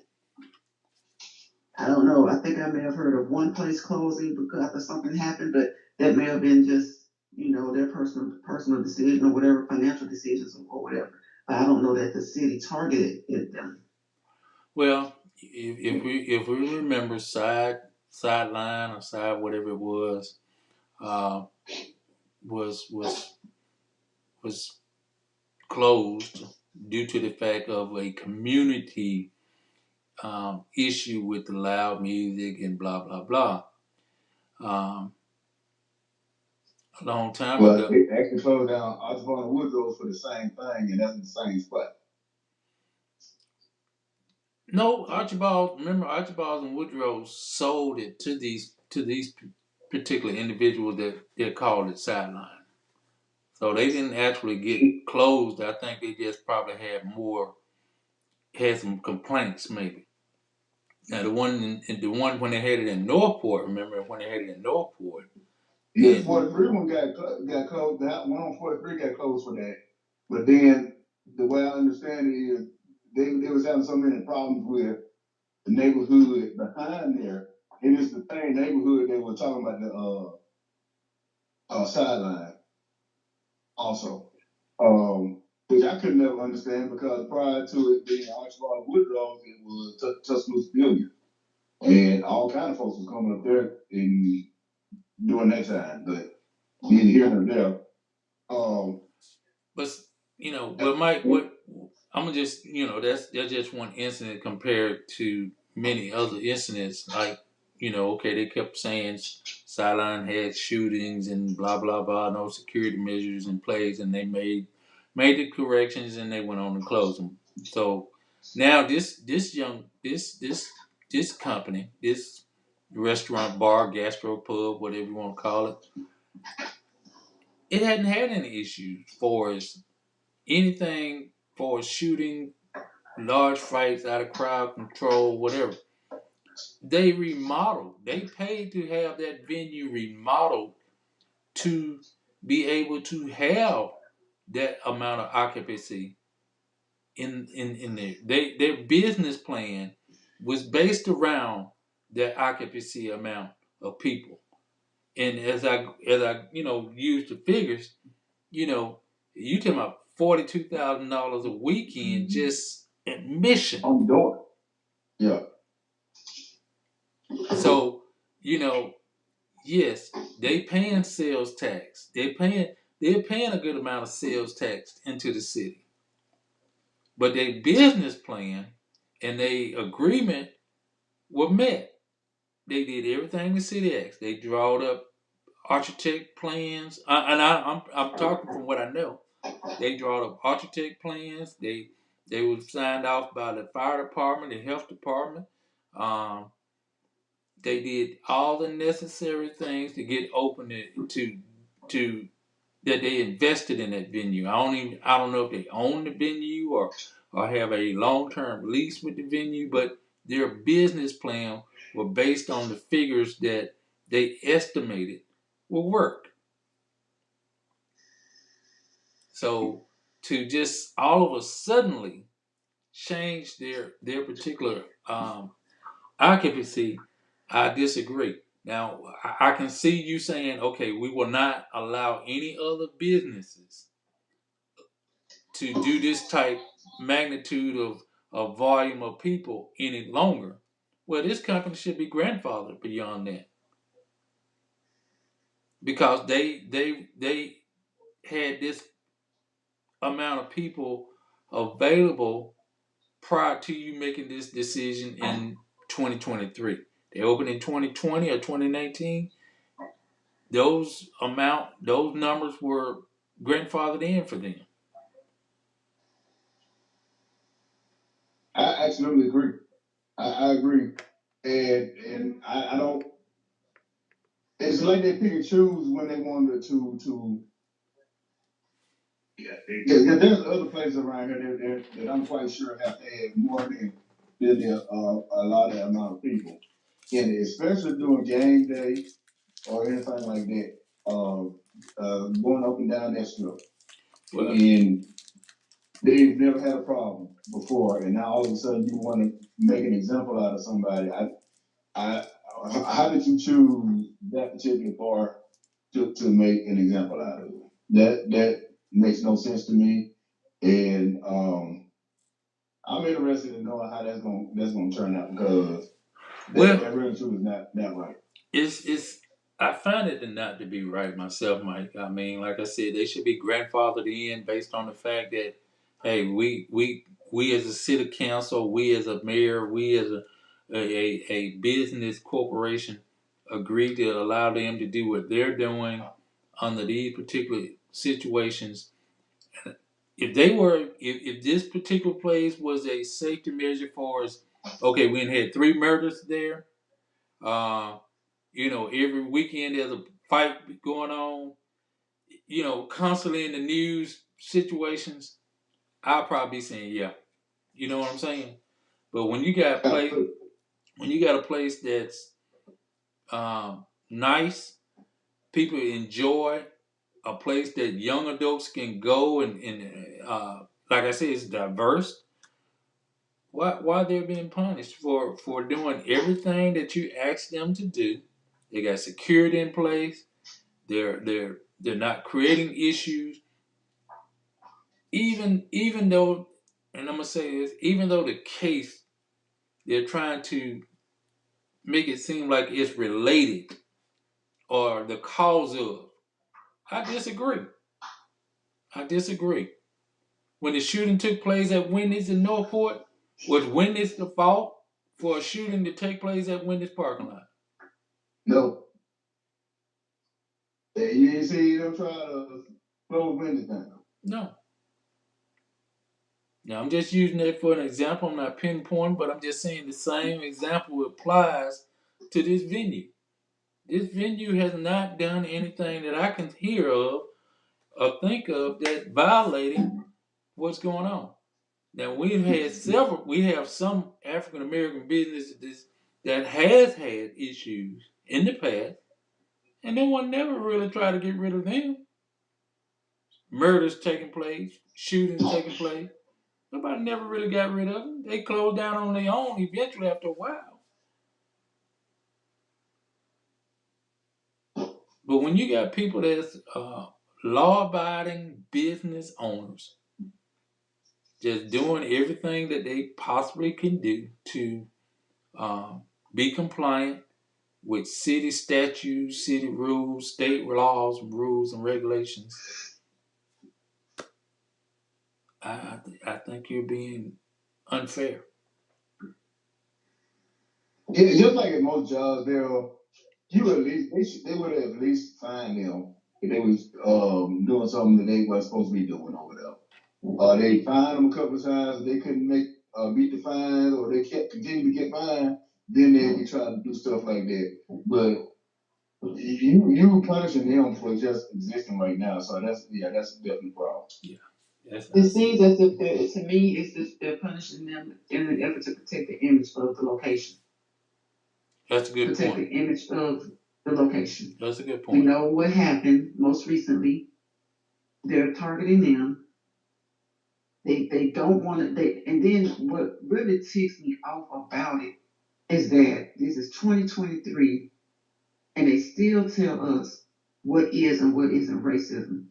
I don't know. I think I may have heard of one place closing because after something happened, but that may have been just their personal decision or whatever, financial decisions or whatever. But I don't know that the city targeted it them. Well, if we remember sideline or side whatever it was, uh, was closed due to the fact of a community issue with the loud music and blah blah blah. Um, a long time Well, ago. they actually closed down Osborne and Woodrow for the same thing, and that's in the same spot. No, Archibald. Remember, Archibald and Woodrow sold it to these particular individuals that called it sideline. So they didn't actually get closed. I think they just probably had some complaints maybe. Now the one when they had it in Northport, remember when they had it in Northport? Yeah, Then 43 one got closed. That one on 43 got closed for that. But then the way I understand it is they was having so many problems with the neighborhood behind there, and it's the same neighborhood they were talking about the sideline also. Which I could never understand because prior to it being Archibald Woodrow, it was Tuscaloosa Billiard. And all kind of folks was coming up there and doing that time, but neither here nor there. Um, but but Mike, what I'm gonna just that's just one incident compared to many other incidents. Like okay, they kept saying Sideline had shootings and blah blah blah, no security measures in place, and they made the corrections and they went on to close them. So now this company, this restaurant, bar, gastro pub, whatever you want to call it, it hadn't had any issues for as anything for shooting, large fights out of crowd control, whatever. They remodeled. They paid to have that venue remodeled to be able to have that amount of occupancy in there. Their business plan was based around that occupancy amount of people. And as I use the figures, you talking about $42,000 a weekend just admission. on the door. Yeah. So yes, they paying sales tax. They're paying a good amount of sales tax into the city. But their business plan and their agreement were met. They did everything the city asked. They drawed up architect plans, I'm talking from what I know. They drawed up architect plans. They were signed off by the fire department, the health department. Um, they did all the necessary things to get open to that they invested in that venue. I don't know if they own the venue or have a long-term lease with the venue, but their business plan were based on the figures that they estimated will work. So to just all of a suddenly change their particular occupancy, I disagree. Now, I can see you saying, okay, we will not allow any other businesses to do this type magnitude of volume of people any longer. Well, this company should be grandfathered beyond that because they had this amount of people available prior to you making this decision in 2023. They opened in 2020 or 2019. Those numbers were grandfathered in for them. I absolutely agree. I agree, and I don't. It's like they pick and choose when they wanted to. Yeah, there's other places around here that I'm quite sure have to add more than a lot of amount of people, and especially during game day or anything like that. Going up and down that strip, Well, and they've never had a problem before, and now all of a sudden you want to make an example out of somebody. I, how did you choose that particular bar to make an example out of it? That makes no sense to me, and I'm interested in knowing how that's gonna turn out because that really truly is not right. it's I find it not to be right myself, Mike. I mean, like I said, they should be grandfathered in based on the fact that, hey, we as a city council, we as a mayor, we as a business corporation agree to allow them to do what they're doing under these particular situations. If this particular place was a safety measure for us, okay, we had 3 murders there. Uh, every weekend there's a fight going on, constantly in the news situations, I'll probably be saying, yeah. You know what I'm saying? But when you got a place that's nice, people enjoy, a place that young adults can go and like I said, it's diverse. Why they're being punished for doing everything that you asked them to do? They got security in place. They're not creating issues. Even though, and I'm gonna say this, even though the case they're trying to make it seem like it's related or the cause of. I disagree. I disagree. When the shooting took place at Wendy's in Northport, was Wendy's the fault for a shooting to take place at Wendy's parking lot? No, you ain't see them try to close Wendy's down. No. Now, I'm just using that for an example. I'm not pinpointing, but I'm just saying the same example applies to this venue. This venue has not done anything that I can hear of or think of that violated what's going on. Now, we have some African American businesses that has had issues in the past, and no one never really tried to get rid of them. Murders taking place, shootings taking place. Nobody never really got rid of them. They closed down on their own eventually after a while. But when you got people that's law-abiding business owners just doing everything that they possibly can do to be compliant with city statutes, city rules, state laws, rules, and regulations, I think you're being unfair. Yeah, just like at most jobs, they would at least fine them if they was doing something that they weren't supposed to be doing over there. They fined them a couple of times. They couldn't meet the fine, or they continue to get fined. Then they'd be trying to do stuff like that. But you punishing them for just existing right now. So that's definitely a problem. Yeah. It seems as if to me, it's just they're punishing them in an effort to protect the image of the location. That's a good protect point. the image of the location. That's a good point. We know what happened most recently. They're targeting them They don't want to. And then what really ticks me off about it is that this is 2023, and they still tell us what is and what isn't racism.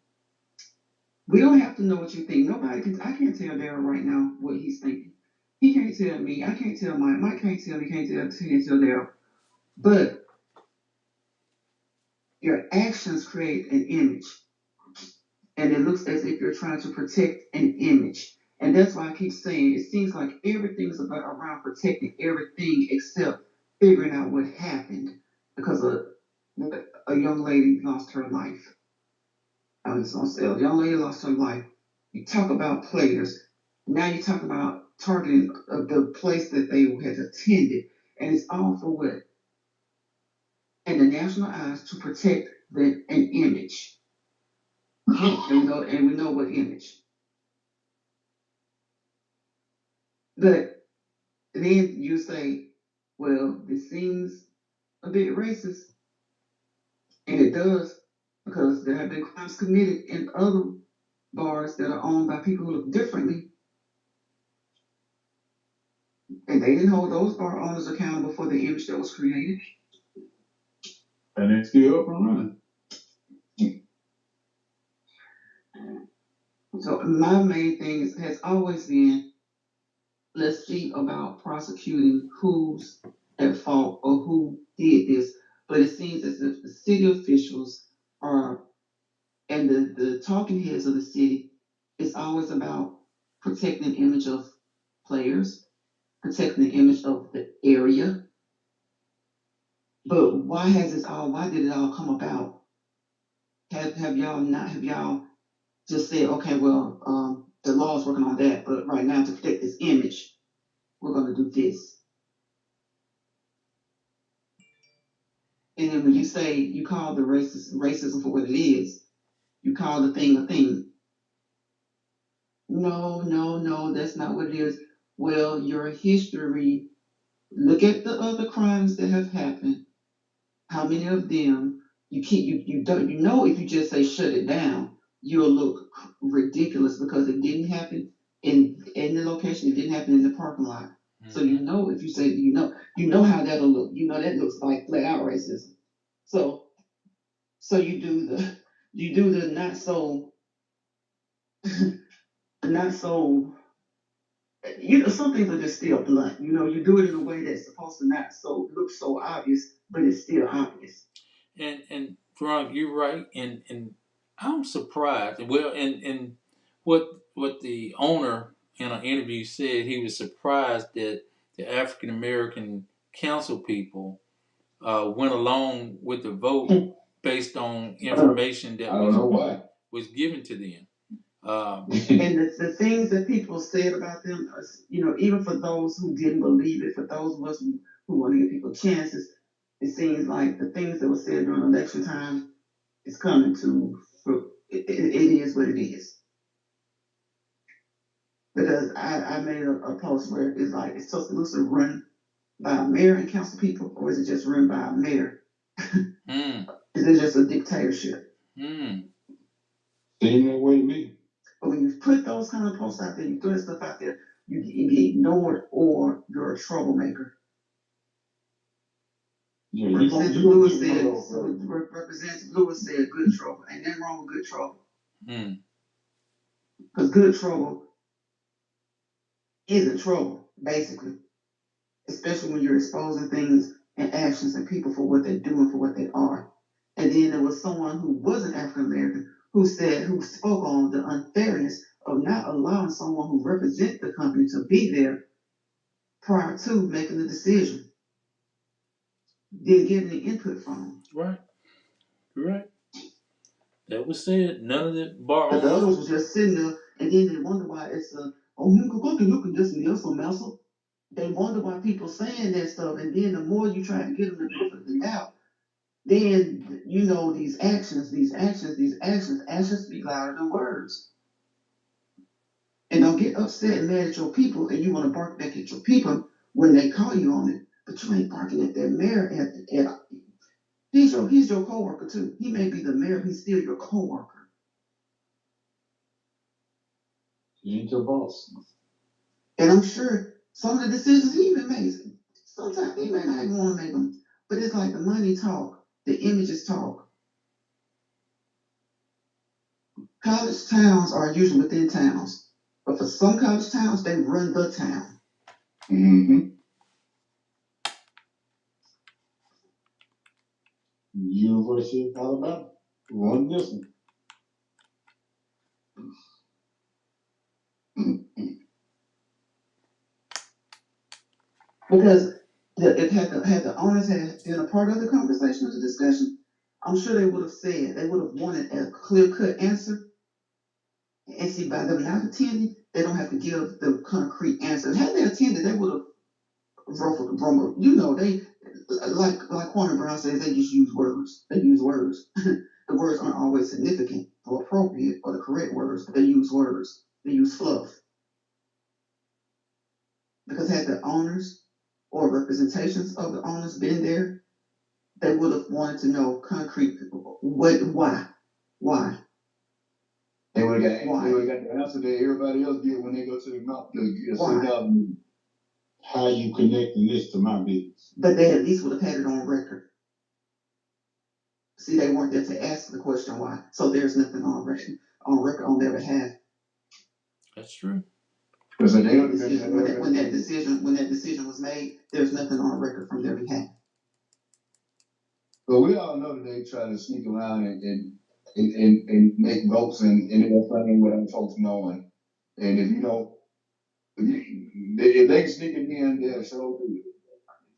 We don't have to know what you think. Nobody can. I can't tell Daryl right now what he's thinking. He can't tell me. I can't tell Mike. Mike can't tell me. Can't tell Daryl. But your actions create an image, and it looks as if you're trying to protect an image. And that's why I keep saying it seems like everything's about around protecting everything except figuring out what happened because a young lady lost her life. I was gonna say a young lady lost her life. You talk about players. Now you talk about targeting the place that they had attended, and it's all for what? In the national eyes to protect an image. And we know what image. But then you say, well, this seems a bit racist, and it does because there have been crimes committed in other bars that are owned by people who look differently, and they didn't hold those bar owners accountable for the image that was created. And it's still up and running. So my main thing has always been, let's see about prosecuting who's at fault or who did this. But it seems as if the city officials are, and the talking heads of the city, it's always about protecting the image of players, protecting the image of the area. But why did it all come about? Have y'all just said, okay, well, the law's working on that, but right now to protect this image, we're going to do this. And then when you say you call the racism for what it is, you call the thing a thing. No, that's not what it is. Well, your history, look at the other crimes that have happened. How many of them you don't if you just say shut it down, you'll look ridiculous because it didn't happen in the location, it didn't happen in the parking lot. Mm-hmm. So if you say you know how that'll look. That looks like flat out racism. So you do the not so not so some things are just still blunt. You do it in a way that's supposed to not so look so obvious, but it's still obvious. And Veronica, you're right, and I'm surprised. Well, and what the owner in an interview said, he was surprised that the African American council people went along with the vote based on information that was given to them. And the things that people said about them, even for those who didn't believe it, for those of us who want to give people chances, it seems like the things that were said during election time is coming to fruit. It is what it is. Because I made a post where it's like, is Tuscaloosa run by a mayor and council people, or is it just run by a mayor? Is it just a dictatorship? Seems that way to me. But when you put those kind of posts out there, you throw stuff out there, you get ignored or you're a troublemaker. Yeah, Representative Lewis said good trouble. Ain't nothing wrong with good trouble. Because good trouble isn't trouble, basically. Especially when you're exposing things and actions and people for what they're doing, for what they are. And then there was someone who wasn't African American who spoke on the unfairness of not allowing someone who represents the company to be there prior to making the decision. Didn't get any input from them. Right. That was said. None of the bar owners. The others was just sitting there, and then they wonder why it's look at this mess. They wonder why people saying that stuff, and then the more you try to get them to benefit of the doubt, then these actions speak louder than words. And don't get upset and mad at your people, and you want to bark back at your people when they call you on it, but you ain't barking at that mayor. He's your coworker too. He may be the mayor, he's still your coworker. You ain't your boss. And I'm sure some of the decisions he even makes, sometimes he may not even want to make them. But it's like the money talk, the images talk. College towns are usually within towns. But for some college towns, they run the town. Mm-hmm. University of Alabama. Run this one. Because if had the owners had been a part of the conversation or the discussion, I'm sure they would have said, they would have wanted a clear-cut answer. And see, by them not attending, they don't have to give the concrete answer. Had they attended, they would have ruffled the brummer. You know, they like Kwame Brown says, they just use words. They use words. The words aren't always significant or appropriate or the correct words, but they use words. They use fluff. Because had the owners or representations of the owners been there, they would have wanted to know concrete why. They would have got the answer that everybody else get when they go to the meeting. How you connecting this to my business? But they at least would have had it on record. See, they weren't there to ask the question why. So there's nothing on record on their behalf. That's true. Because when that decision was made, there's nothing on record from their behalf. But we all know that they try to sneak around and make votes and end up playing without folks knowing. And if you don't, if they can sneak it in, they'll show it.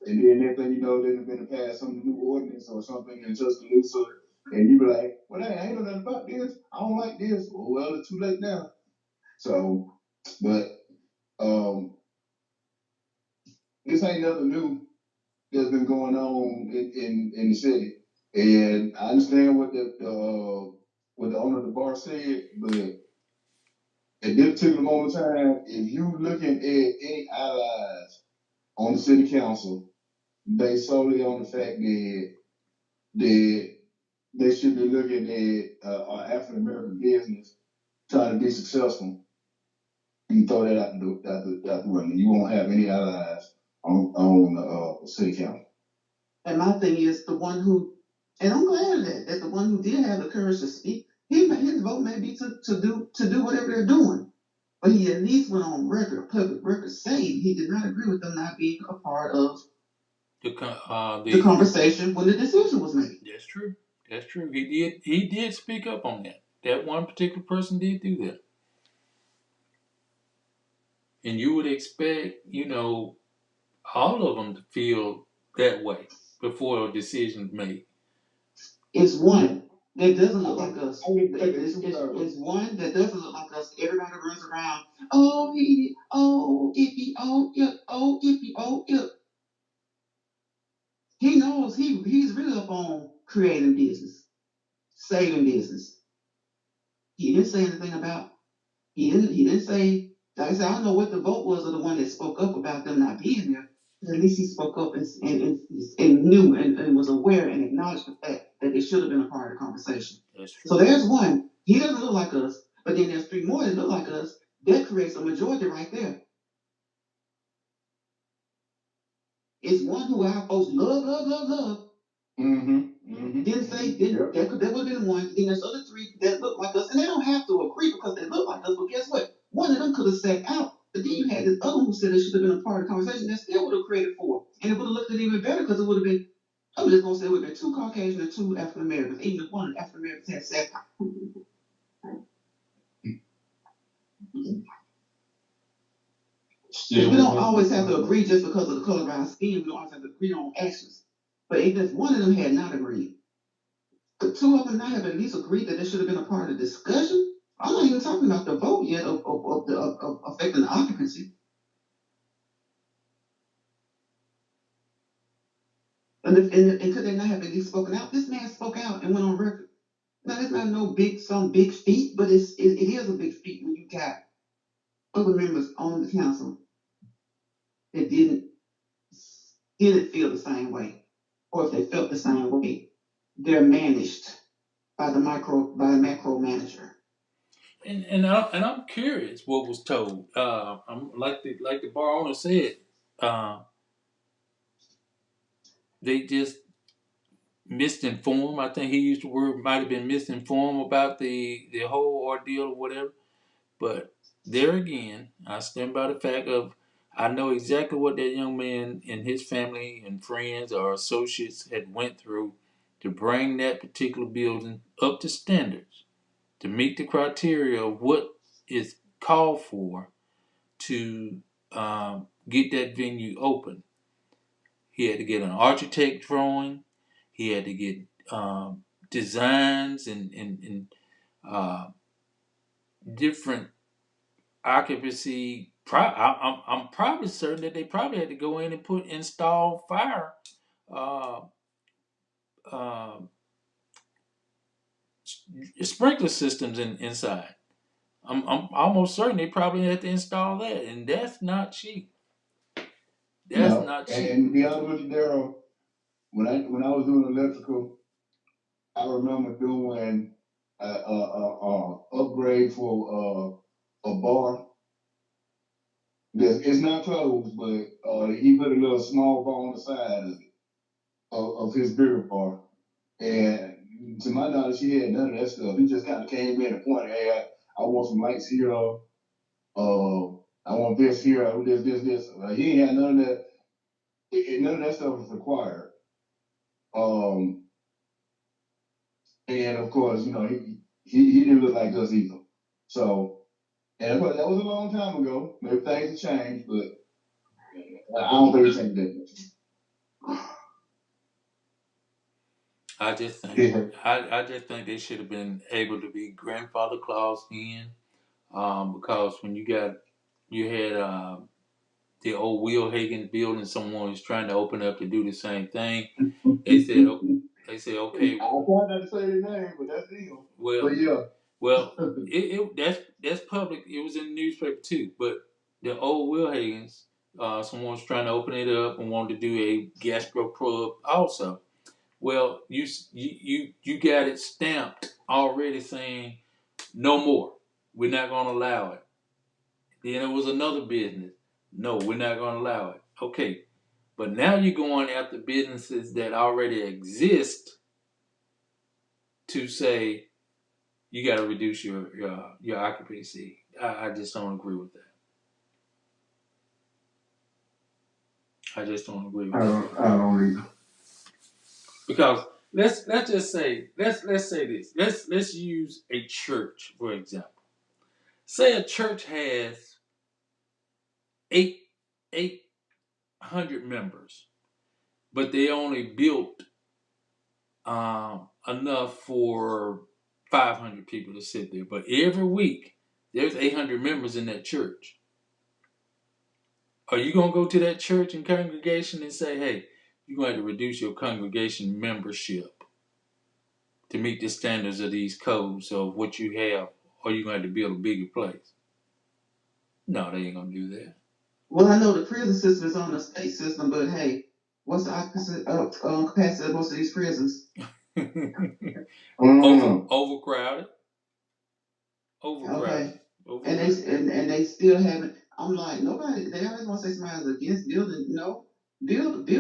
And then next thing you know, they're going to pass some new ordinance or something in Tuscaloosa, and you be like, well, I ain't know nothing about this. I don't like this. Well, it's too late now. So, but this ain't nothing new that's been going on in the city. And I understand what the owner of the bar said, but at this particular moment in time, if you looking at any allies on the city council based solely on the fact that they should be looking at our African American business trying to be successful, you can throw that out the window. You won't have any allies on the city council. And my thing is the one who, and I'm glad of that the one who did have the courage to speak, his vote may be to do whatever they're doing. But he at least went on record, public record, saying he did not agree with them not being a part of the conversation when the decision was made. That's true. That's true. He did speak up on that. That one particular person did do that. And you would expect, all of them to feel that way before a decision's made. It's one that doesn't look like us. It's one that doesn't look like us. Everybody runs around. Oh, he, oh, ippy, oh, yep, oh, ippy, oh, yep. He knows he's really up on creating business, saving business. He didn't say anything about. He didn't say. Like I said, I don't know what the vote was of the one that spoke up about them not being there. But at least he spoke up and knew and was aware and acknowledged the fact that they should have been a part of the conversation. That's true. So there's one. He doesn't look like us, but then there's three more that look like us. That creates a majority right there. It's one who our folks love. Didn't say that would have been one. Then there's other three that look like us, and they don't have to agree because they look like us. But guess what? One of them could have sat out. But then you had this other one who said they should have been a part of the conversation. That still would have created four, and it would have looked even better because it would have been. I'm just gonna say it would have been two Caucasian and two African Americans. Even if one of the African Americans had sat out. We don't always have to agree just because of the color of our skin. We don't always have to agree on actions. But even if one of them had not agreed, could two of them not have at least agreed that they should have been a part of the discussion? I'm not even talking about the vote yet of affecting the occupancy. And could they not have at least spoken out? This man spoke out and went on record. Now, it's not some big feat, but it is a big feat when you got other members on the council that didn't feel the same way, or if they felt the same way, they're managed by the macro manager. And I'm curious what was told. I'm like the bar owner said. Uh, they just misinformed. I think he used the word might have been misinformed about the whole ordeal or whatever. But there again, I stand by the fact of I know exactly what that young man and his family and friends or associates had went through to bring that particular building up to standards, to meet the criteria of what is called for to get that venue open. He had to get an architect drawing. He had to get designs and uh, different occupancy. I'm probably certain that they probably had to go in and install fire uh, uh, sprinkler systems inside. I'm almost certain they probably had to install that, and that's not cheap. That's No, not cheap. and to be honest with you, Daryl, when I was doing electrical, I remember doing a upgrade for a bar. It's not closed, but he put a little small bar on the side of his bigger bar. And to my knowledge, he had none of that stuff. He just kind of came in and pointed, "Hey, I want some lights here. I want this here. I want this." He ain't had none of that. None of that stuff was required. Um, and of course, he didn't look like us either. So, and of course, that was a long time ago. Maybe things have changed, but I don't think it's changed that much. I just think Yeah. I just think they should have been able to be grandfather clause in, because when you had the old Will Hagen building, someone was trying to open up to do the same thing. They said they said okay, I tried not to say their name, but that's them. well, But yeah. well, that's public. It was in the newspaper too. But the old Will Hagens, someone was trying to open it up and wanted to do a gastro pub also. Well, you got it stamped already saying no more. We're not going to allow it. Then it was another business. No, we're not going to allow it. Okay, but now you're going after businesses that already exist to say you got to reduce your occupancy. I just don't agree with that. I just don't agree with that. I don't either. Because let's just say let's say this. Let's use a church for example. Say a church has eight 800 members, but they only built enough for 500 people to sit there. But every week there's 800 members in that church. Are you gonna go to that church and congregation and say, "Hey, you're going to have to reduce your congregation membership to meet the standards of these codes of what you have, or you're going to have to build a bigger place"? No, they ain't gonna do that. Well, I know the prison system is on the state system, but hey, what's the opposite capacity of most of these prisons? Overcrowded. Okay, Overcrowded. and they still haven't. I'm like nobody. They always want to say somebody's against building. No, build a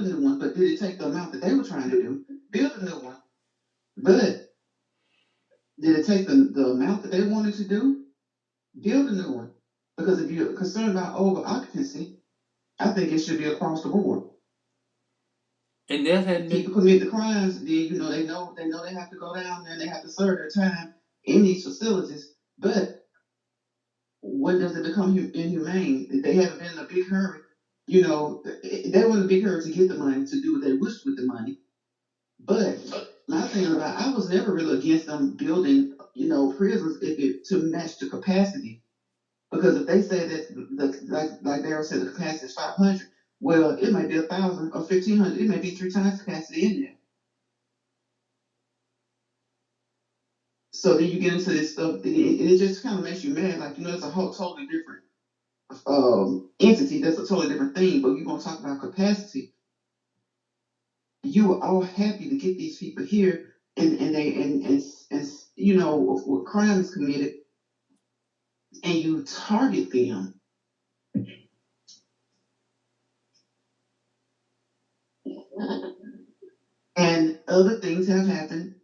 new one. But did it take the amount that they were trying to do? Build a new one. But did it take the amount that they wanted to do? Build a new one. Because if you're concerned about over occupancy, I think it should be across the board. And that hadn't been. People commit the crimes, then they know they have to go down there and they have to serve their time in these facilities. But when does it become inhumane? They haven't been in a big hurry. They were in a big hurry to get the money to do what they wished with the money. But my thing about I was never really against them building, prisons if it to match the capacity. Because if they say that like Daryl said, the capacity is 500, well, it might be 1,000 or 1,500. It may be 3 times capacity in there. So then you get into this stuff, and it just kind of makes you mad. Like, it's a whole totally different entity. That's a totally different thing. But you're going to talk about capacity. You are all happy to get these people here, and crime is committed. and you target them. And other things have happened.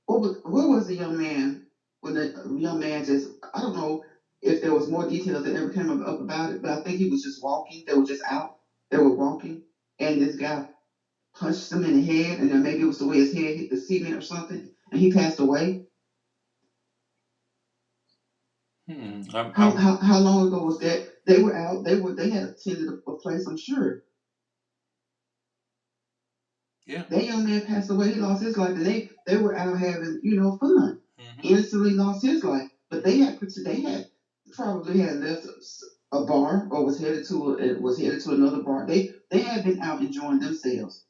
What was the young man when the young man just, I don't know if there was more details that ever came up about it, but I think he was just walking. They were just out. They were walking, and this guy punched him in the head, and then maybe it was the way his head hit the cement or something, and he passed away. How long ago was that? They were out. They had attended a place, I'm sure. Yeah. That young man passed away. He lost his life, and they were out having fun. Instantly lost his life, but they had probably had left a bar or was headed to another bar. They had been out enjoying themselves.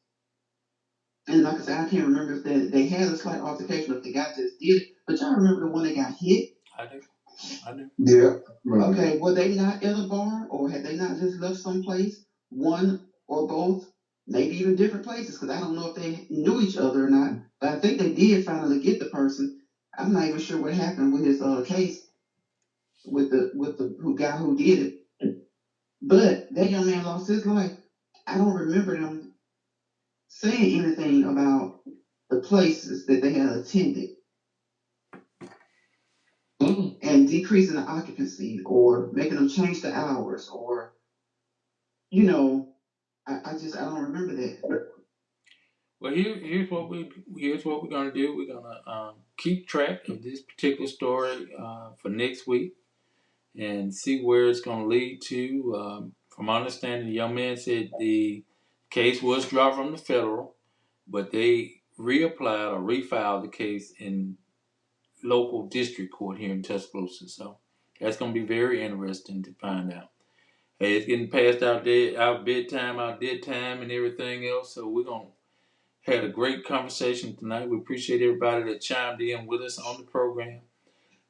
And like I said, I can't remember if they had a slight altercation or if the guy just did it. But y'all remember the one that got hit? I do. Yeah. Okay, were they not at a bar, or had they not just left someplace? One or both, maybe even different places, because I don't know if they knew each other or not. But I think they did finally get the person. I'm not even sure what happened with his case with the guy who did it. But that young man lost his life. I don't remember them saying anything about the places that they had attended and decreasing the occupancy or making them change the hours or I don't remember that. Well, here's what we're gonna do. We're gonna keep track of this particular story for next week and see where it's gonna lead to. From my understanding, the young man said the case was dropped from the federal, but they reapplied or refiled the case in local district court here in Tuscaloosa. So that's gonna be very interesting to find out. Hey, it's getting past our bedtime, our dead time, and everything else. So we're gonna had a great conversation tonight. We appreciate everybody that chimed in with us on the program.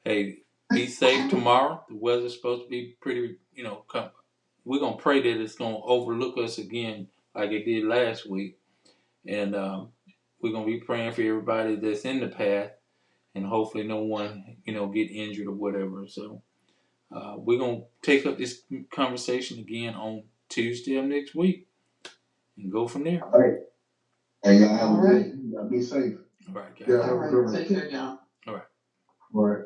Hey, be safe tomorrow. The weather's supposed to be pretty, we're going to pray that it's going to overlook us again like it did last week. And we're going to be praying for everybody that's in the path and hopefully no one, get injured or whatever. So we're going to take up this conversation again on Tuesday of next week and go from there. All right. Hey, y'all have a good day. Y'all be safe. All right, guys. Yeah, have a good one. Take care, y'all. All right. All right.